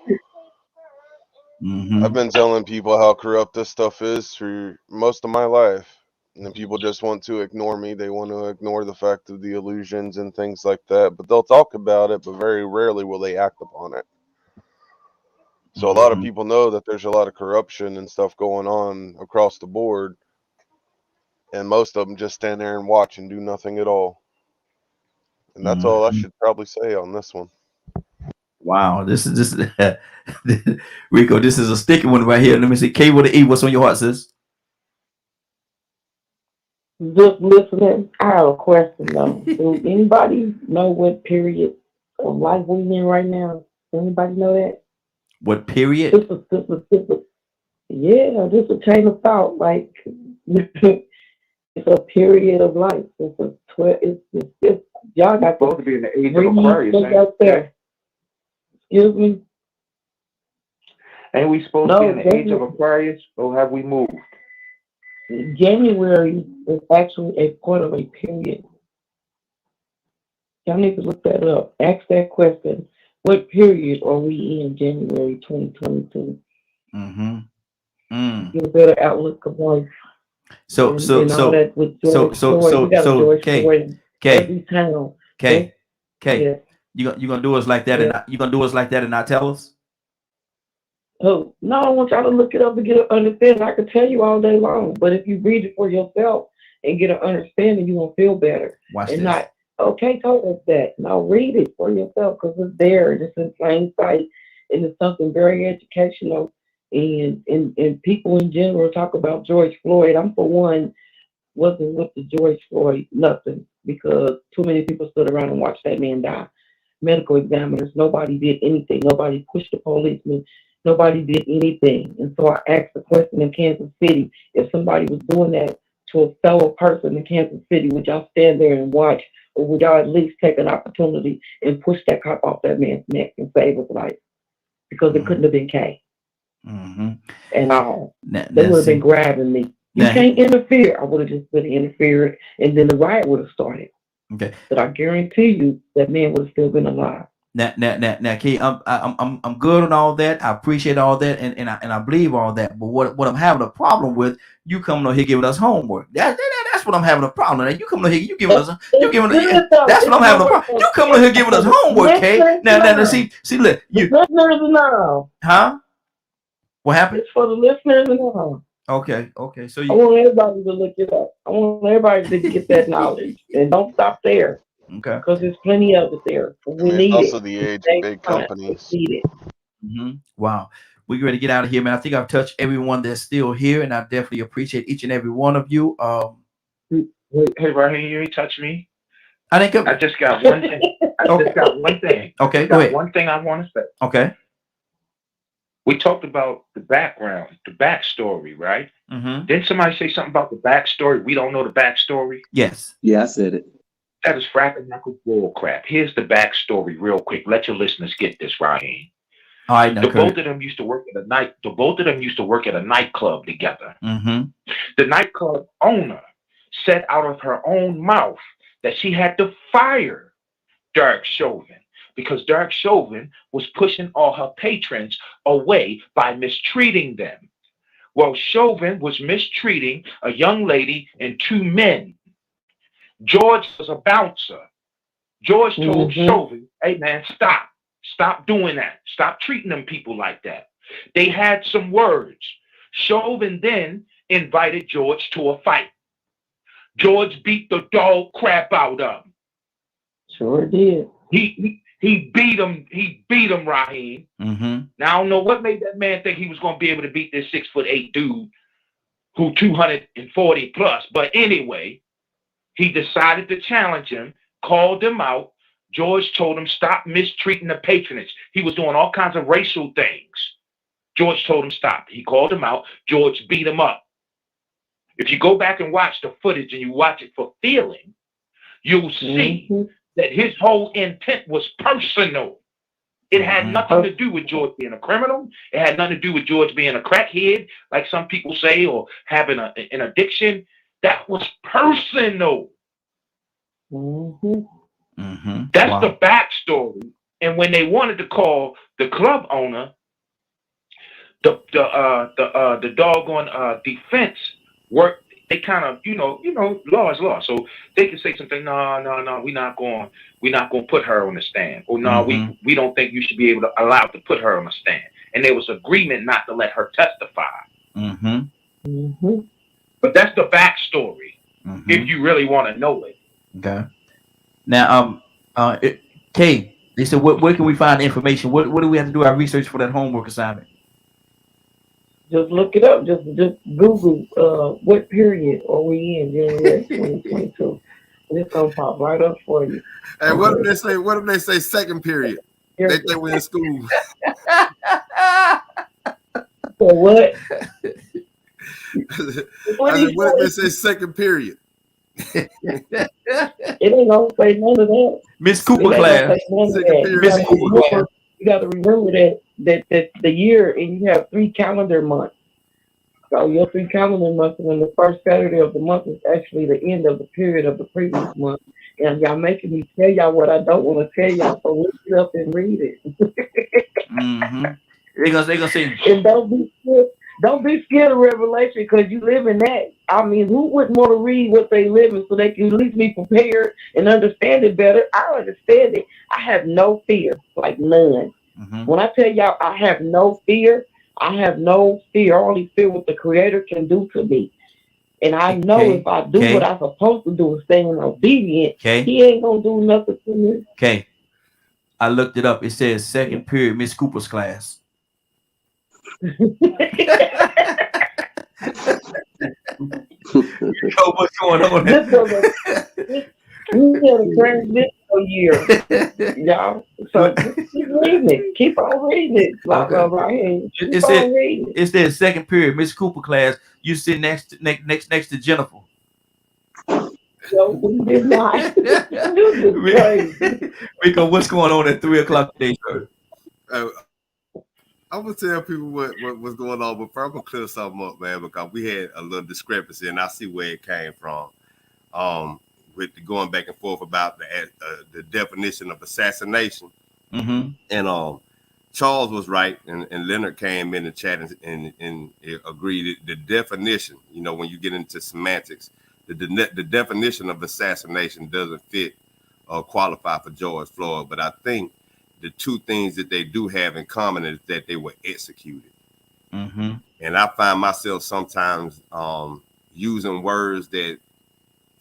Mm-hmm. I've been telling people how corrupt this stuff is for most of my life. And then people just want to ignore me. They want to ignore the fact of the illusions and things like that. But they'll talk about it, but very rarely will they act upon it. So a lot of people know that there's a lot of corruption and stuff going on across the board. And most of them just stand there and watch and do nothing at all. And that's all I should probably say on this one. Wow. This is Rico, this is a sticky one right here. Let me see. K with the E, what's on your heart, sis? Just listening. I have a question though. Do anybody know what period of life we're in right now? Does anybody know that? What period? Yeah, just a chain of thought. Like it's a period of life. It's a it's y'all got supposed to be in the age of bring Aquarius, things out there. Excuse me. Ain't we supposed to be in the age of Aquarius, or have we moved? January is actually a part of a period. Y'all need to look that up. Ask that question. What period are we in January 2022? Mm-hmm. Get a better outlook of life. So K, you gonna do us like that, and you gonna do us like that and not tell us? Oh no, I want y'all to look it up and get an understanding. I could tell you all day long, but if you read it for yourself and get an understanding, you won't feel better. Watch and this. Not okay. Told us that. Now read it for yourself because it's there. It's in plain sight, and it's something very educational. And people in general talk about George Floyd. I'm for one wasn't with the George Floyd nothing because too many people stood around and watched that man die. Medical examiners, nobody did anything. Nobody pushed the policeman. Nobody did anything. And so I asked the question in Kansas City, if somebody was doing that to a fellow person in Kansas City, would y'all stand there and watch, or would y'all at least take an opportunity and push that cop off that man's neck and save his life? Because it couldn't have been K. And all. They would have been grabbing me. You can't interfere. I would have just been interfered, and then the riot would have started. Okay. But I guarantee you that man would have still been alive. Now, Key, I'm good on all that. I appreciate all that, and I believe all that. But what I'm having a problem with, you coming on here giving us homework. That's what I'm having a problem with. You coming on here, you giving us. That's what I'm having a problem. You coming on here giving us homework, Kay. Now, see, look, you listeners know. Huh? What happened? It's for the listeners know. Okay. So I want everybody to look it up. I want everybody to get that knowledge, and don't stop there. Okay. Because there's plenty of it there. We need also it. the age of big companies. Need it. Wow. We're ready to get out of here, man. I think I've touched everyone that's still here, and I definitely appreciate each and every one of you. Hey, Raheem, you ain't touch me. I think I just got one thing. Just got one thing. Okay, Just go got ahead. one thing I want to say. Okay. We talked about the background, the backstory, right? Mm-hmm. Didn't somebody say something about the backstory? We don't know the backstory. Yes. Yeah, I said it. That is frapping knuckle bull crap. Here's the backstory, real quick. Let your listeners get this, Raheem. All right, now, Both of them used to work at a night. The both of them used to work at a nightclub together. Mm-hmm. The nightclub owner said out of her own mouth that she had to fire Derek Chauvin because Derek Chauvin was pushing all her patrons away by mistreating them. Well, Chauvin was mistreating a young lady and two men. George was a bouncer. George told Chauvin, hey man, stop doing that. Stop treating them people like that. They had some words. Chauvin then invited George to a fight. George beat the dog crap out of him. Sure did. He beat him. He beat him, Raheem. Mm-hmm. Now I don't know what made that man think he was going to be able to beat this 6'8" dude who 240 plus. But anyway, he decided to challenge him, called him out. George told him stop mistreating the patronage. He was doing all kinds of racial things. George told him stop. He called him out. George beat him up. If you go back and watch the footage and you watch it for feeling, you'll see that his whole intent was personal. It had nothing to do with George being a criminal. It had nothing to do with George being a crackhead, like some people say, or having an addiction. That was personal. That's the backstory. And when they wanted to call the club owner, the doggone defense work, they kind of, law is law. So they can say something, no, we're not going to put her on the stand. Or no, we don't think you should be able to allow to put her on the stand. And there was agreement not to let her testify. But that's the backstory, if you really want to know it. Okay. Now, Kay, they said, where can we find information? What do we have to do our research for that homework assignment? Just look it up. Just Google what period are we in January 2022. And it's gonna pop right up for you. And what if they say? What if they say second period? They think we're in school. For what? I said, what if they say second period? It ain't gonna say none of that. Miss Cooper class. Miss Cooper class. You got to remember that the year, and you have 3 calendar months. So your 3 calendar months, and then the first Saturday of the month is actually the end of the period of the previous month. And y'all making me tell y'all what I don't want to tell y'all, so look it up and read it. They're gonna say, and don't be scared of Revelation, because you live in that. I mean, who wouldn't want to read what they live in so they can at least be prepared and understand it better? I understand it. I have no fear, like none. When I tell y'all I have no fear, I have no fear. I only fear what the Creator can do to me. And I know if I do what I'm supposed to do and stay obedient, He ain't going to do nothing to me. Okay. I looked it up. It says second period, Miss Cooper's class. What's going on? We had a transitional year, y'all. So keep reading it. Keep on reading it. It says second period, Miss Cooper class. You sit next to Jennifer. No, we did not. Rico, what's going on at 3:00 today, sir? I'm gonna tell people what's going on, but first I'm gonna clear something up, man, because we had a little discrepancy, and I see where it came from. With the going back and forth about the definition of assassination, and Charles was right, and Leonard came in the chat and agreed. The definition, when you get into semantics, the definition of assassination doesn't fit or qualify for George Floyd, but I think the two things that they do have in common is that they were executed. And I find myself sometimes using words that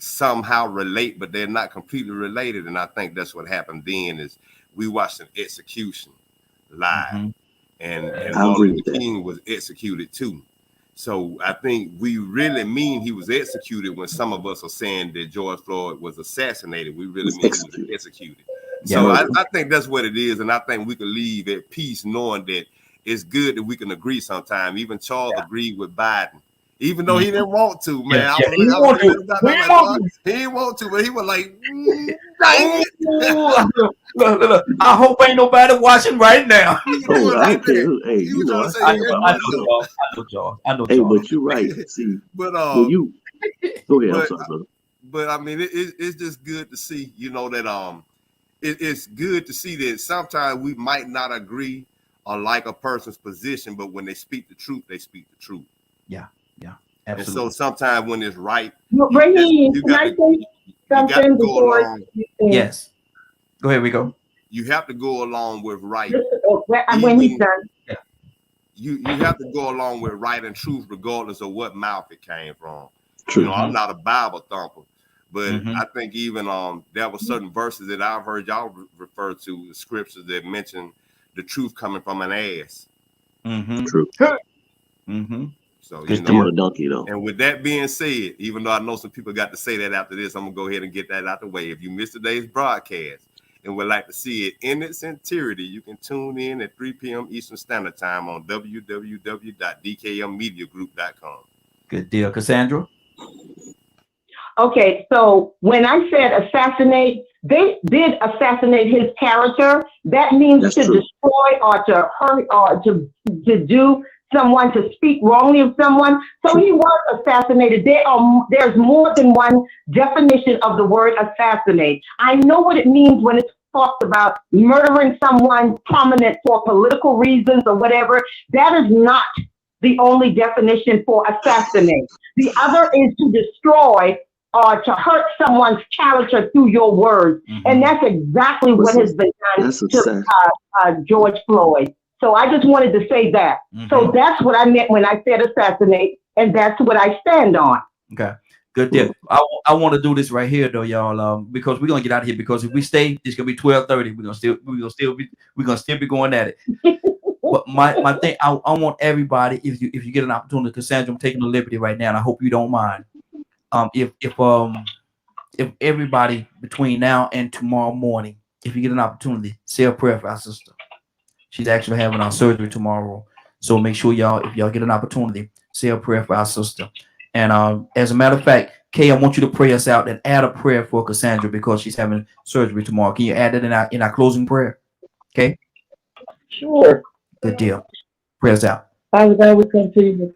somehow relate, but they're not completely related. And I think that's what happened then is we watched an execution live. and I agree Martin with Luther that. King was executed too. So I think we really mean he was executed when some of us are saying that George Floyd was assassinated. We really mean he was executed. So I think that's what it is, and I think we can leave at peace knowing that it's good that we can agree sometime. Even Charles agreed with Biden, even though he didn't want to, man. He didn't want to, but he was like, dang it. Look, I hope ain't nobody watching right now. Oh, I don't care who. Hey, you know, I know, Charles. Hey, but you're right. See, but when you go ahead, I'm sorry, brother. But I mean, it's just good to see, you know, that it's good to see that sometimes we might not agree or like a person's position, but when they speak the truth, they speak the truth. Yeah, absolutely. And so sometimes when it's right, Raheem, can I say something before? Yes. Go ahead, Rico. You have to go along with right. When he's done. You have to go along with right and truth, regardless of what mouth it came from. True. You know, I'm not a Bible thumper, but I think even there were certain verses that I've heard y'all refer to, the scriptures that mention the truth coming from an ass. True. So it's coming a donkey though. And with that being said, even though I know some people got to say that after this, I'm gonna go ahead and get that out the way. If you missed today's broadcast and would like to see it in its entirety, you can tune in at 3 p.m. Eastern Standard Time on www.dkmmediagroup.com. Good deal. Cassandra? Okay, so when I said assassinate, they did assassinate his character. That means to destroy or to hurt or to do someone, to speak wrongly of someone. So he was assassinated. There's more than one definition of the word assassinate. I know what it means when it's talked about murdering someone prominent for political reasons or whatever. That is not the only definition for assassinate. The other is to destroy or to hurt someone's character through your words. And that's exactly what has been done to George Floyd. So I just wanted to say that. So that's what I meant when I said assassinate, and that's what I stand on. Okay, good deal. I want to do this right here though, y'all, because we're gonna get out of here. Because if we stay, it's gonna be 12:30. We're gonna still be going at it. But my thing, I want everybody, if you get an opportunity, Cassandra, I'm taking the liberty right now, and I hope you don't mind. If everybody between now and tomorrow morning, if you get an opportunity, say a prayer for our sister. She's actually having our surgery tomorrow. So make sure if y'all get an opportunity, say a prayer for our sister. And as a matter of fact, Kay, I want you to pray us out and add a prayer for Cassandra because she's having surgery tomorrow. Can you add it in our closing prayer? Okay? Sure. Good deal. Pray us out. Father God, we come to you.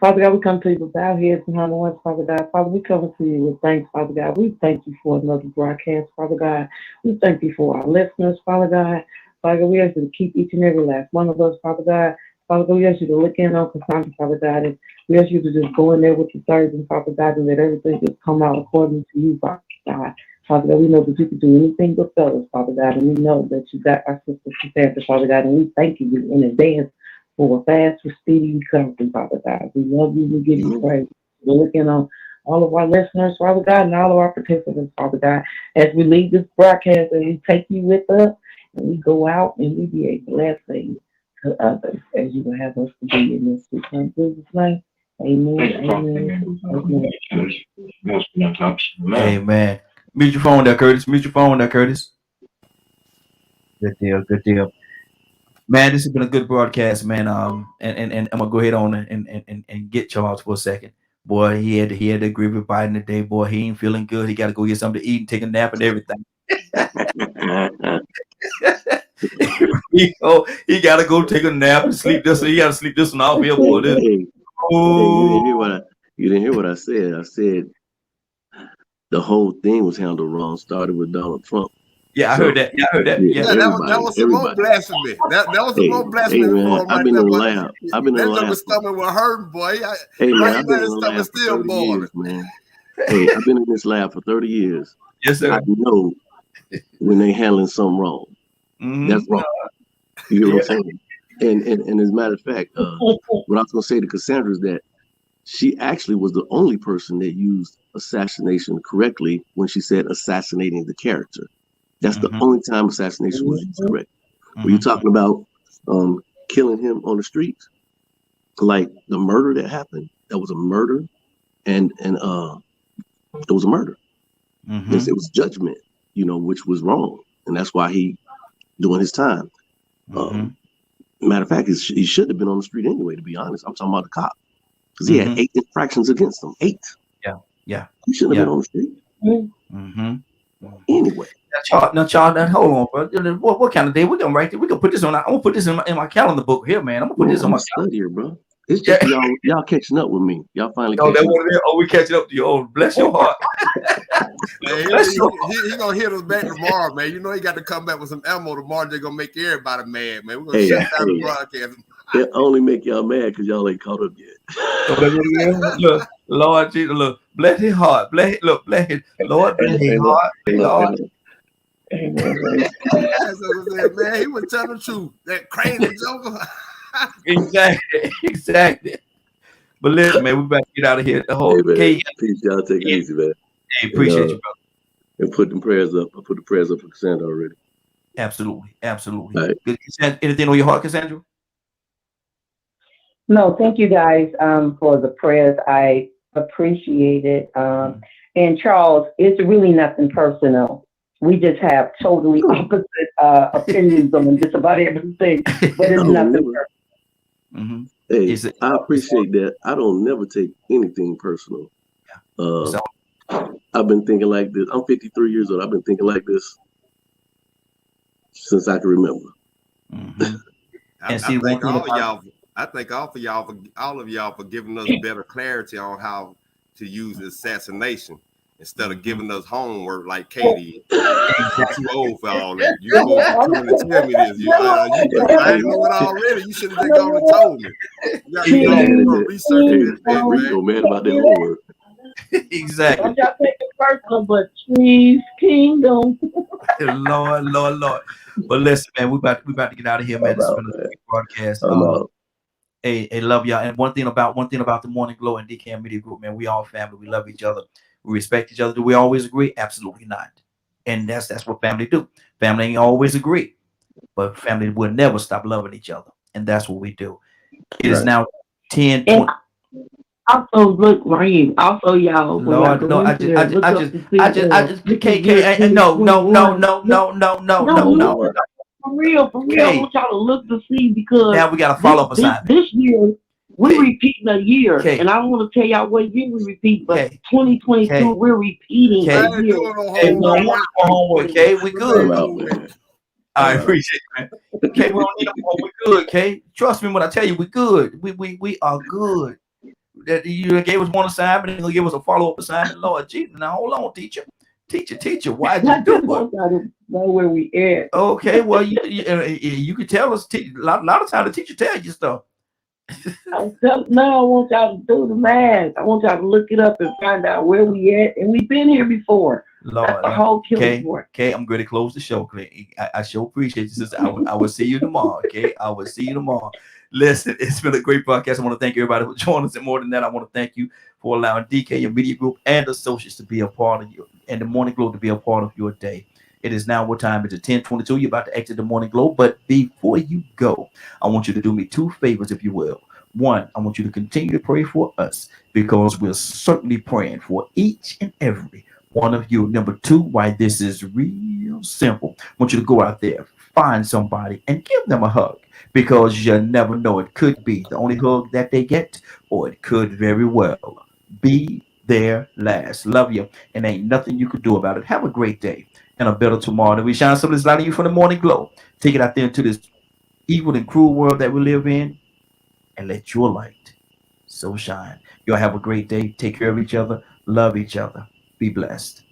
Father God, we come to you with our heads and humble ones, Father God. Father, we come to you with thanks, Father God. We thank you for another broadcast, Father God. We thank you for our listeners, Father God. Father God, we ask you to keep each and every last one of us, Father God. Father God, we ask you to look in on Cassandra, Father God, and we ask you to just go in there with your surgeon, Father God, and let everything just come out according to you, Father God. Father God, we know that you can do anything but fail us, Father God, and we know that you got our sister Cassandra, Father God, and we thank you in advance for a fast, speedy recovery, Father God. We love you, we give you praise. We're looking on all of our listeners, Father God, and all of our participants, Father God, as we leave this broadcast and we take you with us, and we go out and we be a blessing to others as you will have us to be in this return business life. Amen. Amen. Mute your phone there, Curtis. Good deal. Man, this has been a good broadcast, man. And I'm gonna go ahead on and get Charles for a second. Boy, he had to agree with Biden today. Boy, he ain't feeling good. He got to go get something to eat and take a nap and everything. He got to go take a nap and sleep this. He got to sleep this one off here, boy. You didn't hear what I said. I said the whole thing was handled wrong. Started with Donald Trump. Yeah, I heard that. Yeah, that was some more blasphemy. That was some more blasphemy. Hey, man, I've been in the lab. I've been in the lab. That stomach was hurting, boy. Hey, man, I've been in the lab for 30 years, man. Hey, I've been in this lab for 30 years. Yes, sir. I know when they handling something wrong. That's wrong. You know what I'm saying? And as a matter of fact, what I was going to say to Cassandra is that she actually was the only person that used assassination correctly when she said assassinating the character. That's the only time assassination was used correct. When you're talking about killing him on the streets, like the murder that happened. That was a murder, and it was a murder. Mm-hmm. It was judgment, which was wrong, and that's why he doing his time. Matter of fact, he should have been on the street anyway. To be honest, I'm talking about the cop because he had 8 infractions against him. 8. Yeah. He shouldn't have been on the street. Anyway. Now, hold on, bro. What kind of day? We're gonna write it. We're gonna put this on. I'm gonna put this in my calendar book here, man. I'm gonna put this on my calendar here, bro. It's just y'all catching up with me. Y'all finally. Oh, we catching up to you. Oh, bless your heart. Man, he gonna hit us back tomorrow, man. You know he got to come back with some ammo tomorrow. They're gonna make everybody mad, man. We're gonna shut down the broadcast. It only make y'all mad because y'all ain't caught up yet. Look, Lord Jesus, look, bless his heart. Bless his Lord, bless his heart. Lord. Man, he was telling the truth. That crazy joker. Exactly. But listen, man, we about to get out of here. The whole peace, y'all take it easy, man. Hey, appreciate you, brother. And put them prayers up. I put the prayers up for Cassandra already. Absolutely. Right. Good. Anything on your heart, Cassandra? No, thank you guys for the prayers. I appreciate it. And Charles, it's really nothing personal. We just have totally opposite opinions on just about everything, but it's nothing personal. Hey, I appreciate that. I don't never take anything personal. I've been thinking like this. I'm 53 years old. I've been thinking like this since I can remember. I thank all of y'all for giving us better clarity on how to use assassination instead of giving us homework like Katie. I'm too old for all that. You coming to tell me this. I didn't know it already. You should have just gone and told me. You got to go research it. We so mad about that homework. Exactly. Don't y'all take it personal, but please, kingdom. Lord. But listen, man, we about to get out of here, man. This has been a great broadcast. Hey, love y'all. And one thing about the Morning Glow and DKM Media Group, man, we all family. We love each other. We respect each other. Do we always agree? Absolutely not. And that's what family do. Family ain't always agree, but family will never stop loving each other, and that's what we do. It is now 10:20. Also, look, Raheem. Also, y'all. Lord, no, I just, KK, no. For real, I want y'all to look to see because now we got a follow-up assignment. This year, we're repeating a year, and I don't want to tell y'all what year we repeat, but 2022, we're repeating a year. Homework, okay? We good. I appreciate it, man. Okay, we don't need no more. We good, okay? Trust me when I tell you we good. We are good. That you gave us one assignment and you'll give us a follow-up assignment. Lord Jesus, now hold on, teacher. Why'd you do it? Know where we at. Okay, well, you can tell us. A lot of times the teacher tells you stuff. Now I want y'all to do the math. I want y'all to look it up and find out where we at. And we've been here before. Lord, that's the whole killing for. Okay, I'm going to close the show, Clay. I sure appreciate you, sister. I will see you tomorrow. Okay, I will see you tomorrow. Listen, it's been a great podcast. I want to thank everybody for joining us. And more than that, I want to thank you for allowing DK, your media group, and associates to be a part of you, and the Morning Glow to be a part of your day. It is now what time? It's 10:22. You're about to exit the Morning Glow. But before you go, I want you to do me 2 favors, if you will. 1, I want you to continue to pray for us because we're certainly praying for each and every one of you. Number 2, why this is real simple. I want you to go out there, find somebody, and give them a hug. Because you never know, it could be the only hug that they get, or it could very well be their last. Love you, and ain't nothing you could do about it. Have a great day and a better tomorrow. And we shine some of this light on you from the Morning Glow. Take it out there into this evil and cruel world that we live in, and let your light so shine. Y'all have a great day. Take care of each other. Love each other. Be blessed.